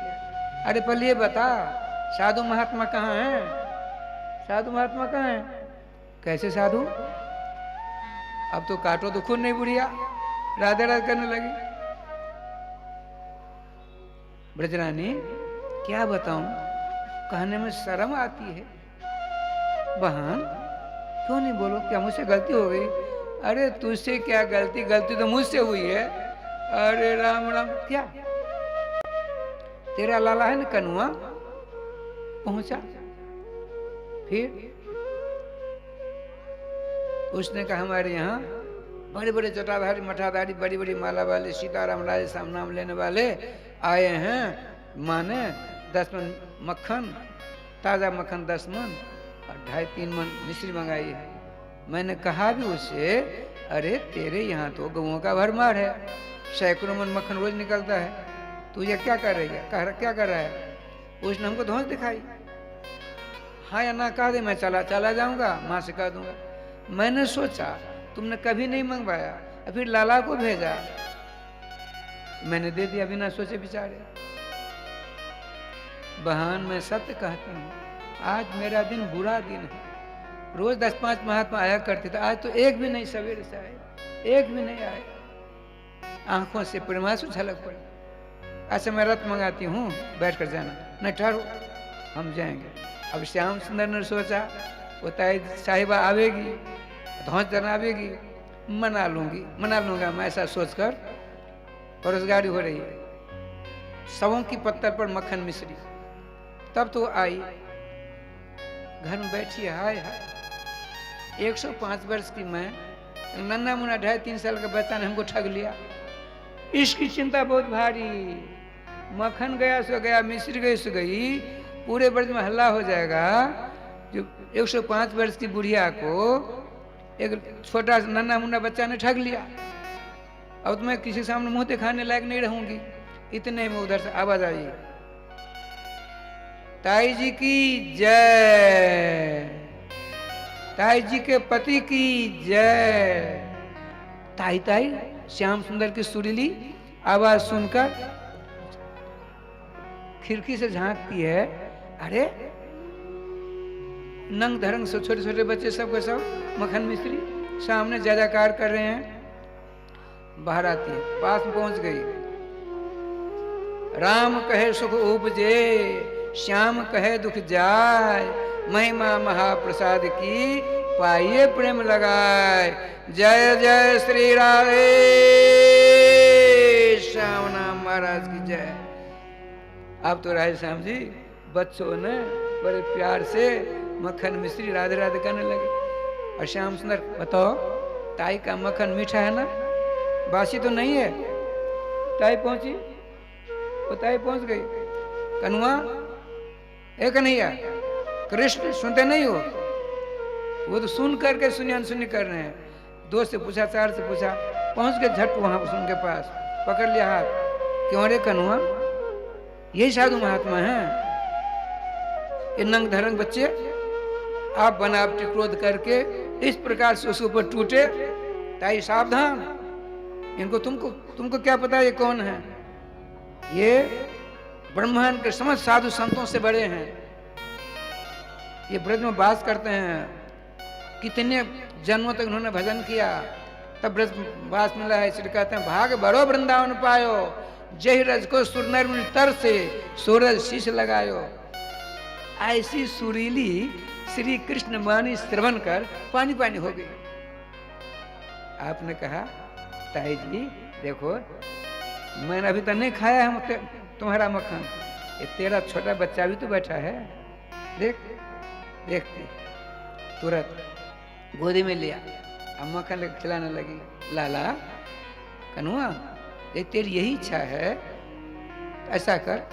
अरे पहले ये बता साधु महात्मा कहाँ हैं? साधु महात्मा कहाँ हैं? कैसे साधु? अब तो काटो तो खुद नहीं बुढ़िया, राधे राधे करने लगी। ब्रजरानी क्या बताऊं, कहने में शर्म आती है। बहन क्यों नहीं बोलो, क्या मुझसे गलती हो गई? अरे तुझसे क्या गलती, गलती तो मुझसे हुई है। अरे राम राम, क्या तेरा लाला है ना कनुआ पहुंचा? फिर उसने कहा हमारे यहाँ बड़े बड़े जटाधारी मठाधारी बड़ी बड़ी माला वाले सीताराम राजे साम नाम लेने वाले आए हैं। माँ ने 10 मन मक्खन, ताजा मक्खन 10 मन और 2.5-3 मन मिश्री मंगाई है। मैंने कहा भी उससे, अरे तेरे यहाँ तो गऊओं का भरमार है, सैकड़ों मन मक्खन रोज निकलता है, तू ये क्या कर रही है, क्या कर रहा है? उसने हमको धौंस दिखाई। हाँ या ना कहा दे, मैं चला जाऊंगा, माँ से कह दूंगा। मैंने सोचा तुमने कभी नहीं मंगवाया, फिर लाला को भेजा, मैंने दे दिया बिना सोचे बिचारे। बहन मैं सत्य कहती हूँ, आज मेरा दिन बुरा दिन है। रोज 10-5 महात्मा आया करते थे, आज तो एक भी नहीं सवेरे से आए, एक भी नहीं आए। आंखों से प्रेमासु झलक पड़े। अच्छा मैं रथ मंगाती हूँ, बैठ कर जाना। नहीं ठहरो, हम जाएंगे। अब श्याम सुंदर ने सोचा वो ताई साहिबा आवेगी, धौंस देना आवेगी, मना लूंगा मैं, ऐसा सोचकर परसगारी हो रही है। सबों की पत्थर पर मक्खन मिश्री। तब तो आई, घर में बैठी, हाय हाय 105 वर्ष की मैं, नन्ना मुन्ना 2.5-3 साल का बच्चा ने हमको ठग लिया। इसकी चिंता बहुत भारी, मक्खन गया सो गया, मिश्री गई सो गई, पूरे ब्रज में हल्ला हो जाएगा। जो 105 वर्ष की बुढ़िया को एक छोटा नन्ना मुन्ना बच्चा ने ठग लिया। अब तो मैं किसी सामने मुंह दिखाने लायक नहीं रहूंगी। इतने में उधर से आवाज आई, ताई जी की जय, ताई जी के पति की जय। ताई श्याम सुंदर की सुरीली आवाज सुनकर खिड़की से झांकती है, अरे नंग धरंग से छोटे छोटे बच्चे सब के सब मक्खन मिश्री सामने जयकार कर रहे हैं। बाहर आती है, पास में पहुंच गई। राम कहे सुख उपजे, श्याम कहे दुख जाय, महिमा महाप्रसाद की पाइए प्रेम लगाए। जय जय श्री राधे श्याम नाम महाराज की जय। अब तो राधे श्याम जी बच्चों ने बड़े प्यार से मक्खन मिश्री राधे राधे करने लगे। और श्याम सुंदर, बताओ ताई का मक्खन मीठा है ना, बासी तो नहीं है? ताई पहुंची, वो ताई पहुंच गई। कन्हुआ, ए कन्हैया, कृष्ण सुनते नहीं हो? वो तो सुन करके सुनी अनसुनी कर रहे हैं। दोस्त से पूछा, चार से पूछा, पहुंच गए झट वहां पर उनके पास, पकड़ लिया हाथ। क्यों रे कन्हुआ, यही साधु महात्मा हैं, ये नंग धरंग बच्चे आप बनावटी क्रोध करके इस प्रकार से उसके ऊपर टूटे। ताई सावधान, इनको तुमको क्या पता ये कौन है? ये ब्रह्मांड के समस्त साधु संतों से बड़े हैं। ये ब्रज में वास करते हैं, कितने जन्मों तक उन्होंने भजन किया, तब ब्रज वास मिला है। इसलिए कहते हैं भाग बड़ो वृंदावन पायो, जय रज को सुरनर तर से सूरज शीश लगायो। ऐसी सुरीली श्री कृष्ण वाणी श्रवण कर पानी पानी हो गई। आपने कहा, ताई जी देखो, मैंने अभी तक नहीं खाया है तुम्हारा मक्खन, ये तेरा छोटा बच्चा भी तो बैठा है, देख। देखती तुरंत गोदी में लिया, अब मक्खन लेकर खिलाने लगी। लाला कन्हुआ, ये तेरी यही इच्छा है, ऐसा कर,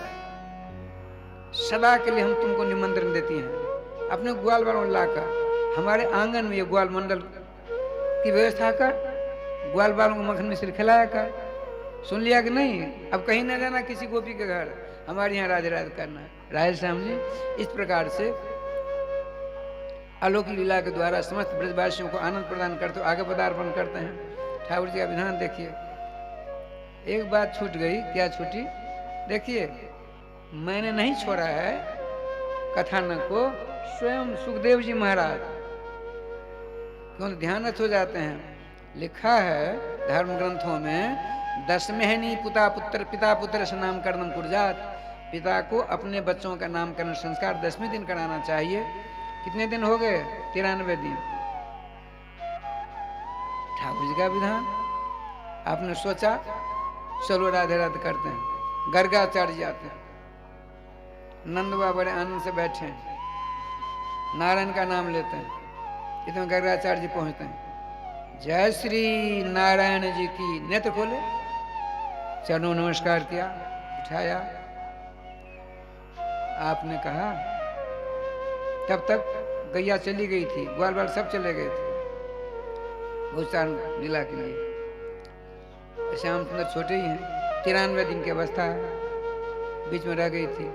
सदा के लिए हम तुमको निमंत्रण देती हैं, अपने ग्वाल वालों लाकर हमारे आंगन में ये ग्वाल मंडल की व्यवस्था कर, ग्वाल वालों को मक्खन मिश्री खिलाया कर। सुन लिया कि नहीं? अब कहीं ना जाना किसी गोपी के घर, हमारे यहाँ राधे राधे करना है। राधे श्याम जी इस प्रकार से अलौकिक लीला के द्वारा समस्त ब्रजवासियों को आनंद प्रदान करते आगे पदार्पण करते हैं। ठाकुर जी का विधान देखिए। एक बात छूट गई, क्या छूटी? देखिए, मैंने नहीं छोड़ा है कथानक को, स्वयं सुखदेव जी महाराज क्यों ध्यानस्थ हो जाते हैं। लिखा है धर्म ग्रंथों में, दशमेहनी पिता पुत्र से नामकरण कुर्जात, पिता को अपने बच्चों का नामकरण संस्कार 10वें दिन कराना चाहिए। कितने दिन हो गए? 93 दिन। ठाकुर जी का विधान। आपने सोचा चलो राधे राधे करते हैं, गर्गाचार्य जाते हैं, नंदबा बड़े आनंद से बैठे हैं, नारायण का नाम लेते हैं, इतने गर्गाचार्य जी पहुंचते हैं। जय श्री नारायण जी की, नेत्र खोले, चरणों नमस्कार किया, उठाया। आपने कहा, तब तक गैया चली गई थी, ग्वाल बाल सब चले गए थे भूचान लीला के लिए। श्याम सुंदर छोटे ही हैं, 93 दिन की अवस्था है, बीच में रह गई थी।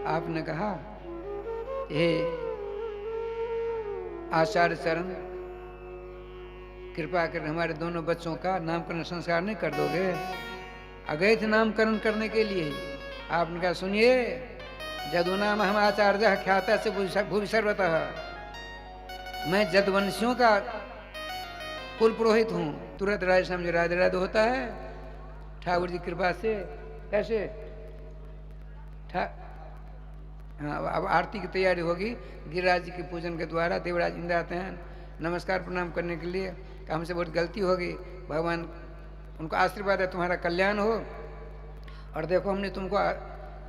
आपने कहा, हे आचार्य चरण, कृपा कर हमारे दोनों बच्चों का नामकरण संस्कार नहीं कर दोगे? गए थे नामकरण करने के लिए। आपने कहा, सुनिए, जदु नाम हम आचार्य ख्याता से भूवि सर्वतः, मैं जदवंशियों का कुल पुरोहित हूँ। तुरंत राधे श्याम जी राधे राधे होता है ठाकुर जी कृपा से। कैसे? हाँ, अब आरती की तैयारी होगी। गिरिराज जी के पूजन के द्वारा देवराज इंद्र आते हैं नमस्कार प्रणाम करने के लिए। हमसे बहुत गलती होगी, भगवान उनको आशीर्वाद है तुम्हारा कल्याण हो, और देखो हमने तुमको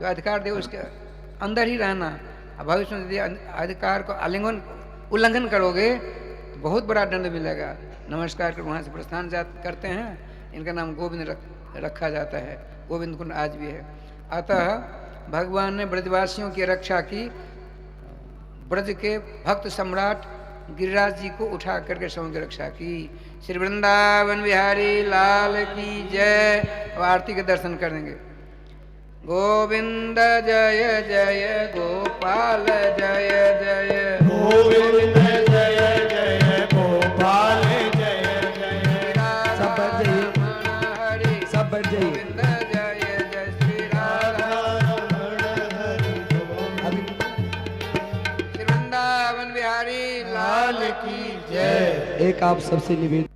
जो अधिकार दे उसके अंदर ही रहना। अब भविष्य में यदि अधिकार को उल्लंघन करोगे तो बहुत बड़ा दंड मिलेगा। नमस्कार कर वहाँ से प्रस्थान करते हैं। इनका नाम गोविंद रखा जाता है, गोविंद कुंड आज भी है। अतः भगवान ने ब्रजवासियों की रक्षा की, ब्रज के भक्त सम्राट गिरिराज जी को उठा करके सबों की रक्षा की। श्री वृंदावन बिहारी लाल की जय। अब आरती के दर्शन करेंगे। गोविंद जय जय गोपाल जय जय, गोविंद जय जय गोपाल जय जय, सब जय हरि सब जय, गोविंद जय जय श्री राधा एक आप सबसे निवेदन,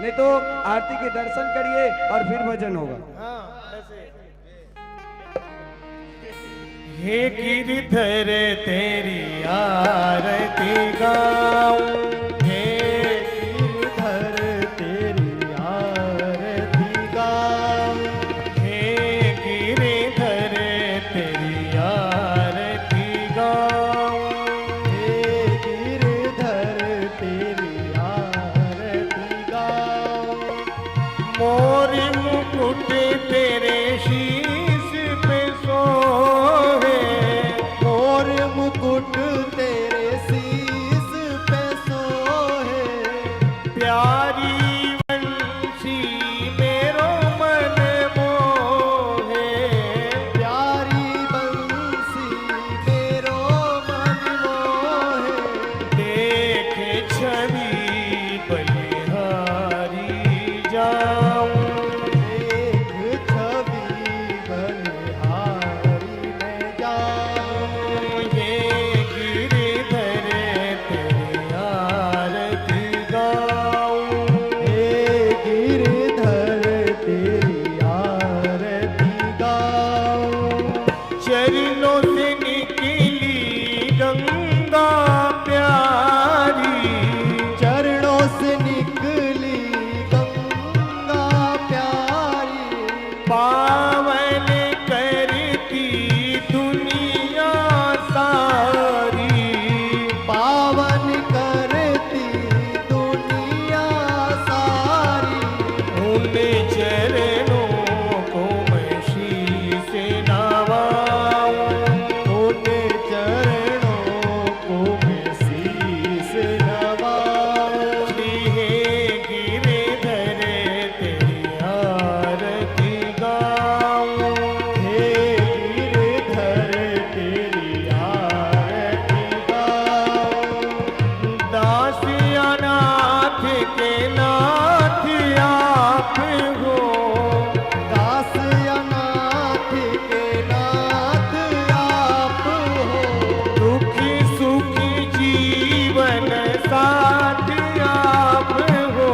नहीं तो आरती के दर्शन करिए और फिर भजन होगा। हे गिरधर तेरी आरती गाऊं, हे गिरधर तेरी आरती गाऊं, हे गिरधर तेरी आरती गाऊं, हे गिरधर तेरी आरती गाऊं। मोर मुकुट तेरे शीश पे सोहे, मोर मुकुट तेरे शीश पे सोहे, प्यारी वंशी मेरो मन मोहे, प्यारी वंशी मेरो मन मोहे। देखे छवि बलिहारी जाऊं, देख छवि बलिहारी में जाऊं। ये गिरधर तेरी आरती गाऊं, हे गिरधर तेरी आरती गाऊं। चरणों से निकली गंगा प्यारी, चरणों से निकली गंगा प्यारी, पावन करती दुनिया सारी, पावन करती दुनिया सारी। उन चरणों को मैं शीश नवाऊं, उन चरणों को मैं शीश नवाऊं। श्री हे गिरधर तेरी आरती गाऊं, हे गिरधर तेरी आरती गाऊं। दास अनाथ के नाथ आप हो, दास अनाथ के नाथ आप हो। दुखी सुखी जीवन साथ आप हो,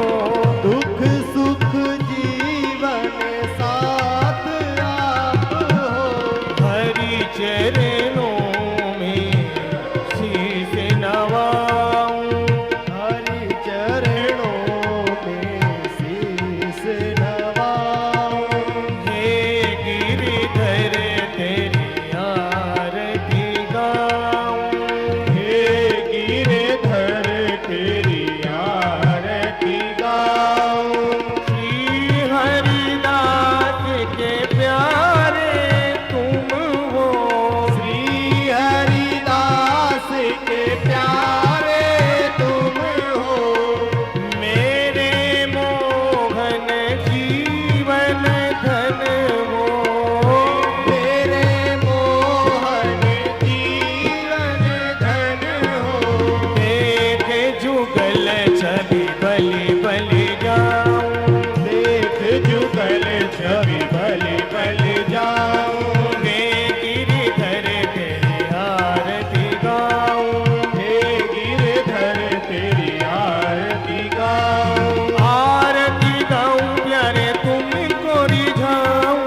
दुख सुख जीवन साथ आप हो। हरि चरणों में शीश नवाऊं, हरि चरणों में शीश नवाऊं। हे गिरधर तेरी आरती गाऊं, हे गिरधर तेरी आरती गाऊं। श्री हरिदास के प्यारे तुम हो, श्री हरिदास के प्यारे तुम हो। मेरे मोहन जीवन धन हो, मेरे मोहन जीवन धन हो। देख जुगल छवि बलि बलि जाऊं, देख जुगल छवि बलि बलि जाऊं। हे गिरधर तेरी आरती गाऊं, हे गिरधर तेरी आरती गाऊं। आरती गाऊं प्यारे तुमको रिझाऊं,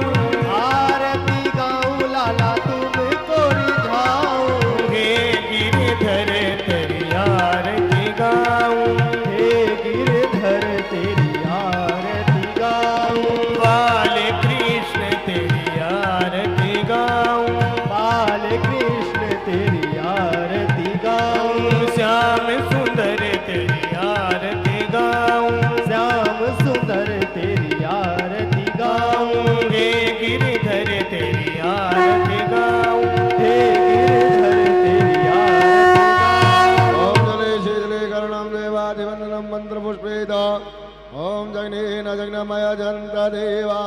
आरती गाऊं लाला तुमको रिझाऊं। हे गिरधर तेरी आरती गाऊं, हे गिरधर तेरी आरती गाऊं। बाल कृष्ण तेरी आरती गाऊं, बाल कृष्ण तेरी आरती गाऊं। श्याम सुंदर तेरी आरती गाऊं, श्याम सुंदर तेरी आरती गाऊं। हे गिरधर तेरी आरती गाऊं, हे गिरधर तेरी आरती गाऊं। ओम जले शीतले करुणं देवादिवन्दनं मन्त्रपुष्पेत ओम जगनेन जगन्मय जन्त देवा